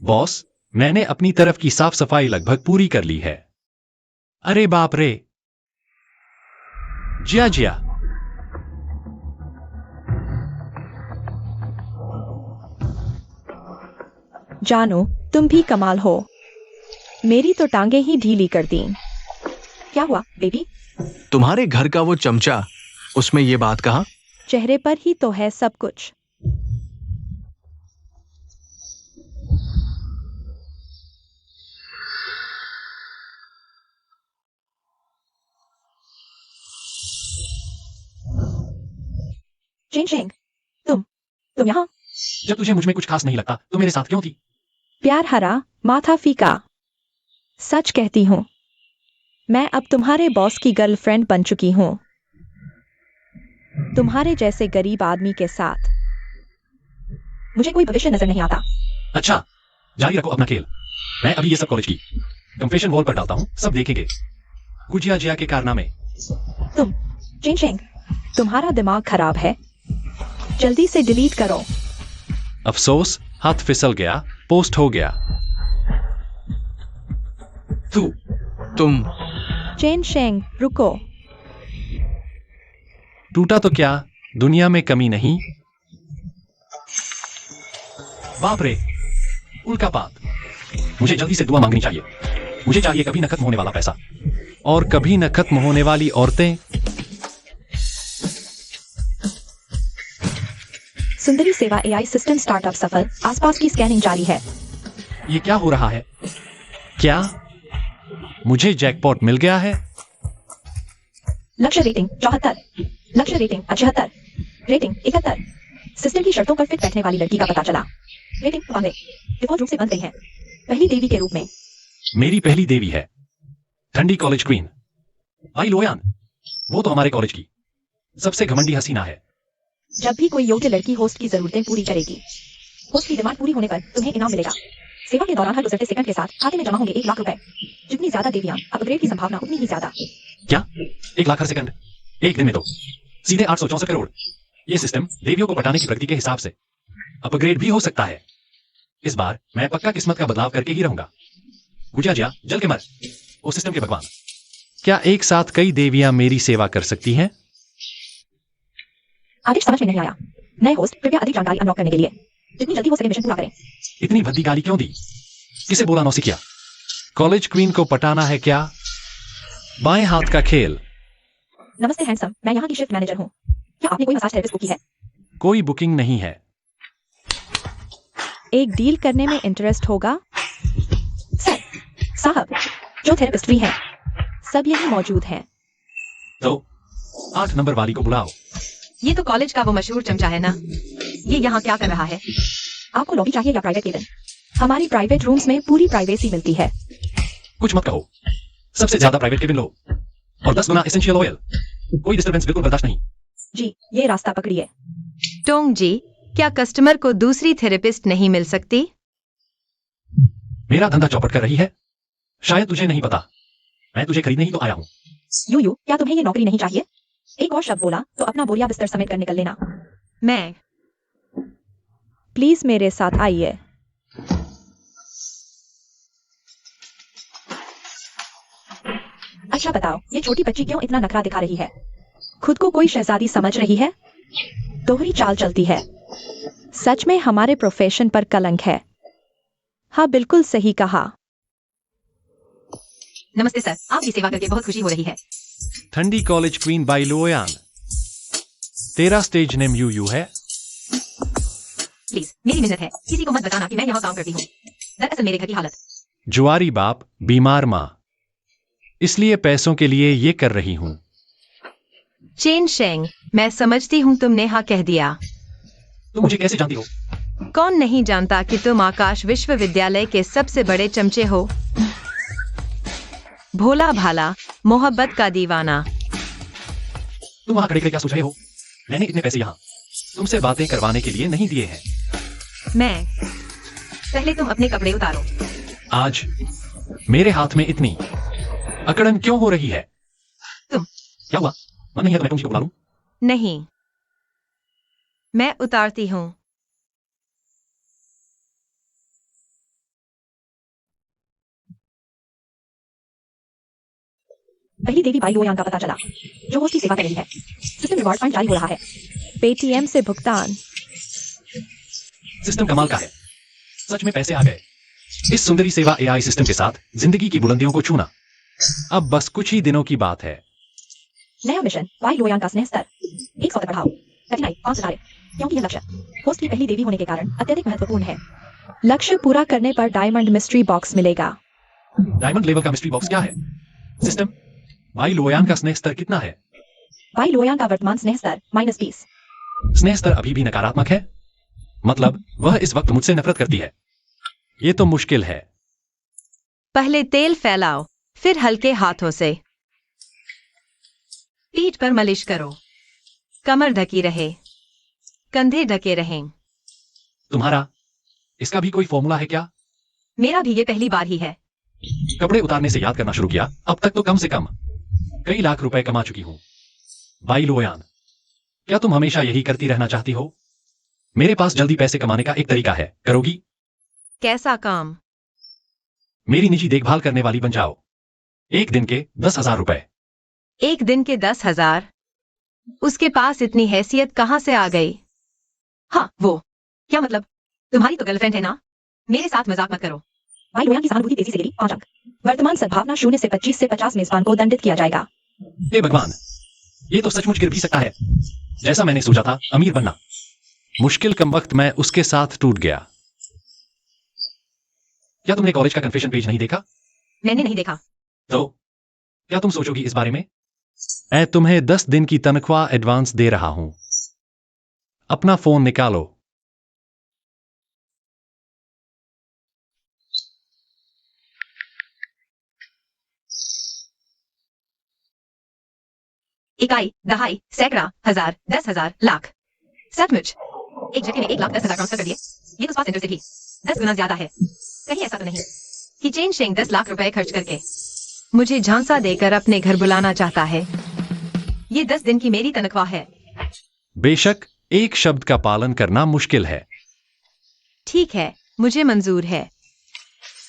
Boss, मैंने अपनी तरफ की साफ सफाई लगभग पूरी कर ली है। अरे बाप रे। जिया जिया। जानो, तुम भी कमाल हो। मेरी तो टांगे ही ढीली कर दी। क्या हुआ बेबी? तुम्हारे घर का वो चमचा, उसमें ये बात कहा? चेहरे पर ही तो है सब कुछ। चेंग, तुम यहाँ? जब तुझे मुझ में कुछ खास नहीं लगता तो मेरे साथ क्यों थी? प्यार हरा, माथा फीका। सच कहती हूँ, मैं अब तुम्हारे बॉस की गर्लफ्रेंड बन चुकी हूँ। तुम्हारे जैसे गरीब आदमी के साथ मुझे कोई भविष्य नजर नहीं आता। अच्छा, जारी रखो अपना खेल। मैं अभी ये सब कॉलेज की कंफेशन वॉल पर डालता हूँ, सब देखेंगे। गुजिया जिया के कारनामे। तुम चेंग, तुम्हारा दिमाग खराब है। जल्दी से डिलीट करो। अफसोस, हाथ फिसल गया, पोस्ट हो गया। तुम चेन शेंग, रुको। टूटा तो क्या, दुनिया में कमी नहीं। बाप रे, उल्कापात। मुझे जल्दी से दुआ मांगनी चाहिए। मुझे चाहिए कभी न खत्म होने वाला पैसा और कभी न खत्म होने वाली औरतें। सुंदरी सेवा एआई सिस्टम स्टार्टअप सफल। आसपास की स्कैनिंग जारी है। ये क्या हो रहा है? क्या मुझे जैकपॉट मिल गया है? लक्ष्य रेटिंग 74, लक्ष्य रेटिंग 78, रेटिंग 71। सिस्टम की शर्तों पर फिट बैठने वाली लड़की का पता चला। रेटिंग 92, डिफॉल्ट रूप से बंद गई है। पहली देवी के रूप में। मेरी पहली देवी है ठंडी कॉलेज क्वीन आई लोयान। वो तो हमारे कॉलेज की सबसे घमंडी हसीना है। जब भी कोई योग्य लड़की होस्ट की जरूरतें पूरी करेगी, होस्ट की डिमांड पूरी होने पर तुम्हें इनाम मिलेगा। सेवा के दौरान हर गुजरते सेकंड के साथ खाते में जमा होंगे 1 लाख रुपए। जितनी ज्यादा देवियां, अपग्रेड की संभावना उतनी ही ज्यादा। क्या 1 लाख हर सेकंड? एक दिन में तो सीधे 864 करोड़। ये सिस्टम देवियों को पटाने की प्रगति के हिसाब से अपग्रेड भी हो सकता है। इस बार मैं पक्का किस्मत का बदलाव करके ही रहूंगा। गुजिया जिया, जल के मर। ओ सिस्टम के भगवान, क्या एक साथ कई देवियां मेरी सेवा कर सकती हैं? आगे समझ में नहीं आया। नए होस्ट, कृपया अधिक जानकारी अनलॉक करने के लिए जितनी जल्दी हो सके मिशन पूरा करें। इतनी भद्दी गाली क्यों दी? किसे बोला नौसिखिया? कॉलेज क्वीन को पटाना है क्या? बाएं हाथ का खेल। नमस्ते हैंडसम, मैं यहाँ की शिफ्ट मैनेजर हूँ। क्या आपने कोई मसाज थेरेपिस्ट बुक की है? कोई बुकिंग नहीं है। एक डील करने में इंटरेस्ट होगा? सर, साहब, जो थेरेपिस्ट भी हैं, सब यही मौजूद हैं। तो 8 नंबर वाली को बुलाओ। ये तो कॉलेज का वो मशहूर चमचा है ना? ये यहाँ क्या कर रहा है? आपको लॉबी चाहिए या प्राइवेट केबिन? हमारी प्राइवेट रूम्स में पूरी प्राइवेसी मिलती है। कुछ मत कहो, सबसे ज्यादा प्राइवेट केबिन लो और 10 गुना एसेंशियल ऑयल। कोई डिस्टर्बेंस बिल्कुल बर्दाश्त नहीं। जी, ये रास्ता पकड़िए। टोंग जी, क्या कस्टमर को दूसरी थेरेपिस्ट नहीं मिल सकती? मेरा धंधा चौपट कर रही है। शायद तुझे नहीं पता, मैं तुझे खरीदने ही तो आया हूँ। यू, क्या तुम्हें ये नौकरी नहीं चाहिए? एक और शब्द बोला तो अपना बोरिया बिस्तर समेट कर निकल लेना। मैं प्लीज मेरे साथ आइए। अच्छा बताओ, ये छोटी बच्ची क्यों इतना नखरा दिखा रही है? खुद को कोई शहजादी समझ रही है? दोहरी चाल चलती है। सच में हमारे प्रोफेशन पर कलंक है। हाँ, बिल्कुल सही कहा। नमस्ते सर, आपकी सेवा करके बहुत खुशी हो रही है। ठंडी कॉलेज क्वीन बाई लोयान। तेरा स्टेज नेम यू है? प्लीज, मेरी मिन्नत है, किसी को मत बताना कि मैं यहाँ काम करती हूँ। दरअसल मेरे घर की हालत। जुआरी बाप, बीमार माँ, इसलिए पैसों के लिए ये कर रही हूँ। चेन शेंग, मैं समझती हूँ तुमने हाँ कह दिया। तुम मुझे कैसे जानती हो? कौन नहीं जानता कि तुम आकाश विश्वविद्यालय के सबसे बड़े चमचे हो। भोला भाला, मोहब्बत का दीवाना। तुम वहां खड़े खड़े क्या सोच रहे हो? मैंने इतने पैसे यहाँ तुमसे बातें करवाने के लिए नहीं दिए हैं। मैं पहले तुम अपने कपड़े उतारो। आज मेरे हाथ में इतनी अकड़न क्यों हो रही है? तुम क्या हुआ? मन नहीं है तो मैं तुमसे बुला लूं? नहीं, मैं उतारती हूँ। पहली देवी बाई लोयान का पता चला, जो होस्ट की सेवा कर रही है। सिस्टम रिवॉर्ड फंड जारी हो रहा है। पेटीएम से भुगतान। सिस्टम कमाल का है, सच में पैसे आ गए। इस सुंदरी सेवा एआई सिस्टम के साथ जिंदगी की बुलंदियों को छूना अब बस कुछ ही दिनों की बात है। नया मिशन, बाई लोयान का स्नेह स्तर 100 तक बढ़ाओ। कठिनाई 5 सितारे, क्योंकि यह लक्ष्य होस्ट की पहली देवी होने के कारण अत्यधिक महत्वपूर्ण है। लक्ष्य पूरा करने पर डायमंड मिस्ट्री बॉक्स मिलेगा। डायमंड लेवल का मिस्ट्री बॉक्स क्या है? सिस्टम, बाई लोयान का स्नेह स्तर कितना है? बाई लोयान का वर्तमान स्नेह स्तर -20। स्नेह स्तर अभी भी नकारात्मक है, मतलब वह इस वक्त मुझसे नफरत करती है। ये तो मुश्किल है। पहले तेल फैलाओ, फिर हल्के हाथों से पीठ पर मालिश करो। कमर ढकी रहे, कंधे ढके रहें। तुम्हारा इसका भी कोई फॉर्मूला है क्या? मेरा भी ये पहली बार ही है। कपड़े उतारने से याद करना शुरू किया, अब तक तो कम से कम कई लाख रुपए कमा चुकी हूं। बाई लोयान, क्या तुम हमेशा यही करती रहना चाहती हो? मेरे पास जल्दी पैसे कमाने का एक तरीका है, करोगी? कैसा काम? मेरी निजी देखभाल करने वाली बन जाओ। एक दिन के 10,000 रुपए। एक दिन के 10,000? उसके पास इतनी हैसियत कहाँ से आ गई? हाँ, वो क्या मतलब? तुम्हारी तो गर्लफ्रेंड है ना? मेरे साथ मजाक मत करो। बाई लोयान की सहानुभूति तेजी से गिरी 5 अंक। वर्तमान सद्भावना 0 से 25 से 50 मेजबान को दंडित किया जाएगा। हे भगवान, ये तो सचमुच गिर भी सकता है। जैसा मैंने सोचा था, अमीर बनना। मुश्किल कम वक्त मैं उसके साथ टूट गया। क्या तुमने कॉलेज का कन्फेशन पेज नहीं देखा? मैंने नहीं देखा। तो क्या तुम सोचोगी इस बारे में? मैं तुम्हें 10 दिन की तनख्वाह एडवांस दे रहा हूं। अपना फोन निकालो। इकाई, दहाई, सैकड़ा, हजार, 10,000, लाख। सचमुच एक झटके में 1,10,000 ट्रांसफर कर दिए। ये तो स्पा सेंटर से भी 10 गुना ज्यादा है। कहीं ऐसा तो नहीं कि चेन शेंग 10 लाख रुपए खर्च करके मुझे झांसा देकर अपने घर बुलाना चाहता है। ये 10 दिन की मेरी तनख्वाह है। बेशक एक शब्द का पालन करना मुश्किल है। ठीक है, मुझे मंजूर है।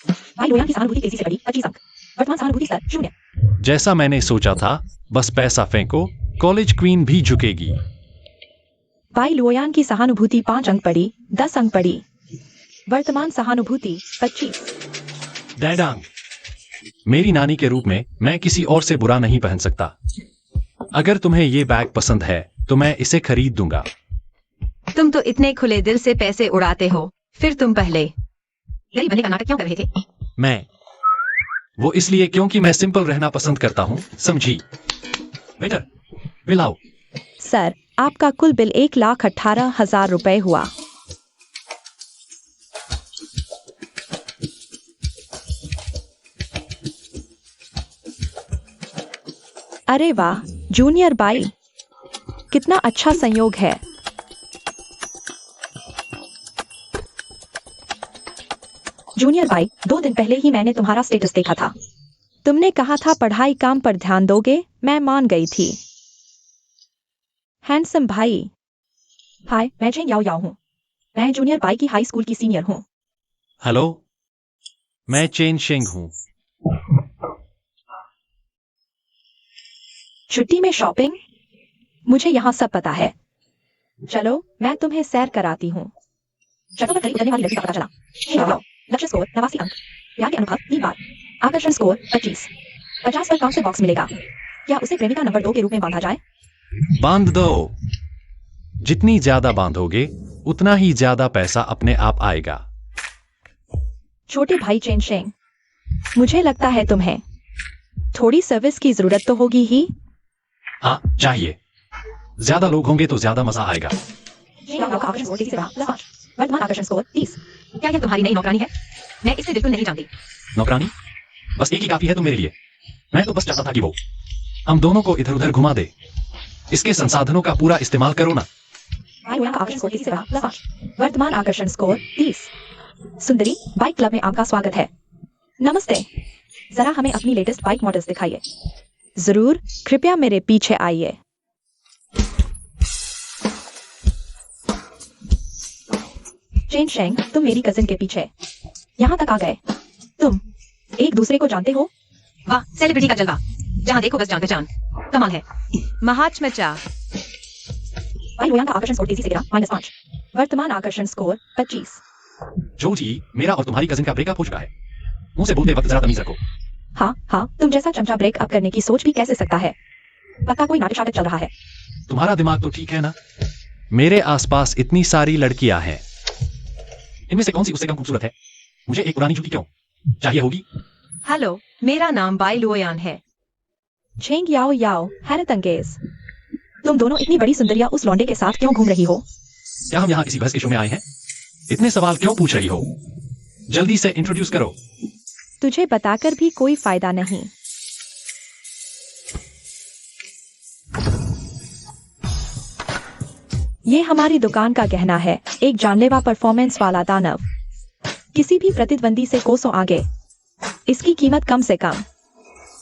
बाई लोयान की सहानुभूति तेजी से बढ़ी 25 अंक। वर्तमान सहानुभूति स्तर 0। जैसा मैंने सोचा था, बस पैसा फेंको, कॉलेज क्वीन भी झुकेगी। बाई लोयान की सहानुभूति 5 अंक पड़ी, 10 अंक पड़ी। वर्तमान सहानुभूति 25। डैडांग, मेरी नानी के रूप में मैं किसी और से बुरा नहीं पहन सकता। अगर तुम्हें ये बैग पसंद है तो मैं इसे खरीद दूंगा। तुम तो इतने खुले दिल से पैसे उड़ाते हो, फिर तुम पहले गरीब बनने का नाटक क्यों कर रहे थे? वो इसलिए क्योंकि मैं सिंपल रहना पसंद करता हूँ, समझी? बेटर, बिल आओ। सर, आपका कुल बिल 1,18,000 रुपए हुआ। अरे वाह, जूनियर बाई, कितना अच्छा संयोग है। जूनियर बाई, 2 दिन पहले ही मैंने तुम्हारा स्टेटस देखा था। तुमने कहा था पढ़ाई काम पर ध्यान दोगे, मैं मान गई थी। हैंडसम भाई। हाय, मैं चेन याओ याओ हूँ। मैं जूनियर बाई की हाई स्कूल की सीनियर हूँ। हेलो, मैं चेन शेंग हूँ। छुट्टी में शॉपिंग? मुझे यहाँ सब पता है। चलो, मैं तुम्हें सैर कराती हूँ। छतों पर खड़ी उतरने वाली लड़की का पता चला। याओ याओ, लक्ष्य स्कोर 89 अंक। प्यार के अनुभव 3 बार। आकर्षण स्कोर 25। 50 पर काउंसिल बॉक्स मिलेगा। क्या उसे प्रेमिका नंबर 2 के रूप में बांधा जाए? बांध दो। जितनी ज्यादा बांधोगे, उतना ही ज्यादा पैसा अपने आप आएगा। छोटे भाई चेन शेंग, मुझे लगता है तुम्हें थोड़ी सर्विस की जरूरत तो होगी ही। हाँ, चाहिए। ज्यादा लोग होंगे तो ज्यादा मजा आएगा। याओ याओ का आकर्षण स्कोर तेजी से बढ़ा +5। वर्तमान आकर्षण स्कोर 30। क्या यह तुम्हारी नई नौकरानी है? मैं इसे बिल्कुल नहीं जानती। नौकरानी? बस एक ही काफी है तुम मेरे लिए। मैं तो बस चाहता था कि वो हम दोनों को इधर उधर घुमा दे। इसके संसाधनों का पूरा इस्तेमाल करो ना। बाई लोयान का आकर्षण स्कोर तेजी से बढ़ा +5। वर्तमान आकर्षण स्कोर 30। सुंदरी, बाइक क्लब में आपका स्वागत है। नमस्ते, जरा हमें अपनी लेटेस्ट बाइक मॉडल्स दिखाइए। जरूर, कृपया मेरे पीछे आइए। चेन शेंग, तुम मेरी कजिन के पीछे यहाँ तक आ गए। तुम एक दूसरे को जानते हो? वाह, सेलिब्रिटी का जलवा। जहाँ देखो बस जान पहचान। कमाल है। महाचमचा। भाई लोयान का आकर्षण स्कोर तेजी से गिरा -5। वर्तमान आकर्षण स्कोर 25। जो जी, मेरा और तुम्हारी कजिन का ब्रेकअप हो चुका है। मुंह से बोलते वक्त जरा तमीज रखो। हाँ, तुम जैसा चमचा ब्रेक अप करने की सोच भी कैसे सकता है? पक्का कोई नाटक चल रहा है। तुम्हारा दिमाग तो ठीक है ना? मेरे आसपास इतनी सारी लड़कियां हैं, इनमें से कौन सी उससे कम खूबसूरत है? मुझे एक पुरानी जूती क्यों चाहिए होगी? हेलो, मेरा नाम बाई लुओयान है। छेंग याओ याओ, हैरत अंगेज। तुम दोनों इतनी बड़ी सुंदरिया उस लौंडे के साथ क्यों घूम रही हो? क्या हम यहाँ किसी बहस के शो में आए हैं? इतने सवाल क्यों पूछ रही हो? जल्दी से इंट्रोड्यूस करो। तुझे बताकर भी कोई फायदा नहीं। ये हमारी दुकान का गहना है, एक जानलेवा परफॉर्मेंस वाला दानव, किसी भी प्रतिद्वंदी से कोसों आगे। इसकी कीमत कम से कम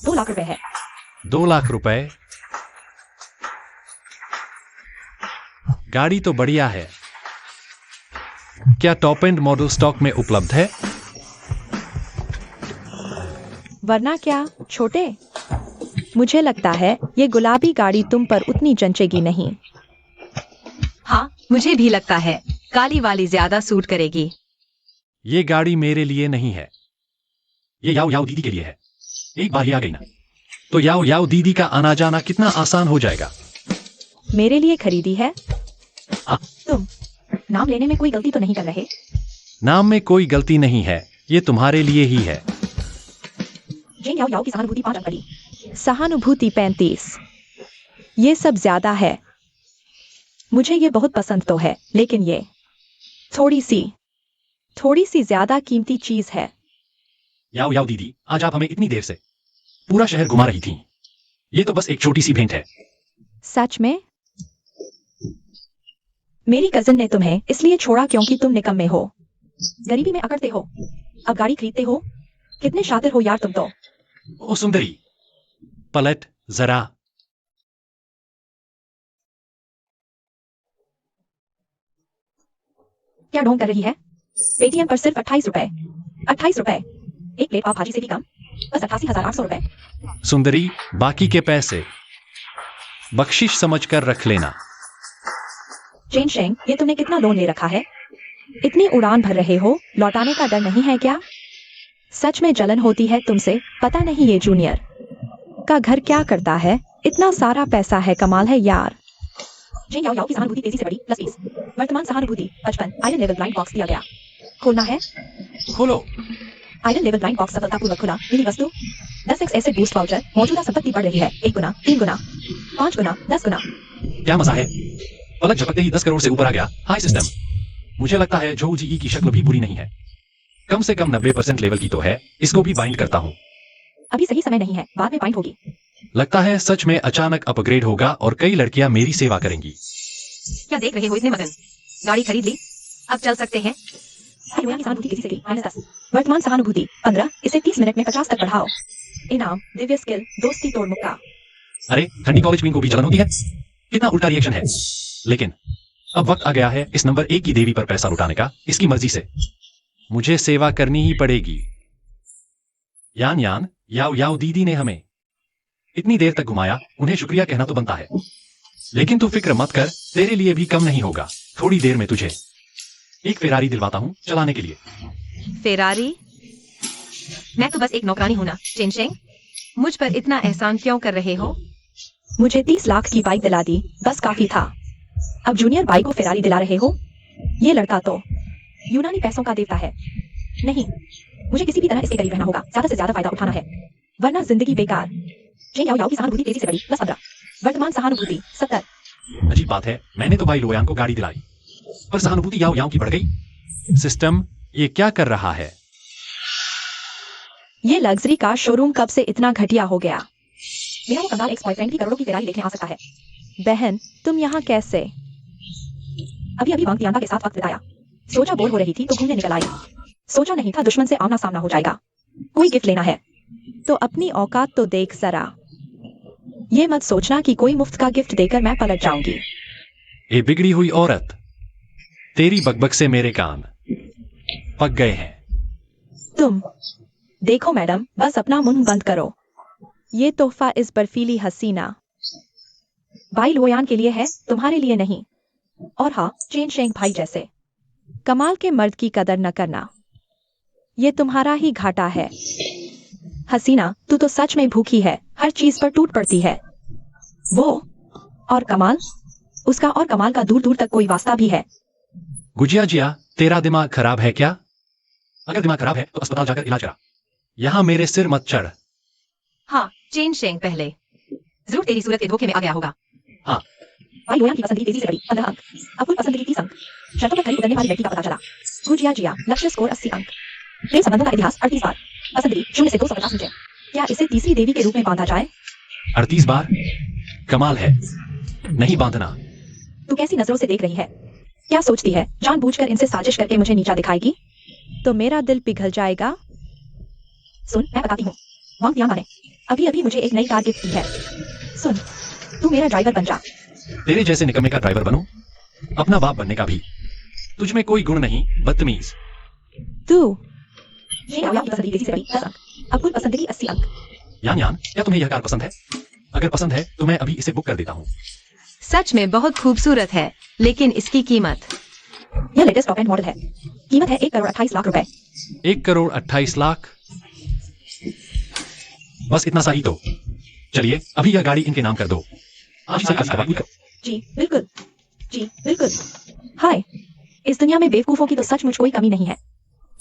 2 लाख रुपए है। 2 लाख रुपए? गाड़ी तो बढ़िया है। क्या टॉप एंड मॉडल स्टॉक में उपलब्ध है? वरना क्या छोटे? मुझे लगता है ये गुलाबी गाड़ी तुम पर उतनी जंचेगी नहीं। हाँ, मुझे भी लगता है काली वाली ज्यादा सूट करेगी। ये गाड़ी मेरे लिए नहीं है, ये याओ याओ दीदी के लिए है। एक बार ये आ गई ना, तो याओ याओ दीदी का आना जाना कितना आसान हो जाएगा। मेरे लिए खरीदी है? तुम नाम लेने में कोई गलती तो नहीं कर रहे? नाम में कोई गलती नहीं है, ये तुम्हारे लिए ही है। छेंग याओ याओ की सहानुभूति 5 अंक पड़ी। सहानुभूति 35। ये सब ज्यादा है। मुझे ये बहुत पसंद तो है, लेकिन ये थोड़ी सी ज्यादा कीमती चीज है। याओ याओ दीदी, आज आप हमें इतनी देर से पूरा शहर घुमा रही थी। ये तो बस एक छोटी सी भेंट है। सच में? मेरी कजिन ने तुम्हें इसलिए छोड़ा क्योंकि तुम निकम्मे हो, गरीबी में अकड़ते हो, अब गाड़ी खरीदते हो। कितने शातिर हो यार तुम तो। ओ सुंदरी, पलट जरा। क्या ढोंग कर रही है? पेटीएम पर सिर्फ 28 रुपए। 28 रुपए? एक प्लेट पाव भाजी से भी कम? बस 88,800 रुपए। सुंदरी, बाकी के पैसे बख्शिश समझकर रख लेना। चेन शेंग, ये तुमने कितना लोन ले रखा है? इतनी उड़ान भर रहे हो, लौटाने का डर नहीं है क्या? सच में जलन होती है तुमसे। पता नहीं ये जूनियर का घर क्या करता है, इतना सारा पैसा है, कमाल है यार। छेंग याओ याओ की सहानुभूति तेजी से बढ़ी +20। वर्तमान सहानुभूति 55। आयरन लेवल ब्लाइंड बॉक्स दिया गया। खोलना है? खोलो। आयरन लेवल ब्लाइंड बॉक्स सफलतापूर्वक खुला। मिली वस्तु 10x एसिड बूस्ट वाउचर। मौजूदा संपत्ति बढ़ रही है 1 गुना, 3 गुना, 5 गुना, 10 गुना। क्या मजा है? पलक झपकते ही 10 करोड़ से ऊपर आ गया। High system. मुझे लगता है जो जी की शक्ल भी बुरी नहीं है, कम से कम 90% लेवल की तो है। इसको भी बाइंड करता हूँ। अभी सही समय नहीं है, बाद में बाइंड होगी। लगता है सच में अचानक अपग्रेड होगा और कई लड़कियां मेरी सेवा करेंगी। क्या देख रहे हो इतने मगन? गाड़ी खरीद ली, अब चल सकते हैं। भाई लोयान की सहानुभूति तेजी से गिरी -10। वर्तमान सहानुभूति 15। इसे 30 मिनट में 50 तक बढ़ाओ। इनाम दिव्य स्किल दोस्ती तोड़ मुक्का। अरे, ठंडी कॉलेज क्वीन को भी जलन होती है? कितना उल्टा रिएक्शन है। लेकिन अब वक्त आ गया है इस नंबर 1 की देवी पर पैसा लुटाने का। इसकी मर्जी से मुझे सेवा करनी ही पड़ेगी। यान यान, याओ याओ दीदी ने हमें इतनी देर तक घुमाया, उन्हें शुक्रिया कहना तो बनता है। लेकिन तू फिक्र मत कर, तेरे लिए भी कम नहीं होगा। थोड़ी देर में तुझे एक फेरारी दिलवाता हूँ चलाने के लिए। फेरारी? मैं तो बस एक नौकरानी हूं ना। चेन शेंग, मुझ पर इतना एहसान क्यों कर रहे हो? मुझे 30 लाख की बाइक दिला दी, बस काफी था। अब जूनियर बाइक को फेरारी दिला रहे हो? ये लड़का तो यूनानी पैसों का देवता है। नहीं, मुझे किसी भी तरह इसके करीब रहना होगा, ज्यादा से ज्यादा फायदा उठाना है, वरना जिंदगी बेकार। छेंग याओ याओ की सहानुभूति तेजी से बढ़ी +15। वर्तमान सहानुभूति 70। अजीब बात है, मैंने तो भाई लोयान को गाड़ी दिलाई, पर सहानुभूति याओ याओ की बढ़ गई। सिस्टम ये क्या कर रहा है? ये लग्जरी कार शोरूम कब से इतना घटिया हो गया? मेरा वो कंगाल एक्स बॉयफ्रेंड भी करोड़ों की फेरारी देखने आ सकता है। बहन, तुम यहाँ कैसे? अभी वांग तियांबा के साथ वक्त बिताया। सोचा बोर हो रही थी तो घूमने निकल आई। सोचा नहीं था दुश्मन से आमना सामना हो जाएगा। कोई गिफ्ट लेना है तो अपनी औकात तो देख जरा। ये मत सोचना कि कोई मुफ्त का गिफ्ट देकर मैं पलट जाऊंगी। ए बिगड़ी हुई औरत, तेरी बकबक से मेरे कान पक गए हैं। तुम देखो मैडम, बस अपना मुंह बंद करो। ये तोहफा इस बर्फीली हसीना भाई लोयान के लिए है, तुम्हारे लिए नहीं। और हाँ, चेन शेंग भाई जैसे कमाल के मर्द की कदर न करना, ये तुम्हारा ही घाटा है। हसीना, तू तो सच में भूखी है, हर चीज पर टूट पड़ती है। वो और कमाल, उसका और कमाल का दूर दूर तक कोई वास्ता भी है। गुजिया जिया, तेरा दिमाग खराब है क्या? अगर दिमाग खराब है तो अस्पताल जाकर इलाज करा, यहाँ मेरे सिर मत चढ़। हाँ, चेन शेंग पहले जरूर तेरी सूरत के धोखे में आ गया होगा। हाँ, भाई लोयान की पसंदगी तेजी से बढ़ी, 15 अंक। अपुल पसंदगी 30 अंक। शर्तों पर खरी उतरने वाली लड़की का पता चला। गुजिया जिया, लक्ष्य स्कोर 80 अंक। प्रेम संबंधों का इतिहास 38 बार। पसंदगी 0 से 250 नीचे। क्या इसे तीसरी देवी के रूप में बांधा जाए? 38 बार कमाल है, नहीं बांधना। तू कैसी नजरों से देख रही है? क्या सोचती है, जानबूझकर इनसे साजिश करके मुझे नीचा दिखाएगी? तो मेरा दिल पिघल जाएगा। सुन, मैं बताती हूँ। वांग तियांग ने अभी अभी मुझे एक नई कार गिफ्ट की है। सुन, तू मेरा ड्राइवर बन जा। तेरे जैसे निकम्मे का ड्राइवर बनूं, अपना बाप बनने का भी। तुझ में कोई गुण नहीं, बदतमीज। तू ये लोयान की पसंदगी तेजी से बढ़ी, 10 अंक। अपुल पसंदगी 80 अंक। यान यान, क्या तुम्हें यह कार पसंद है? अगर पसंद है तो मैं अभी इसे बुक कर देता हूँ। सच में बहुत खूबसूरत है, लेकिन इसकी कीमत? यह लेटेस्ट टॉप एंड मॉडल है। कीमत है 1,28,00,000 रुपए। 1,28,00,000? बस इतना सा ही तो। चलिए अभी यह गाड़ी इनके नाम कर दो। आज ही से इसका बात करो। जी बिल्कुल, जी बिल्कुल। हाय, इस दुनिया में बेवकूफों की तो सचमुच कोई कमी नहीं है।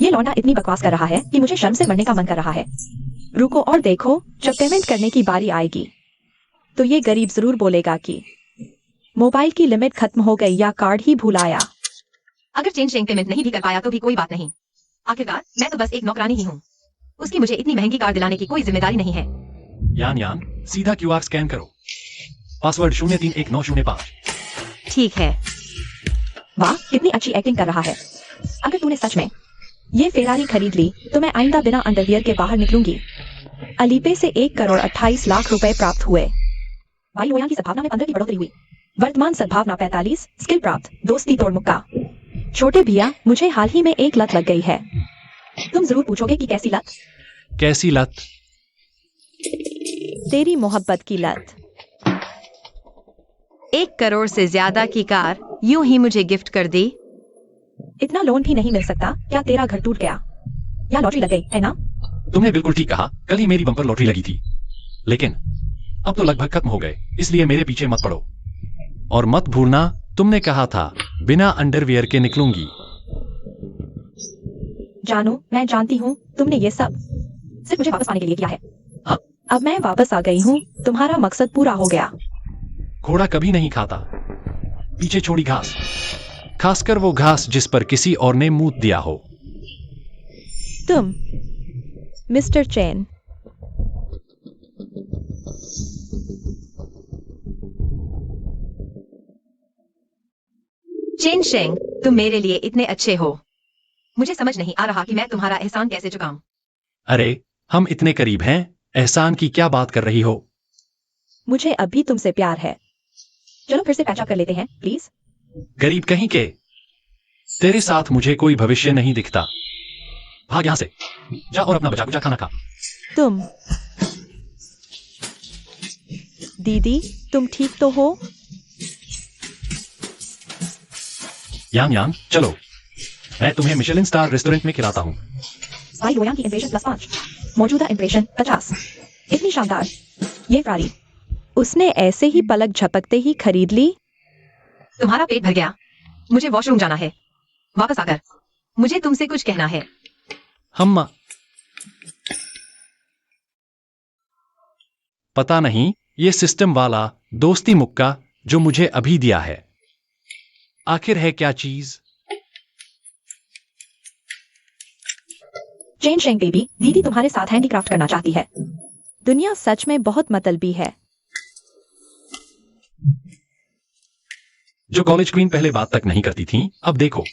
ये लौंडा इतनी बकवास कर रहा है कि मुझे शर्म से मरने का मन कर रहा है। रुको और देखो, जब पेमेंट करने की बारी आएगी तो ये गरीब जरूर बोलेगा कि मोबाइल की लिमिट खत्म हो गई या कार्ड ही भूल आया। अगर चेन शेंग पेमेंट नहीं भी कर पाया तो भी कोई बात नहीं। आखिरकार मैं तो बस एक नौकरानी ही हूँ। उसकी मुझे इतनी महंगी कार दिलाने की कोई जिम्मेदारी नहीं है। यान यान, सीधा QR स्कैन करो। पासवर्ड 031905। ठीक है। वाह, कितनी अच्छी एक्टिंग कर रहा है। अगर तूने सच में ये फेरारी खरीद ली तो मैं आइंदा बिना अंडरवियर के बाहर निकलूंगी। अलीपे से 1,28,00,000 रुपए प्राप्त हुए। भाई लोयान की सद्भावना में 15 की बढ़ोतरी हुई। वर्तमान सद्भावना 45। स्किल प्राप्त, दोस्ती तोड़ मुक्का। छोटे भैया, मुझे हाल ही में एक लत लग गई है। तुम जरूर पूछोगे कि कैसी लत? कैसी लत? तेरी मोहब्बत की लत। 1 करोड़ से ज्यादा की कार यूं ही मुझे गिफ्ट कर दी। इतना लोन भी नहीं मिल सकता क्या? तेरा घर टूट गया या लॉटरी लग गई है ना? तुमने बिल्कुल ठीक कहा, कल ही मेरी बम्पर लॉटरी लगी थी। लेकिन अब तो लगभग खत्म हो गए, इसलिए मेरे पीछे मत पड़ो। और मत भूलना, तुमने कहा था बिना अंडरवियर के निकलूंगी। जानू, मैं जानती हूँ तुमने ये सब सिर्फ मुझे वापस पाने के लिए किया है। हाँ। अब मैं वापस आ गई हूँ, तुम्हारा मकसद पूरा हो गया। घोड़ा कभी नहीं खाता पीछे छोड़ी घास, खासकर वो घास जिस पर किसी और ने मूत दिया हो। तुम मिस्टर चेन, चेन शेंग, तुम मेरे लिए इतने अच्छे हो। मुझे समझ नहीं आ रहा कि मैं तुम्हारा एहसान कैसे चुकाऊं। अरे, हम इतने करीब हैं, एहसान की क्या बात कर रही हो? मुझे अभी तुमसे प्यार है। चलो फिर से पैचअप कर लेते हैं प्लीज। गरीब कहीं के, तेरे साथ मुझे कोई भविष्य नहीं दिखता। भाग यहां से, जा और अपना बचा कुचा खाना खा। तुम दीदी, तुम ठीक तो हो? यांग यांग, चलो मैं तुम्हें मिशेलिन स्टार रेस्टोरेंट में खिलाता हूँ। भाई लोयान की इंप्रेशन +5, मौजूदा इंप्रेशन 50। इतनी शानदार ये फेरारी उसने ऐसे ही पलक झपकते ही खरीद ली। तुम्हारा पेट भर गया, मुझे वॉशरूम जाना है। वापस आकर मुझे तुमसे कुछ कहना है। हम पता नहीं, ये सिस्टम वाला दोस्ती मुक्का जो मुझे अभी दिया है, आखिर है क्या चीज? चेन शेंग बेबी, दीदी तुम्हारे साथ हैंडीक्राफ्ट करना चाहती है। दुनिया सच में बहुत मतलबी है। जो कॉलेज क्वीन पहले बात तक नहीं करती थी, अब देखो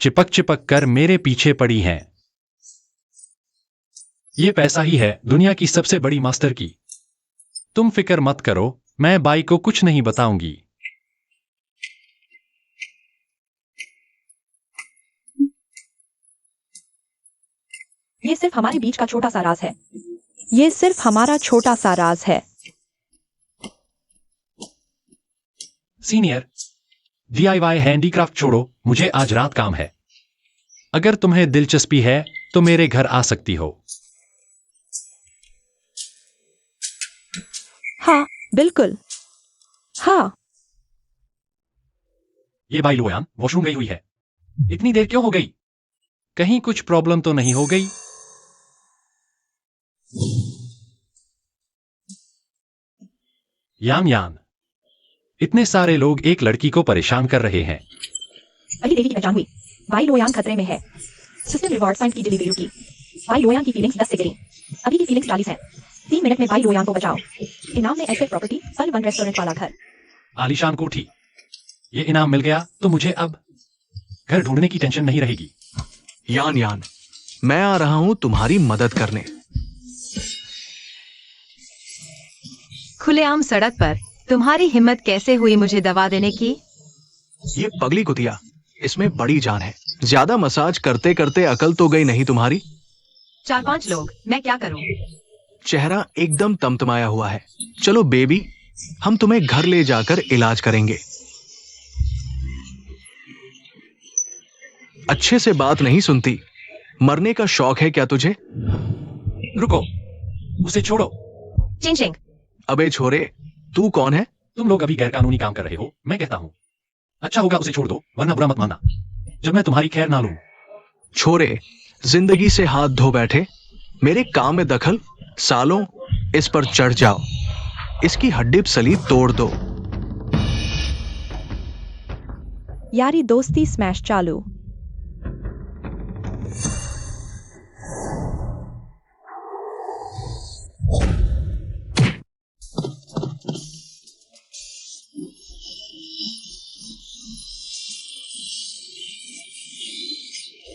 चिपक चिपक कर मेरे पीछे पड़ी हैं। ये पैसा ही है दुनिया की सबसे बड़ी मास्टर की। तुम फिक्र मत करो, मैं बाई को कुछ नहीं बताऊंगी। ये सिर्फ हमारे बीच का छोटा सा राज है। ये सिर्फ हमारा छोटा सा राज है। सीनियर, DIY हैंडीक्राफ्ट छोड़ो, मुझे आज रात काम है। अगर तुम्हें दिलचस्पी है तो मेरे घर आ सकती हो। हाँ, बिल्कुल। हाँ। ये बाई लोयान वॉशरूम गई हुई है। इतनी देर क्यों हो गई? कहीं कुछ प्रॉब्लम तो नहीं हो गई? यान यान, इतने सारे लोग एक लड़की को परेशान कर रहे हैं। पहली देवी की पहचान हुई। वाई लोयान खतरे में है। सिस्टम रिवॉर्ड पॉइंट की डिलीवरी रुकी। वाई लोयान की फीलिंग्स 10 से गिरी। अभी की फीलिंग्स 40 है। 3 मिनट में वाई लोयान को बचाओ। इनाम में एस्टेट प्रॉपर्टी, पल वन रेस्टोरेंट वाला घर। आलीशान कोठी। ये इनाम मिल गया तो मुझे अब घर ढूंढने की टेंशन नहीं रहेगी। यान यान, मैं आ रहा हूं तुम्हारी मदद करने। खुलेआम सड़क पर तुम्हारी हिम्मत कैसे हुई मुझे दवा देने की? ये पगली कुतिया, इसमें बड़ी जान है। ज्यादा मसाज करते करते अकल तो गई नहीं तुम्हारी? 4-5 लोग, मैं क्या करूं? चेहरा एकदम तमतमाया हुआ है। चलो बेबी, हम तुम्हें घर ले जाकर इलाज करेंगे। अच्छे से बात नहीं सुनती। मरने का शौक है क्या तुझे? रुको, उसे छोड़ो। चिंचिंग, अबे छोरे, तू कौन है? तुम लोग अभी गैरकानूनी काम कर रहे हो, मैं कहता हूं। अच्छा होगा उसे छोड़ दो, वरना बुरा मत मानना जब मैं तुम्हारी खैर ना लूं। छोरे, जिंदगी से हाथ धो बैठे, मेरे काम में दखल। सालों, इस पर चढ़ जाओ, इसकी हड्डी सलीब तोड़ दो। यारी दोस्ती स्मैश चालू।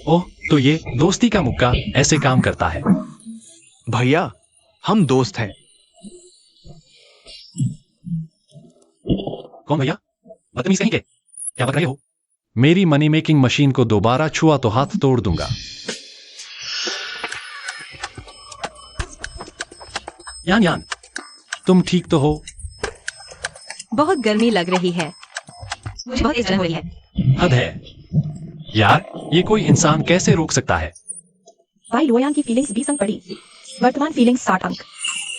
ओह, तो ये दोस्ती का मुक्का ऐसे काम करता है। भैया, हम दोस्त हैं। कौन भैया? बदतमीज कहीं के? क्या बक रहे हो? मेरी मनी मेकिंग मशीन को दोबारा छुआ तो हाथ तोड़ दूंगा। यान यान, तुम ठीक तो हो? बहुत गर्मी लग रही है। मुझे बहुत तेज जलन हो रही है। हद है यार, ये कोई इंसान कैसे रोक सकता है? वाई लोयान की फीलिंग्स 20 अंक पड़ी। वर्तमान फीलिंग्स 60 अंक।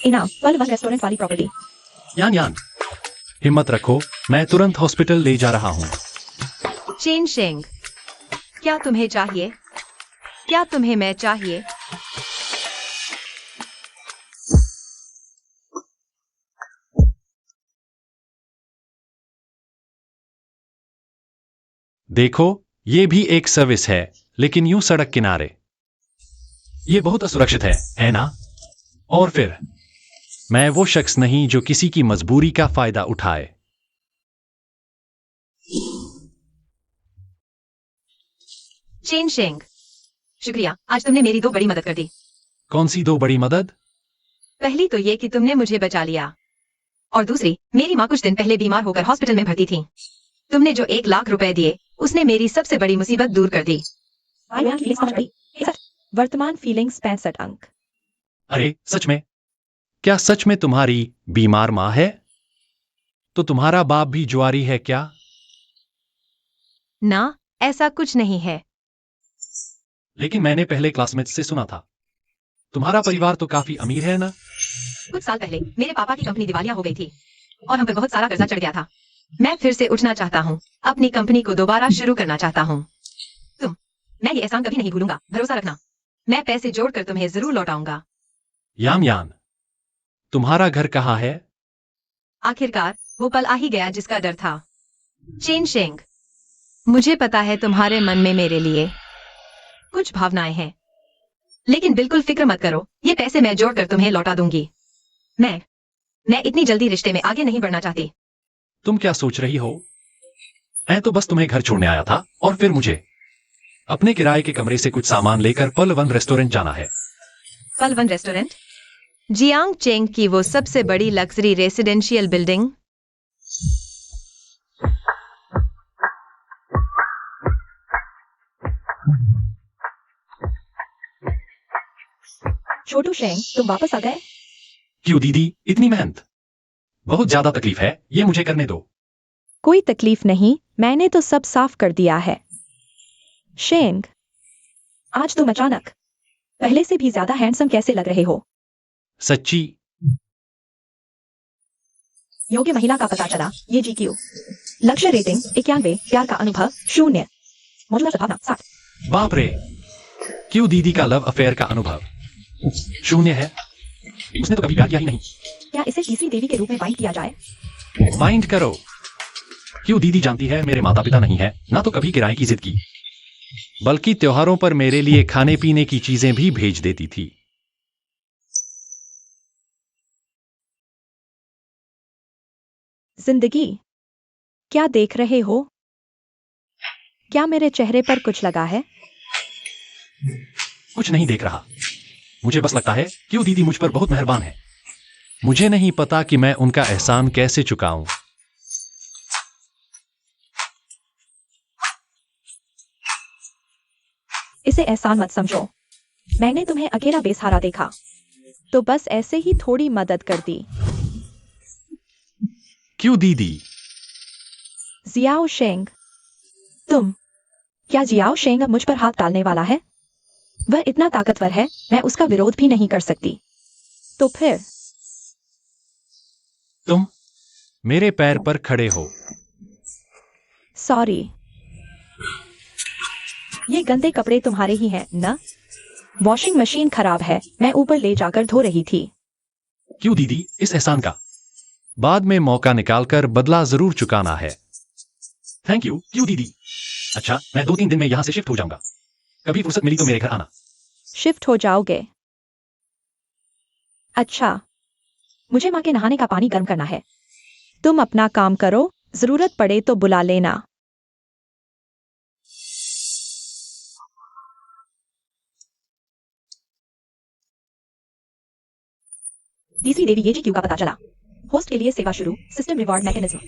इनाम, पल वन रेस्टोरेंट वाली प्रॉपर्टी। यान यान, हिम्मत रखो, मैं तुरंत हॉस्पिटल ले जा रहा हूं। चिंचिंग, क्या तुम्हें चाहिए? क्या तुम्हें मैं चाहिए? देखो, ये भी एक सर्विस है, लेकिन यूं सड़क किनारे। ये बहुत असुरक्षित है ना? और फिर मैं वो शख्स नहीं जो किसी की मजबूरी का फायदा उठाए। चिंचिंग, शुक्रिया, आज तुमने मेरी 2 बड़ी मदद कर दी। कौन सी 2 बड़ी मदद? पहली तो ये कि तुमने मुझे बचा लिया, और दूसरी, मेरी माँ कुछ दिन पहले बीमार होकर हॉस्पिटल में भर्ती थी। तुमने जो 1 लाख रुपए दिए, उसने मेरी सबसे बड़ी मुसीबत दूर कर दी। वाई लोयान की फीलिंग्स 5 पड़ी। 61। वर्तमान फीलिंग्स 65 अंक। अरे सच में? क्या सच में तुम्हारी बीमार माँ है? तो तुम्हारा बाप भी जुआरी है क्या? ना, ऐसा कुछ नहीं है। लेकिन मैंने पहले क्लासमेट से सुना था। तुम्हारा परिवार तो काफी अमीर है ना? कुछ साल पहले मेरे पापा की कंपनी दिवालिया हो गई थी और हम पर बहुत सारा कर्जा चढ़ गया था। मैं फिर से उठना चाहता हूँ, अपनी कंपनी को दोबारा शुरू करना चाहता हूँ। मैं ये एहसान कभी नहीं भूलूंगा, भरोसा रखना। मैं पैसे जोड़कर तुम्हें जरूर लौटाऊंगा। यान यान, तुम्हारा घर कहाँ है? आखिरकार वो पल आ ही गया जिसका डर था। चिंचिंग, मुझे पता है तुम्हारे मन में मेरे लिए कुछ भावनाएं हैं, लेकिन बिल्कुल फिक्र मत करो, ये पैसे मैं जोड़कर तुम्हें लौटा दूंगी। मैं इतनी जल्दी रिश्ते में आगे नहीं बढ़ना चाहती। तुम क्या सोच रही हो? मैं तो बस तुम्हें घर छोड़ने आया था और फिर मुझे अपने किराए के कमरे से कुछ सामान लेकर पल वन रेस्टोरेंट जाना है। पल वन रेस्टोरेंट? जियांग चेंग की वो सबसे बड़ी लग्जरी रेसिडेंशियल बिल्डिंग? छोटू शेंग, तुम वापस आ गए? क्यों दीदी, इतनी मेहनत? बहुत ज्यादा तकलीफ है, ये मुझे करने दो। कोई तकलीफ नहीं, मैंने तो सब साफ कर दिया है। शेंग, आज तुम अचानक पहले से भी ज्यादा हैंडसम कैसे लग रहे हो? सच्ची? योग्य महिला का पता चला, ये GQ। लक्ष्य रेटिंग 91, प्यार का अनुभव 0, मौजूदा सद्भावना 60। बाप रे, क्यों दीदी का लव अफेयर का अनुभव 0 है? उसने तो कभी प्यार किया ही नहीं। क्या इसे तीसरी देवी के रूप में बाइंड किया जाए? माइंड करो। क्यों दीदी जानती है मेरे माता पिता नहीं है, ना तो कभी किराए की जिद की, बल्कि त्योहारों पर मेरे लिए खाने पीने की चीजें भी भेज देती थी। जिंदगी, क्या देख रहे हो? क्या मेरे चेहरे पर कुछ लगा है? कुछ नहीं देख रहा, मुझे बस लगता है क्यों दीदी मुझ पर बहुत मेहरबान है। मुझे नहीं पता कि मैं उनका एहसान कैसे चुकाऊं। इसे एहसान मत समझो, मैंने तुम्हें अकेला बेसहारा देखा। तो बस ऐसे ही थोड़ी मदद कर दी। क्यों दीदी? जियाओ शेंग, तुम, क्या जियाओ शेंग अब मुझ पर हाथ डालने वाला है? वह इतना ताकतवर है, मैं उसका विरोध भी नहीं कर सकती। तो फिर तुम मेरे पैर पर खड़े हो। सॉरी। ये गंदे कपड़े तुम्हारे ही हैं, न? वॉशिंग मशीन खराब है, मैं ऊपर ले जाकर धो रही थी। क्यों दीदी, इस एहसान का बाद में मौका निकालकर बदला जरूर चुकाना है। थैंक यू क्यों दीदी। अच्छा, मैं 2-3 दिन में यहां से शिफ्ट हो जाऊंगा, कभी फुर्सत मिली तो मेरे घर आना। शिफ्ट हो जाओगे? अच्छा, मुझे माँ के नहाने का पानी गर्म करना है। तुम अपना काम करो, जरूरत पड़े तो बुला लेना। तीसरी देवी ये GQ का पता चला। होस्ट के लिए सेवा शुरू, सिस्टम रिवॉर्ड मैकेनिज्म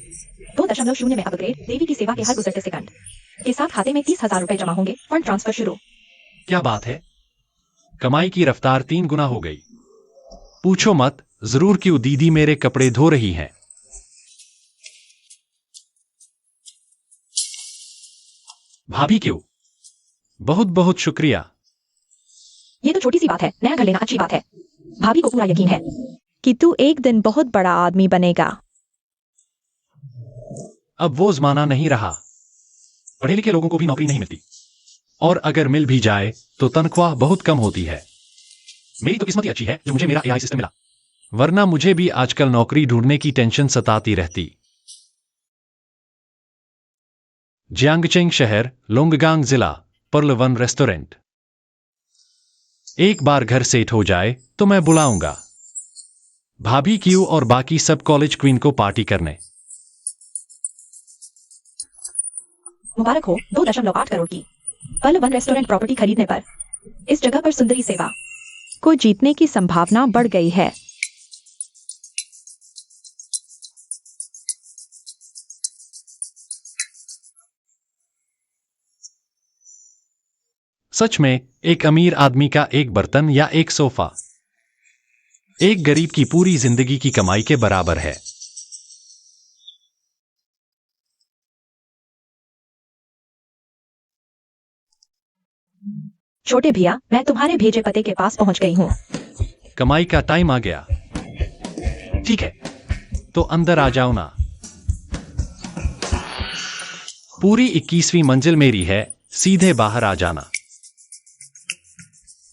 2.0 में अपग्रेड, देवी की सेवा के हर गुजरते सेकंड के साथ खाते में 30,000 रुपए जमा होंगे, फंड ट्रांसफर शुरू। क्या बात है, कमाई की रफ्तार 3 गुना हो गई। पूछो मत, जरूर क्यों दीदी मेरे कपड़े धो रही हैं। भाभी क्यों, बहुत बहुत शुक्रिया। ये तो छोटी सी बात है, नया घर लेना अच्छी बात है। भाभी को पूरा यकीन है कि तू एक दिन बहुत बड़ा आदमी बनेगा। अब वो जमाना नहीं रहा, पढ़े लिखे लोगों को भी नौकरी नहीं मिलती, और अगर मिल भी जाए तो तनख्वाह बहुत कम होती है। मेरी तो किस्मत ही अच्छी है जो मुझे मेरा AI सिस्टम मिला, वरना मुझे भी आजकल नौकरी ढूंढने की टेंशन सताती रहती। जियांगचेंग शहर, लोंगगांग जिला, पर्ल वन रेस्टोरेंट। एक बार घर सेट हो जाए तो मैं बुलाऊंगा भाभी क्यू और बाकी सब कॉलेज क्वीन को पार्टी करने। मुबारक हो 2.8 करोड़ की पर्ल वन रेस्टोरेंट प्रॉपर्टी खरीदने पर। इस जगह पर सुंदरी सेवा को जीतने की संभावना बढ़ गई है। सच में एक अमीर आदमी का एक बर्तन या एक सोफा एक गरीब की पूरी जिंदगी की कमाई के बराबर है। छोटे भैया, मैं तुम्हारे भेजे पते के पास पहुंच गई हूँ। कमाई का टाइम आ गया। ठीक है, तो अंदर आ जाओ ना। पूरी 21वीं मंजिल मेरी है, सीधे बाहर आ जाना।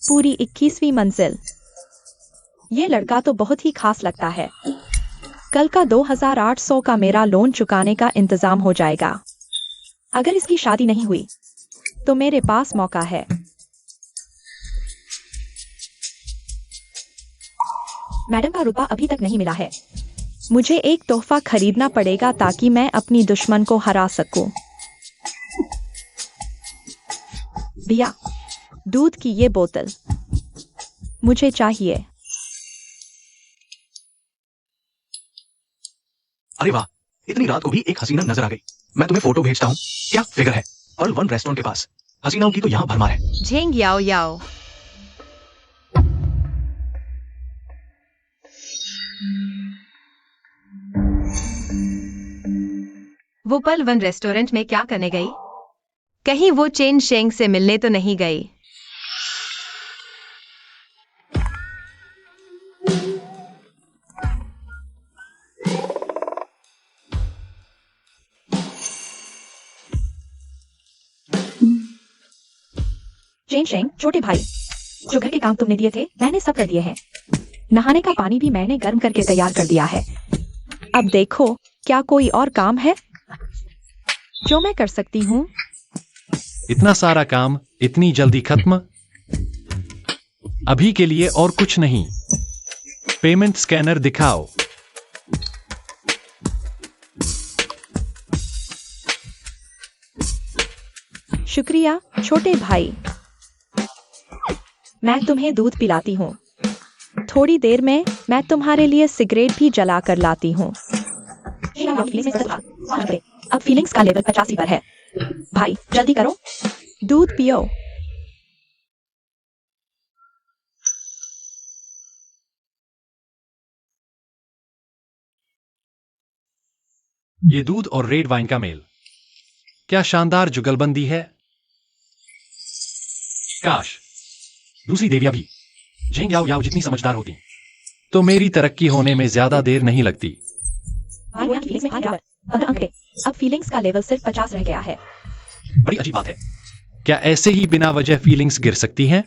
पूरी 21वीं मंजिल? ये लड़का तो बहुत ही खास लगता है। कल का 2,800 का मेरा लोन चुकाने का इंतजाम हो जाएगा। अगर इसकी शादी नहीं हुई तो मेरे पास मौका है। मैडम का रुपया अभी तक नहीं मिला है। मुझे एक तोहफा खरीदना पड़ेगा ताकि मैं अपनी दुश्मन को हरा सकूं। भैया, दूध की ये बोतल मुझे चाहिए। अरे वाह, इतनी रात को भी एक हसीना नजर आ गई। मैं तुम्हें फोटो भेजता हूँ। क्या फिगर है। पर्ल वन रेस्टोरेंट के पास हसीनाओं की तो यहाँ भरमार है। झेंग याओ याओ। वो पल वन रेस्टोरेंट में क्या करने गई? कहीं वो चेन शेंग से मिलने तो नहीं गई? चेन शेंग, छोटे भाई, जो घर के काम तुमने दिए थे मैंने सब कर दिए हैं। नहाने का पानी भी मैंने गर्म करके तैयार कर दिया है। अब देखो, क्या कोई और काम है जो मैं कर सकती हूँ? इतना सारा काम इतनी जल्दी खत्म? अभी के लिए और कुछ नहीं। पेमेंट स्कैनर दिखाओ। शुक्रिया छोटे भाई। मैं तुम्हें दूध पिलाती हूँ। थोड़ी देर में मैं तुम्हारे लिए सिगरेट भी जला कर लाती हूँ। अब फीलिंग्स का लेवल 85 पर है। भाई जल्दी करो। दूध पियो। ये दूध और रेड वाइन का मेल, क्या शानदार जुगलबंदी है। काश दूसरी देवियां भी झेंग याओ याओ जितनी समझदार होती तो मेरी तरक्की होने में ज्यादा देर नहीं लगती। अब फीलिंग्स का लेवल सिर्फ 50 रह गया है। बड़ी अजीब बात है, क्या ऐसे ही बिना वजह फीलिंग्स गिर सकती हैं?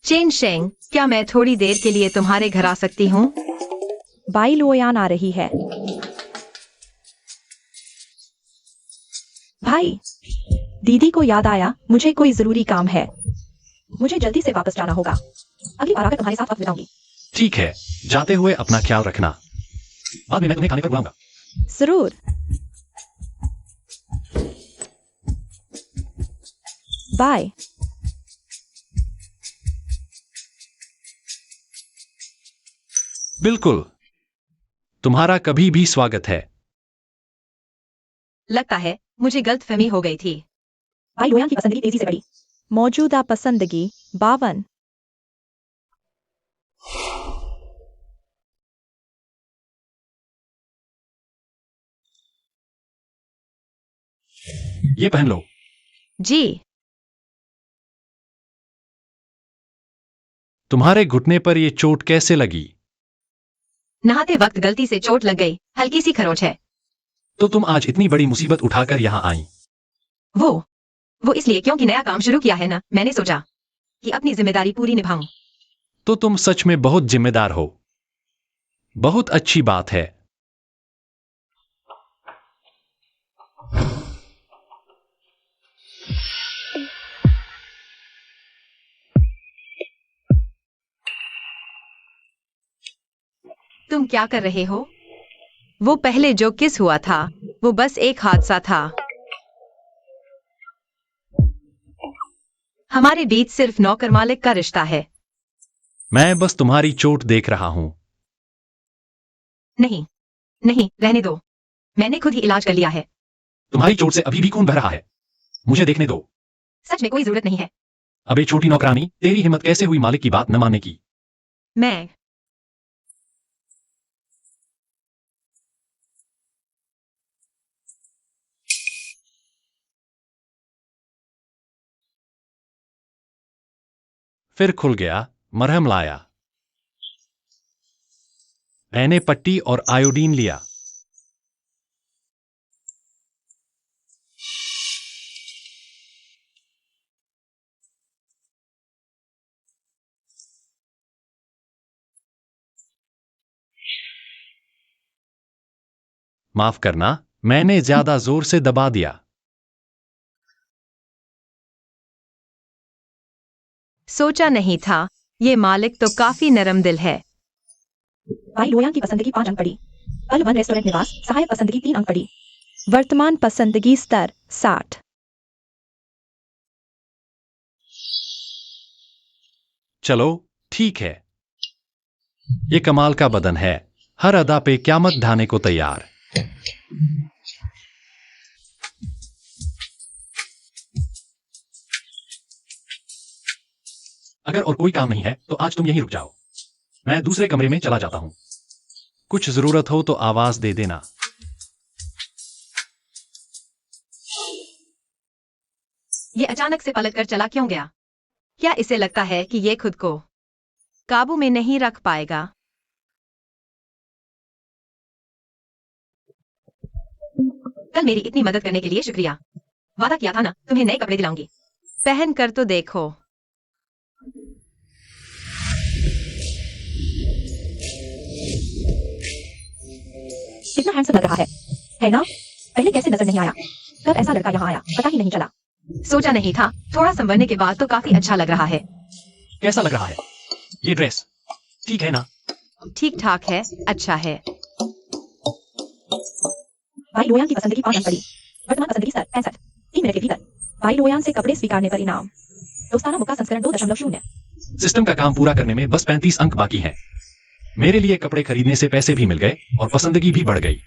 चेन शेंग, क्या मैं थोड़ी देर के लिए तुम्हारे घर आ सकती हूँ? बाई लोयान आ रही है। भाई, दीदी को याद आया मुझे कोई जरूरी काम है। मुझे जल्दी से वापस जाना होगा। अगली बार आकर तुम्हारे साथ वक्त बिताऊंगी। ठीक है, जाते हुए अपना ख्याल रखना। बाद में मैं तुम्हें खाने पर बुलाऊंगा। जरूर। बाय। बिल्कुल, तुम्हारा कभी भी स्वागत है। लगता है मुझे गलतफहमी हो गई थी। भाई लोयान की पसंदगी तेजी से बढ़ी। मौजूदा पसंदगी 52। ये पहन लो। जी। तुम्हारे घुटने पर ये चोट कैसे लगी? नहाते वक्त गलती से चोट लग गई, हल्की सी खरोंच है। तो तुम आज इतनी बड़ी मुसीबत उठाकर यहाँ आई? वो इसलिए क्योंकि नया काम शुरू किया है ना, मैंने सोचा कि अपनी जिम्मेदारी पूरी निभाऊं। तो तुम सच में बहुत जिम्मेदार हो। बहुत अच्छी बात है। तुम क्या कर रहे हो? वो पहले जो किस हुआ था वो बस एक हादसा था। हमारे बीच सिर्फ नौकर मालिक का रिश्ता है। मैं बस तुम्हारी चोट देख रहा हूं। नहीं नहीं, रहने दो, मैंने खुद ही इलाज कर लिया है। तुम्हारी चोट से अभी भी खून बह रहा है। मुझे देखने दो। सच में कोई जरूरत नहीं है। अबे छोटी नौकरानी, तेरी हिम्मत कैसे हुई मालिक की बात न मानने की? मैं फिर खुल गया। मरहम लाया। मैंने पट्टी और आयोडीन लिया। माफ करना, मैंने ज्यादा जोर से दबा दिया। सोचा नहीं था, ये मालिक तो काफी नरम दिल है। भाई लोयान की पसंदगी 5 अंक पड़ी। पल वन रेस्टोरेंट निवास सहायक पसंदगी 3 अंक पड़ी। वर्तमान पसंदगी स्तर 60। चलो ठीक है। ये कमाल का बदन है, हर अदा पे क़यामत ढाने को तैयार। अगर और कोई काम नहीं है तो आज तुम यहीं रुक जाओ। मैं दूसरे कमरे में चला जाता हूं। कुछ जरूरत हो तो आवाज दे देना। ये अचानक से पलट कर चला क्यों गया? क्या इसे लगता है कि ये खुद को काबू में नहीं रख पाएगा? कल मेरी इतनी मदद करने के लिए शुक्रिया। वादा किया था ना तुम्हें नए कपड़े दिलाऊंगी। पहन कर तो देखो। कितना हैंडसम लग रहा है ना? पहले कैसे नजर नहीं आया? कब ऐसा लड़का यहाँ आया पता ही नहीं चला। सोचा नहीं था, थोड़ा संवरने के बाद तो काफी अच्छा लग रहा है। कैसा लग रहा है ये ड्रेस? ठीक है ना? ठीक ठाक है, अच्छा है। भाई लोयान की पसंद की 5 अंक वर्तमान पसंद की 65। 3 मिनट के भीतर भाई लोयान से कपड़े स्वीकारने पर इनाम। दोस्ताना मुक्का संस्करण 2.0। सिस्टम का काम पूरा करने में बस 35 अंक बाकी हैं। मेरे लिए कपड़े खरीदने से पैसे भी मिल गए और पसंदगी भी बढ़ गई।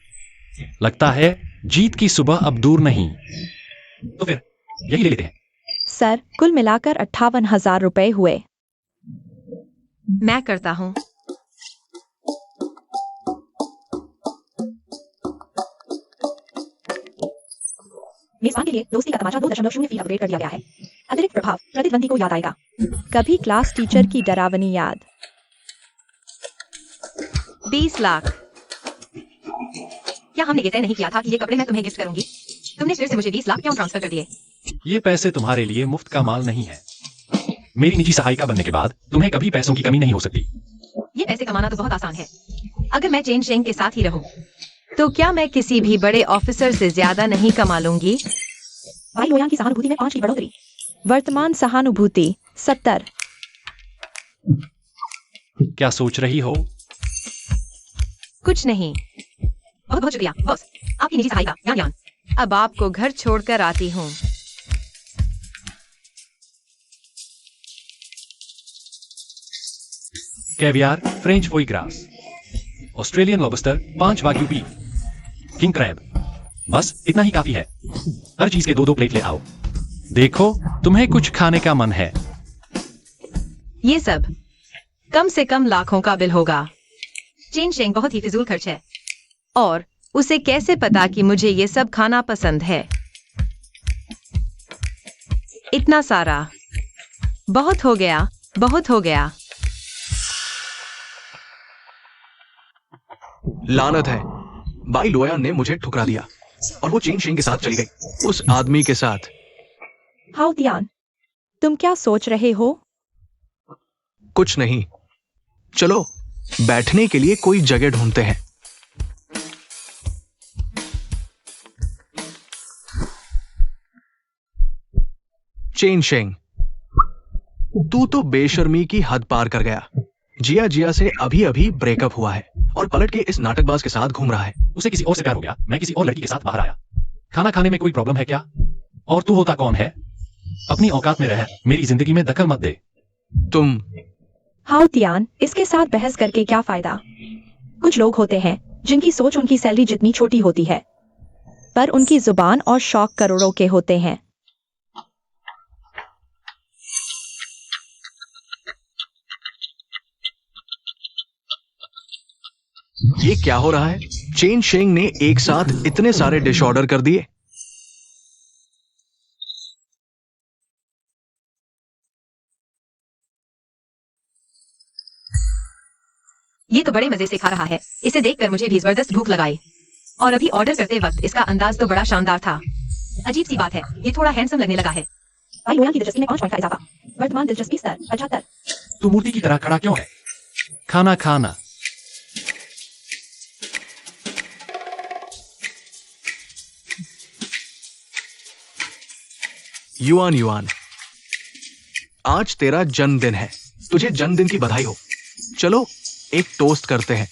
लगता है जीत की सुबह अब दूर नहीं। तो फिर यही ले लेते हैं। सर कुल मिलाकर 58,000 रुपए हुए। मैं करता हूँ। मेजबान के लिए दोस्ती का तमाचा 2.0 फीट अपग्रेड कर दिया गया है। अतिरिक्त प्रभाव प्रतिद्वंदी को याद आएगा। कभी क्लास टीचर की डरावनी याद। 20 लाख। क्या हमने ये तय नहीं किया था कि ये कपड़े मैं तुम्हें गिफ्ट करूंगी? तुमने फिर से मुझे 20 लाख क्यों ट्रांसफर कर दिए? ये पैसे तुम्हारे लिए मुफ्त का माल नहीं है। मेरी निजी सहायिका बनने के बाद तुम्हें कभी पैसों की कमी नहीं हो सकती। ये पैसे कमाना तो बहुत आसान है। अगर मैं चेन शेंग के साथ ही रहूं, तो क्या मैं किसी भी बड़े ऑफिसर से ज्यादा नहीं कमा लूंगी? भाई लोयान की सहानुभूति में 5 की बढ़ोतरी। वर्तमान सहानुभूति 70। क्या सोच रही हो? कुछ नहीं। बहुत बहुत शुक्रिया बॉस, आपकी निजी सहायिका यान यान। अब आपको घर छोड़कर आती हूँ। Caviar, French foie gras, Australian lobster, 5 wagyu beef, king crab. बस इतना ही काफी है। हर चीज के 2-2 प्लेट ले आओ। देखो तुम्हें कुछ खाने का मन है। ये सब कम से कम लाखों का बिल होगा। चेन शेंग बहुत ही फिजूल खर्च है। और उसे कैसे पता कि मुझे ये सब खाना पसंद है? इतना सारा बहुत हो गया, बहुत हो गया। लानत है, बाई लोया ने मुझे ठुकरा दिया और वो चेन शेंग के साथ चली गई, उस आदमी के साथ। हाउ तियान, तुम क्या सोच रहे हो? कुछ नहीं, चलो बैठने के लिए कोई जगह ढूंढते हैं। चेन शेंग, तू तो बेशर्मी की हद पार कर गया। जिया जिया से अभी अभी ब्रेकअप हुआ है और पलट के इस नाटकबाज के साथ घूम रहा है। उसे किसी और से प्यार हो गया, मैं किसी और लड़की के साथ बाहर आया। खाना खाने में कोई प्रॉब्लम है क्या? और तू होता कौन है? अपनी औकात में रह, मेरी जिंदगी में दखल मत दे। तुम हाउ तियान, इसके साथ बहस करके क्या फायदा? कुछ लोग होते हैं जिनकी सोच उनकी सैलरी जितनी छोटी होती है, पर उनकी जुबान और शौक करोड़ों के होते हैं। ये क्या हो रहा है? चेन शेंग ने एक साथ इतने सारे डिश ऑर्डर कर दिए। ये तो बड़े मजे से खा रहा है। इसे देखकर मुझे भी जबरदस्त भूख लगाई। और अभी ऑर्डर करते वक्त इसका अंदाज तो बड़ा शानदार था। अजीब सी बात है, ये थोड़ा हैंडसम लगने लगा है। भाई लोयान की दिलचस्पी में 5 पॉइंट का इजाफा। वर्तमान दिलचस्पी स्तर 75। तू मूर्ति की तरह खड़ा क्यों है? खाना खाना। युआन युआन, आज तेरा जन्मदिन है, तुझे जन्मदिन की बधाई हो। चलो एक टोस्ट करते हैं।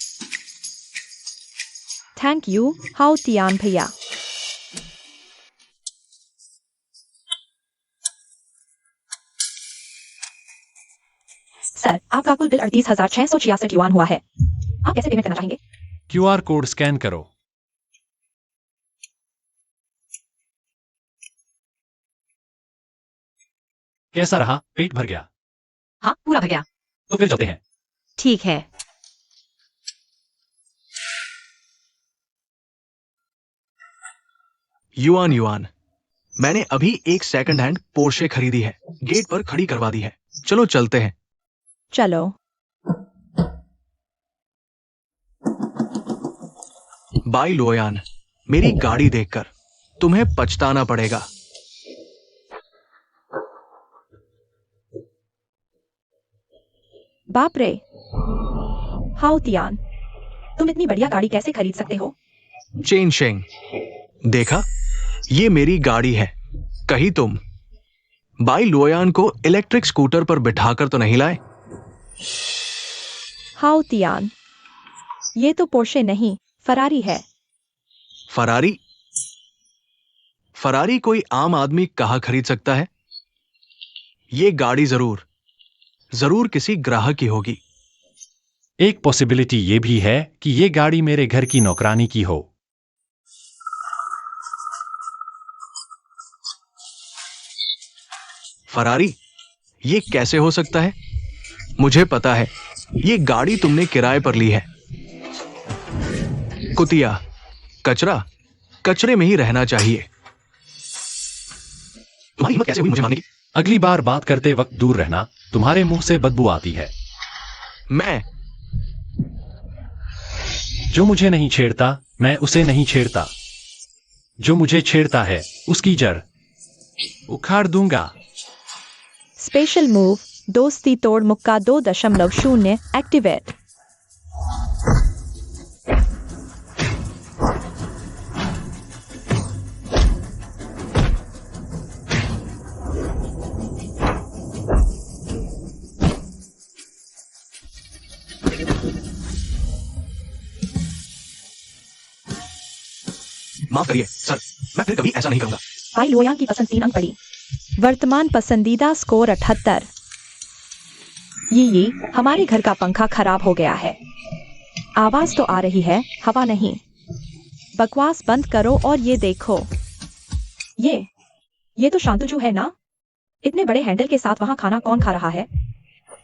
थैंक यू हाउ तियान भैया। सर, आपका कुल बिल 38,666 युआन हुआ है। आप कैसे पेमेंट करना चाहेंगे? क्यूआर कोड स्कैन करो। कैसा रहा? पेट भर गया? हाँ, पूरा भर गया। तो फिर चलते हैं। ठीक है। Yuan yuan. मैंने अभी एक सेकंड हैंड पोर्शे खरीदी है, गेट पर खड़ी करवा दी है। चलो चलते हैं। चलो। बाय लोयान, मेरी गाड़ी देखकर तुम्हें पछताना पड़ेगा। बाप रे, हाउ तियान, तुम इतनी बढ़िया गाड़ी कैसे खरीद सकते हो? चेन शेंग, देखा, ये मेरी गाड़ी है। कहीं तुम बाई लोयान को इलेक्ट्रिक स्कूटर पर बिठाकर तो नहीं लाए? हाउ तियान, ये तो पोर्शे नहीं, फरारी है। फरारी? फरारी कोई आम आदमी कहाँ खरीद सकता है? ये गाड़ी जरूर किसी ग्राहक की होगी। एक पॉसिबिलिटी ये भी है कि ये गाड़ी मेरे घर की नौकरानी की हो। फरारी? ये कैसे हो सकता है? मुझे पता है, ये गाड़ी तुमने किराए पर ली है। कुतिया, कचरा कचरे में ही रहना चाहिए। तुम्हारी हिम्मत कैसे हुई मुझे मारने की? अगली बार बात करते वक्त दूर रहना, तुम्हारे मुंह से बदबू आती है। मैं? जो मुझे नहीं छेड़ता मैं उसे नहीं छेड़ता, जो मुझे छेड़ता है उसकी जड़ उखाड़ दूंगा। स्पेशल मूव, दोस्ती तोड़ मुक्का 2.0 एक्टिवेट। माफ करिए सर, मैं फिर कभी ऐसा नहीं करूंगा। बाई लोयान की पसंद 3 अंक पड़ी। वर्तमान पसंदीदा स्कोर 78। ये हमारे घर का पंखा खराब हो गया है। आवाज तो आ रही है, हवा नहीं। बकवास बंद करो और ये देखो। ये तो शांतुजू है ना? इतने बड़े हैंडल के साथ वहां खाना कौन खा रहा है?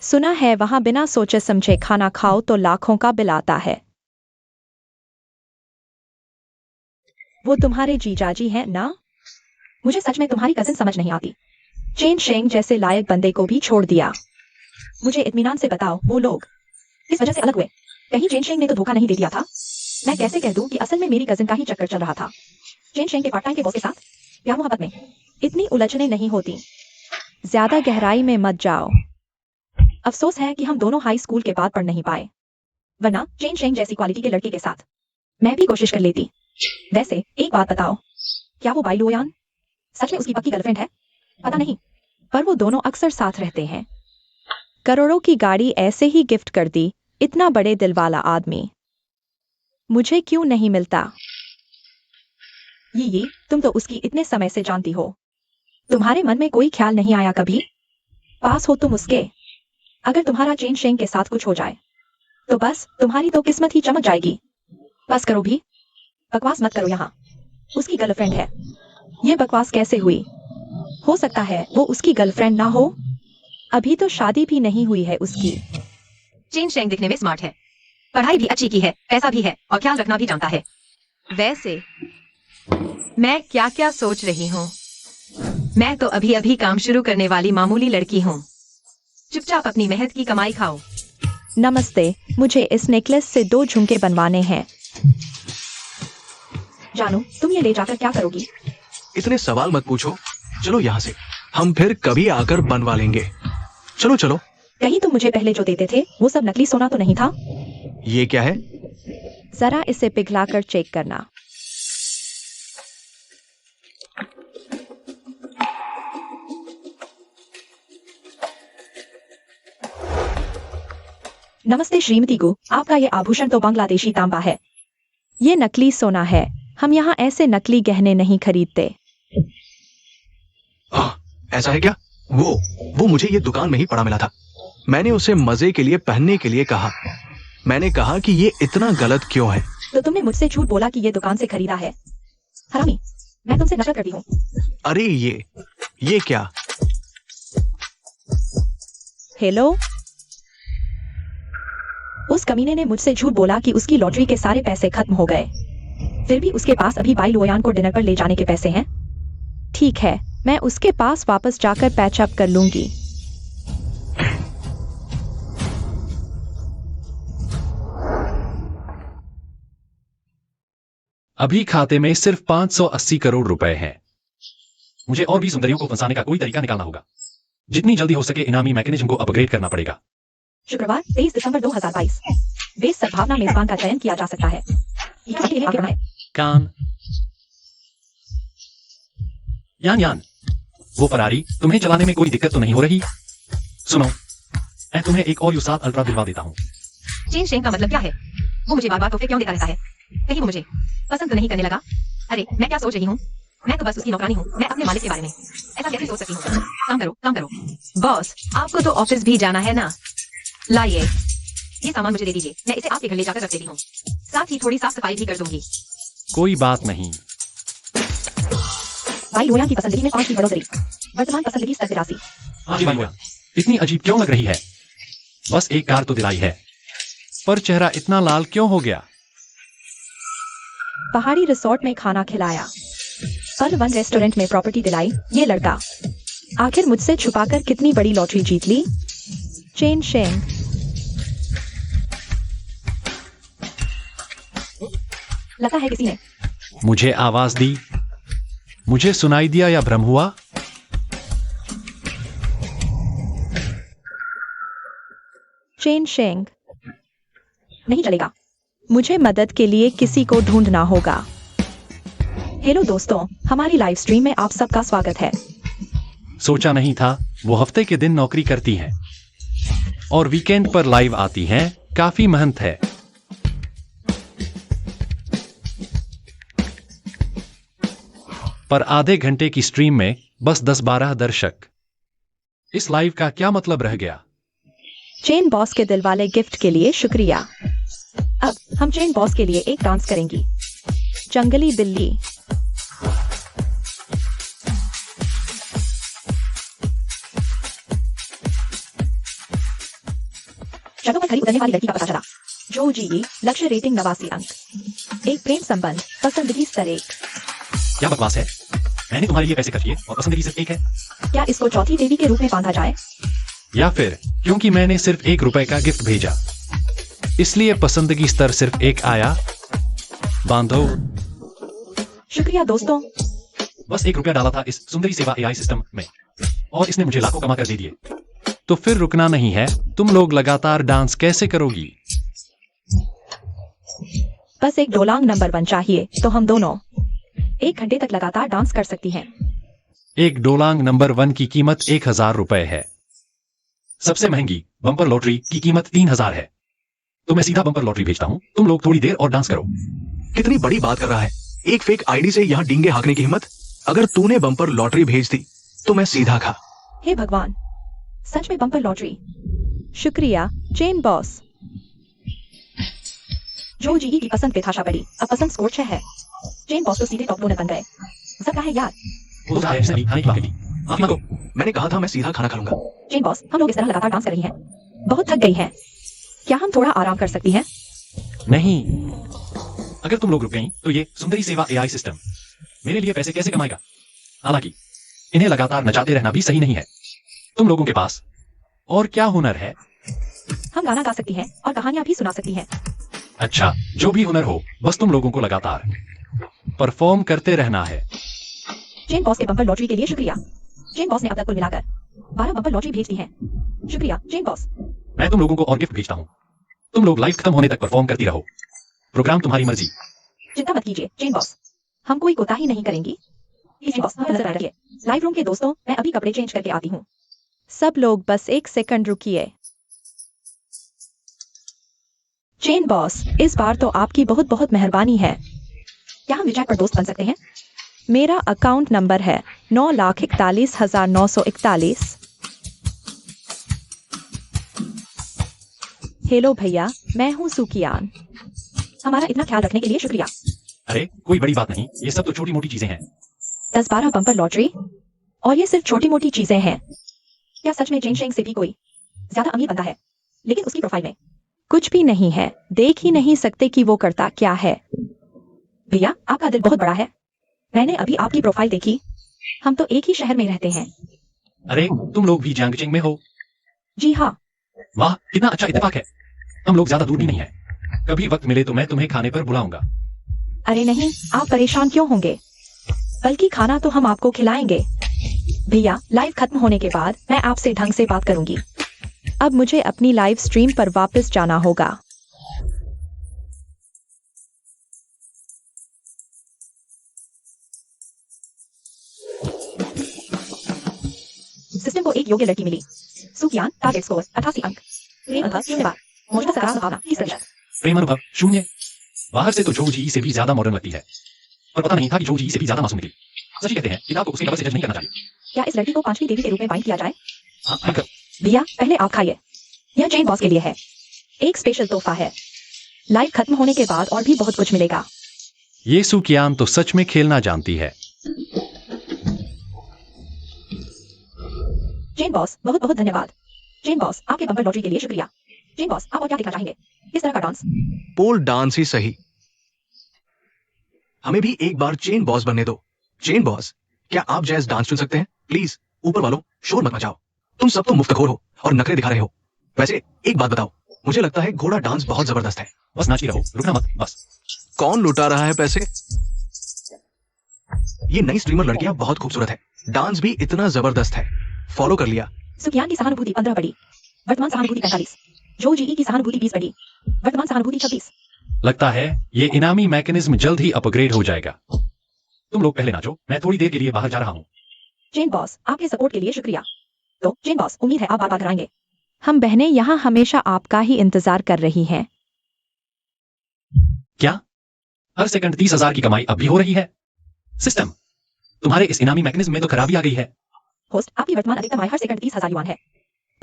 सुना है वहां बिना सोचे समझे खाना खाओ तो लाखों का बिल आता है। वो तुम्हारे जीजाजी हैं ना? मुझे सच में तुम्हारी कजिन समझ नहीं आती। चेन शेंग जैसे लायक बंदे को भी छोड़ दिया। मुझे इत्मीनान से बताओ, वो लोग इस वजह से अलग हुए? कहीं चेन शेंग ने तो धोखा नहीं दे दिया था? मैं कैसे कह दूं कि असल में मेरी कजिन का ही चक्कर चल रहा था चेन शेंग के पार्ट टाइम के बॉस के साथ? प्यार मोहब्बत में इतनी उलझने नहीं होती। ज्यादा गहराई में मत जाओ। अफसोस है कि हम दोनों हाई स्कूल के बाद पढ़ नहीं पाए, वरना चेन शेंग जैसी क्वालिटी के लड़के के साथ मैं भी कोशिश कर लेती। वैसे एक बात बताओ, क्या वो बाई लोयान सच में उसकी पक्की गर्लफ्रेंड है? पता नहीं, पर वो दोनों अक्सर साथ रहते हैं। करोड़ों की गाड़ी ऐसे ही गिफ्ट कर दी, इतना बड़े दिल वाला आदमी मुझे क्यों नहीं मिलता? ये तुम तो उसकी इतने समय से जानती हो, तुम्हारे मन में कोई ख्याल नहीं आया कभी? पास हो तुम उसके। अगर तुम्हारा चेन शेंग के साथ कुछ हो जाए तो बस तुम्हारी तो किस्मत ही चमक जाएगी। बस करो भी, बकवास मत करो। यहाँ उसकी गर्लफ्रेंड है। ये बकवास कैसे हुई? हो सकता है वो उसकी गर्लफ्रेंड ना हो। अभी तो शादी भी नहीं हुई है उसकी। चेन शेंग दिखने में स्मार्ट है, पढ़ाई भी अच्छी की है, पैसा भी है और ख्याल रखना भी जानता है। वैसे मैं क्या क्या सोच रही हूँ, मैं तो अभी अभी काम शुरू करने वाली मामूली लड़की हूँ। चुपचाप अपनी मेहनत की कमाई खाओ। नमस्ते, मुझे इस नेकलेस से 2 झुमके बनवाने हैं। जानू, तुम ये ले जाकर क्या करोगी? इतने सवाल मत पूछो, चलो यहाँ से, हम फिर कभी आकर बनवा लेंगे। चलो चलो। कहीं तुम मुझे पहले जो देते थे वो सब नकली सोना तो नहीं था? ये क्या है? जरा इसे पिघलाकर चेक करना। नमस्ते श्रीमती गु, आपका ये आभूषण तो बांग्लादेशी तांबा है। ये नकली सोना है, हम यहाँ ऐसे नकली गहने नहीं खरीदते। ऐसा है क्या? वो मुझे ये दुकान में ही पड़ा मिला था। मैंने उसे मजे के लिए पहनने के लिए कहा। मैंने कहा कि ये इतना गलत क्यों है? तो तुमने मुझसे झूठ बोला कि ये दुकान से खरीदा है। हरामी, मैं तुमसे नफरत करती हूँ। अरे ये क्या? हेलो, उस कमीने ने मुझसे झूठ बोला कि उसकी लॉटरी के सारे पैसे खत्म हो गए। फिर भी उसके पास अभी बाई लोयान को डिनर पर ले जाने के पैसे हैं। ठीक है, मैं उसके पास वापस जाकर पैच अप कर लूंगी। अभी खाते में सिर्फ 580 करोड़ रुपए हैं। मुझे और भी सुंदरियों को फंसाने का कोई तरीका निकालना होगा। जितनी जल्दी हो सके इनामी मैकेनिज्म को अपग्रेड करना पड़ेगा। शुक्रवार 23 दिसंबर 2022 बेस सद्भावना मेजबान का चयन किया जा सकता है। यह आपके लिए आगे बढ़ना है। कान यान यान, वो फरारी तुम्हें चलाने में कोई दिक्कत तो नहीं हो रही? सुनो, मैं तुम्हें एक और यूसात अल्ट्रा दिलवा देता हूँ। चेन शेंग का मतलब क्या है? वो मुझे बार बार तोहफे क्यों देता रहता है? कहीं वो मुझे पसंद तो नहीं करने लगा? अरे मैं क्या सोच रही हूँ, मैं तो बस उसकी नौकरानी हूँ। मैं अपने मालिक के बारे में ऐसा कैसे सोच सकती हूँ? काम करो, काम करो। बॉस, आपको तो ऑफिस भी जाना है ना? लाइए, ये सामान मुझे दे दीजिए, मैं इसे आपके घर ले जाकर रख देती हूँ। साथ ही थोड़ी साफ सफाई भी कर दूंगी। कोई बात नहीं। बाई लोयान की पसंदगी में 5 की बढ़ोतरी। वर्तमान पसंदगी स्तर 83। हाँ जी भाई, इतनी अजीब क्यों लग रही है? बस एक कार तो दिलाई है, पर चेहरा इतना लाल क्यों हो गया? पहाड़ी रिसोर्ट में खाना खिलाया, पर वन रेस्टोरेंट में प्रॉपर्टी दिलाई। ये लड़का आखिर मुझसे छुपाकर कितनी बड़ी लॉटरी जीत ली। चेन शेंग, लगता है किसी ने मुझे आवाज दी। मुझे सुनाई दिया या भ्रम हुआ? चेन शेंग, नहीं चलेगा। मुझे मदद के लिए किसी को ढूंढना होगा। हेलो दोस्तों, हमारी लाइव स्ट्रीम में आप सबका स्वागत है। सोचा नहीं था वो हफ्ते के दिन नौकरी करती हैं और वीकेंड पर लाइव आती हैं। काफी मेहनत है। पर आधे घंटे की स्ट्रीम में बस 10-12 दर्शक। इस लाइव का क्या मतलब रह गया? चेन बॉस के दिल वाले गिफ्ट के लिए शुक्रिया। अब हम चेन बॉस के लिए एक डांस करेंगी। जंगली बिल्ली, शर्तों पर खरी उतरने वाली लड़की का पता चला। जो जीई, लक्ष्य रेटिंग 89 अंक। एक प्रेम संबंध, पसंदगी स्तर 1। क्या बकवास है? मैंने तुम्हारे लिए पैसे खर्च किए और पसंदगी सिर्फ 1 है। क्या इसको चौथी देवी के रूप में बांधा जाए? या फिर क्योंकि मैंने सिर्फ 1 रुपए का गिफ्ट भेजा इसलिए पसंदगी स्तर सिर्फ 1 आया? बांधो। शुक्रिया दोस्तों। बस 1 रुपया डाला था इस सुंदरी सेवा एआई सिस्टम में और इसने मुझे लाखों कमा कर दे दिए। तो फिर रुकना नहीं है। तुम लोग लगातार डांस कैसे करोगी? बस एक डोलांग नंबर 1 चाहिए तो हम दोनों 1 घंटे तक लगातार डांस कर सकती हैं। एक डोलांग नंबर 1 की कीमत 1000 रुपए है। सबसे महंगी बम्पर लॉटरी की कीमत 3000 है। तो मैं सीधा बम्पर लॉटरी भेजता हूँ। तुम लोग थोड़ी देर और डांस करो। कितनी बड़ी बात कर रहा है। एक फेक आईडी से यहाँ डींगे हाँकने की हिम्मत। अगर तूने बम्पर लॉटरी भेज दी तो मैं सीधा खा। हे भगवान, सच में बम्पर लॉटरी। शुक्रिया चेन बॉस। जो जीई की पसंद बेथाशा बढ़ी, अब पसंद स्कोर 6 है। चेन बॉस तो सीधे टॉप डोनर बन गए। सबका है यार। आप मांगो। मैंने कहा था मैं सीधा खाना खा लूंगा। चेन बॉस, हम लोग इस तरह लगातार डांस कर रही हैं। बहुत थक गई हैं। क्या हम थोड़ा आराम कर सकती हैं? नहीं, अगर तुम लोग रुक गई तो ये सुंदरी सेवा एआई सिस्टम मेरे लिए पैसे कैसे कमाएगा? हालांकि इन्हें लगातार नचाते रहना भी सही नहीं है। तुम लोगों के पास और क्या हुनर है? हम गाना गा सकती हैं और कहानियां भी सुना सकती हैं। अच्छा, जो भी हुनर हो, बस तुम लोगों को लगातार परफॉर्म करते रहना है। चेन बॉस के बम्पर लॉटरी के लिए शुक्रिया। चेन बॉस ने अब तक कुल मिलाकर 12 बम्पर लॉटरी भेज दी हैं। शुक्रिया चेन बॉस। मैं तुम लोगों को और गिफ्ट भेजता हूँ। तुम लोग लाइव खत्म होने तक परफॉर्म करती रहो। प्रोग्राम तुम्हारी मर्जी। चिंता मत कीजिए चेन बॉस, हम कोई कोताही नहीं करेंगी। चेन बॉस, हमें नजर रखिए। लाइव रूम के दोस्तों, मैं अभी कपड़े चेंज करके आती हूँ। सब लोग बस 1 सेकंड रुकिए। चेन बॉस, इस बार तो आपकी बहुत बहुत मेहरबानी है। क्या हम विचैट पर दोस्त बन सकते हैं? मेरा अकाउंट नंबर है 9,41,941। हेलो भैया, मैं हूँ सुकियान। हमारा इतना ख्याल रखने के लिए शुक्रिया। अरे कोई बड़ी बात नहीं, ये सब तो छोटी मोटी चीजें हैं। 10-12 बम्पर लॉटरी और ये सिर्फ छोटी मोटी चीजें हैं। क्या सच में चेन शेंग से भी कोई ज्यादा अमीर बंदा है? लेकिन उसकी प्रोफाइल में कुछ भी नहीं है। देख ही नहीं सकते कि वो करता क्या है। भैया आपका दिल बहुत बड़ा है। मैंने अभी आपकी प्रोफाइल देखी। हम तो एक ही शहर में रहते हैं। अरे तुम लोग भी जियांगचिंग में हो? जी हाँ। वाह कितना अच्छा इत्तेफाक है। हम लोग ज्यादा दूर भी नहीं है। कभी वक्त मिले तो मैं तुम्हें खाने पर बुलाऊंगा। अरे नहीं, आप परेशान क्यों होंगे, बल्कि खाना तो हम आपको खिलाएंगे। भैया लाइव खत्म होने के बाद मैं आपसे ढंग से बात करूंगी। अब मुझे अपनी लाइव स्ट्रीम पर वापस जाना होगा। सिस्टम को एक योग्य लड़की मिली। सुकियान टारगेट स्कोर 88 अंक। प्रेम अनुभव 0 बार। मौजूदा सकारात्मक भावना 30%। प्रेम अनुभव 0। बाहर से तो जोजी से भी ज्यादा मॉडर्न लगती है, पर पता नहीं था कि जोजी से भी ज्यादा मासूम निकली। सच ही कहते हैं किताब को उसके कवर से जज नहीं करना चाहिए। क्या इस लड़की को पांचवी देवी के रूप में बाइंड किया जाए? हाँ अंकल। भैया पहले आप खाइए। यह जेन बॉस के लिए है, एक स्पेशल तोहफा है। लाइव खत्म होने के बाद और भी बहुत कुछ मिलेगा। ये सुकियान तो सच में खेलना जानती है। जेन बॉस बहुत बहुत धन्यवाद। जेन बॉस आपके बम्पर लॉटरी के लिए शुक्रिया। जेन बॉस आप और क्या देखना चाहेंगे? किस तरह का डांस? पोल डांस ही सही। हमें भी एक बार चेन बॉस बनने दो। चेन बॉस, क्या आप जैज डांस चुन सकते हैं? प्लीज ऊपर वालों शोर मत मचाओ। तुम सब तो मुफ्तखोर हो और नखरे दिखा रहे हो। वैसे एक बात बताओ, मुझे लगता है घोड़ा डांस बहुत जबरदस्त है। बस नाचती रहो, रुकना मत बस। कौन लुटा रहा है पैसे? ये नई स्ट्रीमर लड़कियां बहुत खूबसूरत है। डांस भी इतना जबरदस्त है। फॉलो कर लिया। सुकियान की सहानुभूति 15 बढ़ी, वर्तमान सहानुभूति 45। जो जीई की सहानुभूति 20 बढ़ी, वर्तमान सहानुभूति 26। लगता है ये इनामी मैकेनिज्म जल्द ही अपग्रेड हो जाएगा। तुम लोग पहले नाचो, मैं थोड़ी देर के लिए बाहर जा रहा हूँ। जेन बॉस आपके सपोर्ट के लिए शुक्रिया। तो जेन बॉस उम्मीद है आप बार बार घर आएंगे। हम बहनें यहाँ हमेशा आपका ही इंतजार कर रही हैं। क्या हर सेकंड 30,000 की कमाई अब भी हो रही है? सिस्टम, तुम्हारे इस इनामी मैकेनिज्म में तो खराबी आ गई है। होस्ट आपकी वर्तमान अधिकतम आय हर सेकंड 30,000 युआन है।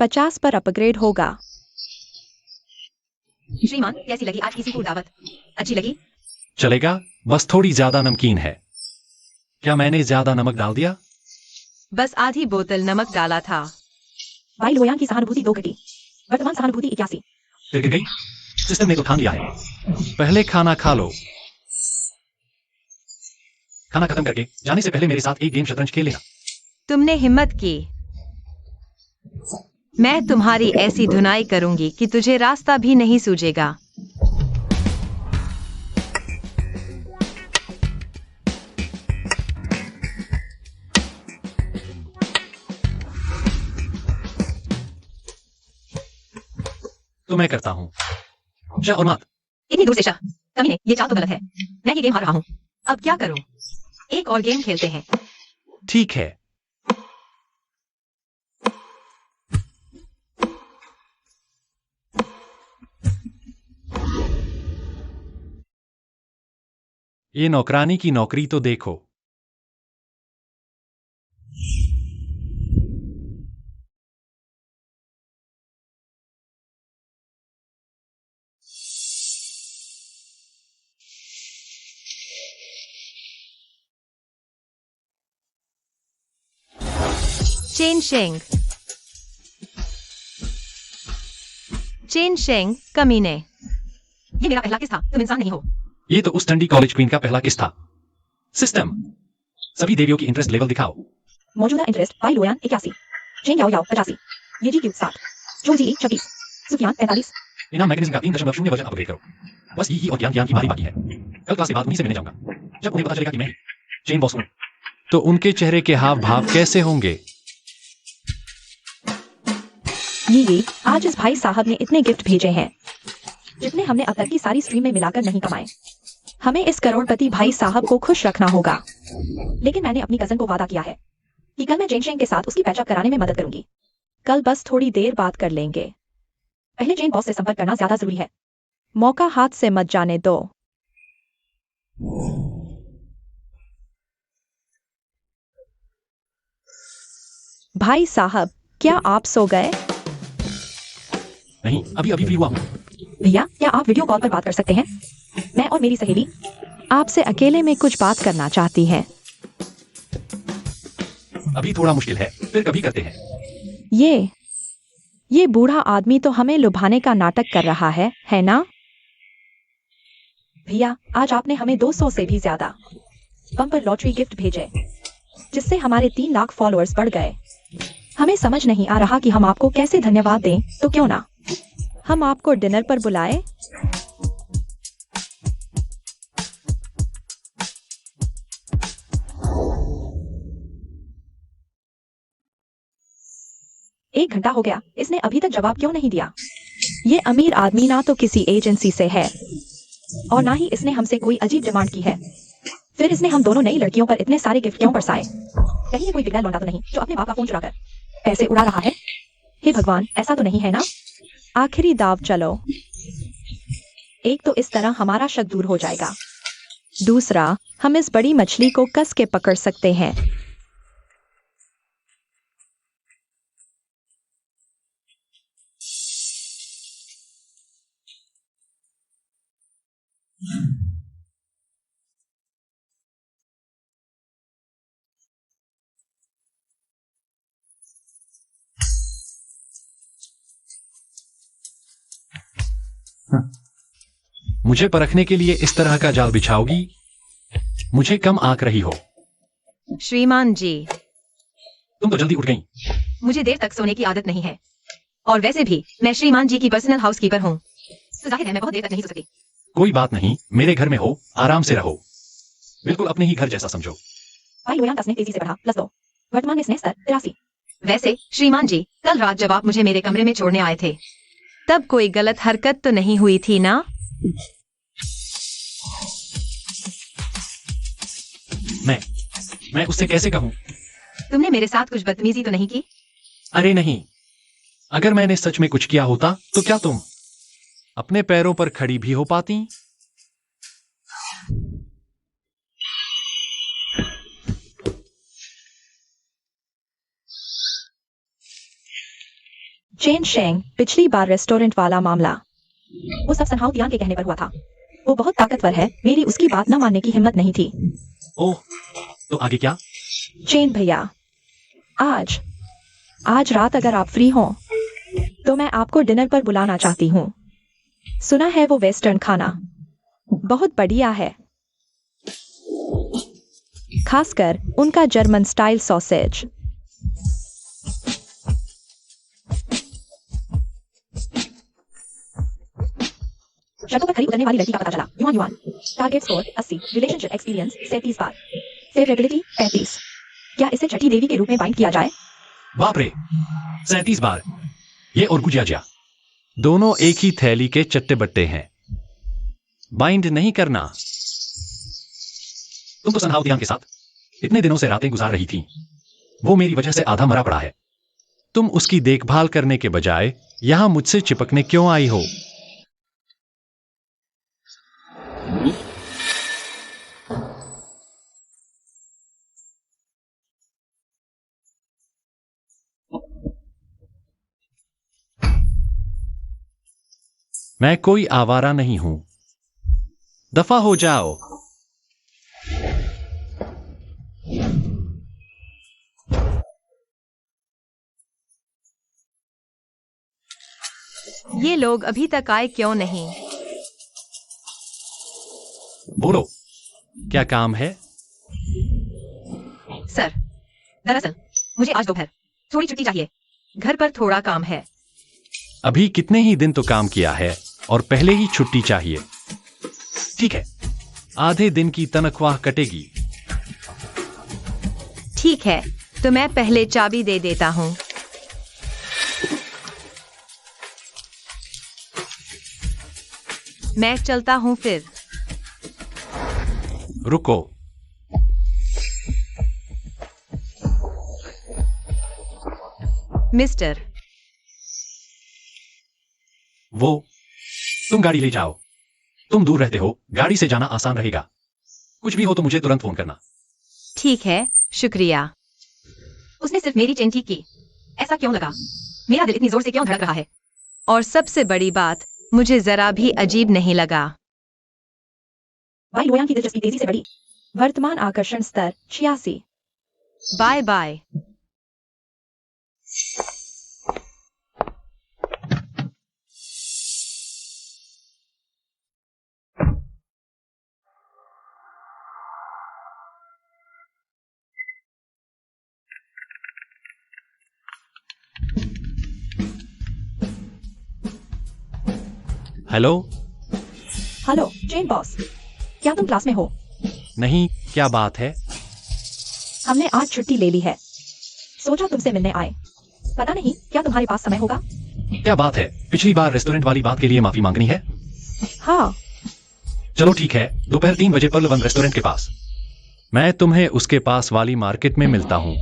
50 पर अपग्रेड होगा। श्रीमान कैसी लगी आज की सीफूड दावत? अच्छी लगी? चलेगा, बस थोड़ी ज्यादा नमकीन है। क्या मैंने ज्यादा नमक डाल दिया? बस आधी बोतल नमक डाला था। वाई लोयान की सहानुभूति 2 घटी, वर्तमान सहानुभूति 81। फिर गिर गई? सिस्टम ने तो ठान लिया है। पहले खाना खा लो। खाना खत्म करके जाने से पहले मेरे साथ एक गेम शतरंज खेल लेना। तुमने हिम्मत की। मैं तुम्हारी ऐसी धुनाई करूंगी कि तुझे रास्ता भी नहीं सूझेगा। तो मैं करता हूँ। शाह और मात। इतनी दूर से शाह, कमीने, ये चाल तो गलत है। मैं ये गेम हार रहा हूँ। अब क्या करूं? एक और गेम खेलते हैं। ठीक है। ये नौकरानी की नौकरी तो देखो। चेन शेंग। चेन शेंग, कमीने। ये मेरा पहला किस था? तुम इंसान नहीं हो। ये तो उस ठंडी कॉलेज क्वीन का पहला किस था। सिस्टम, सभी देवियों की इंटरेस्ट लेवल दिखाओ। मौजूदा इंटरेस्ट वाई लोयान 81, जेन याओ याओ 85, ये जी क्यू 60, जो जी 26, सुकियान 45। इनाम मैकेनिज्म का 3.0 वर्जन अपग्रेड करो। बस यही और ज्ञान की बारी बाकी है। कल क्लास के बाद उन्हीं से मिलने जाऊंगा। जब उन्हें पता चलेगा कि मैं चेन बॉस हूं, तो उनके चेहरे के हाव भाव कैसे होंगे? ये आज इस भाई साहब ने इतने गिफ्ट भेजे हैं जितने हमने अब तक की सारी स्ट्रीम में मिलाकर नहीं कमाए। हमें इस करोड़पति भाई साहब को खुश रखना होगा। लेकिन मैंने अपनी कजन को वादा किया है कि कल मैं जेन शेंग के साथ उसकी पैचअप कराने में मदद करूंगी। कल बस थोड़ी देर बात कर लेंगे। पहले जेन बॉस से संपर्क करना ज्यादा जरूरी है। मौका हाथ से मत जाने दो। भाई साहब, क्या आप सो गए? नहीं, अभी अभी फ्री हुआ हूं। भैया क्या आप वीडियो कॉल पर बात कर सकते हैं? मैं और मेरी सहेली आपसे अकेले में कुछ बात करना चाहती हैं। अभी थोड़ा मुश्किल है, फिर कभी करते हैं। ये बूढ़ा आदमी तो हमें लुभाने का नाटक कर रहा है ना? भैया आज आपने हमें 200 से भी ज्यादा बम्पर लॉटरी गिफ्ट भेजे जिससे हमारे 3 लाख फॉलोअर्स बढ़ गए। हमें समझ नहीं आ रहा कि हम आपको कैसे धन्यवाद दें, तो क्यों ना हम आपको डिनर पर बुलाएं? एक घंटा हो गया, इसने अभी तक जवाब क्यों नहीं दिया? ये अमीर आदमी ना तो किसी एजेंसी से है और ना ही इसने हमसे कोई अजीब डिमांड की है। फिर इसने हम दोनों नई लड़कियों पर इतने सारे गिफ्ट क्यों बरसाए? कहीं ये कोई बिगड़ा लौंडा तो नहीं जो अपने बाप का फोन चुराकर पैसे उड़ा रहा है? हे भगवान, ऐसा तो नहीं है ना? आखिरी दाव चलो। एक तो इस तरह हमारा शक दूर हो जाएगा, दूसरा हम इस बड़ी मछली को कस के पकड़ सकते हैं। मुझे परखने के लिए इस तरह का जाल बिछाओगी? मुझे कम आंक रही हो। श्रीमान जी, तुम तो जल्दी उठ गई। मुझे देर तक सोने की आदत नहीं है और वैसे भी मैं श्रीमान जी की पर्सनल हाउसकीपर हूँ, तो जाहिर है मैं बहुत देर तक नहीं सो सकती। कोई बात नहीं, मेरे घर में हो, आराम से रहो, बिल्कुल अपने ही घर जैसा समझो। भाई लोयांग का स्नेह तेजी से बढ़ा, +2। वर्तमान में स्नेह स्तर 83। वैसे श्रीमान जी, कल रात जब आप मुझे मेरे कमरे में छोड़ने आए थे तब कोई गलत हरकत तो नहीं हुई थी ना? मैं उससे कैसे कहूं? तुमने मेरे साथ कुछ बदतमीजी तो नहीं की? अरे नहीं, अगर मैंने सच में कुछ किया होता तो क्या तुम अपने पैरों पर खड़ी भी हो पाती? चेन शेंग, पिछली बार रेस्टोरेंट वाला मामला, वो सब सनहाउ तियान के कहने पर हुआ था। वो बहुत ताकतवर है, मेरी उसकी बात न मानने की हिम्मत नहीं थी। ओह, तो आगे क्या? चेन भैया, आज रात अगर आप फ्री हो तो मैं आपको डिनर पर बुलाना चाहती हूँ। सुना है वो वेस्टर्न खाना बहुत बढ़िया है, खासकर उनका जर्मन स्टाइल सॉसेज। शर्तों पर खरी उतरने वाली लड़की का पता चला। Yuan target score 80, relationship experience 37 बार, फेवरेबिलिटी 35। क्या इसे छठी देवी के रूप में बाइंड किया जाए? बाप रे, 37 बार। ये और गुजिया दोनों एक ही थैली के चट्टे बट्टे हैं। बाइंड नहीं करना। तुम तो सनहाउ तियान के साथ इतने दिनों से रातें गुजार रही थी, वो मेरी वजह से आधा मरा पड़ा है। तुम उसकी देखभाल करने के बजाय यहां मुझसे चिपकने क्यों आई हो? मैं कोई आवारा नहीं हूं, दफा हो जाओ। ये लोग अभी तक आए क्यों नहीं? बोलो, क्या काम है? सर, दरअसल मुझे आज दोपहर थोड़ी छुट्टी चाहिए, घर पर थोड़ा काम है। अभी कितने ही दिन तो काम किया है और पहले ही छुट्टी चाहिए। ठीक है, आधे दिन की तनख्वाह कटेगी। ठीक है, तो मैं पहले चाबी दे देता हूँ। मैं चलता हूँ फिर। रुको, मिस्टर, वो तुम गाड़ी ले जाओ। तुम दूर रहते हो, गाड़ी से जाना आसान रहेगा। कुछ भी हो तो मुझे तुरंत फोन करना। ठीक है, शुक्रिया। उसने सिर्फ मेरी चेन ठीक की, ऐसा क्यों लगा? मेरा दिल इतनी जोर से क्यों धड़क रहा है? और सबसे बड़ी बात, मुझे जरा भी अजीब नहीं लगा। भाई लोयांग की दिलचस्पी तेजी से बढ़ी। वर्तमान आकर्षण स्तर 86। Bye bye. Hello. Hello Chen boss, क्या तुम क्लास में हो? नहीं, क्या बात है? हमने आज छुट्टी ले ली है, सोचा तुमसे मिलने आए। पता नहीं क्या तुम्हारे पास समय होगा? क्या बात है? पिछली बार रेस्टोरेंट वाली बात के लिए माफी मांगनी है? हाँ। चलो ठीक है, दोपहर 3 बजे पर्ल वन रेस्टोरेंट के पास। मैं तुम्हें उसके पास वाली मार्केट में मिलता हूँ।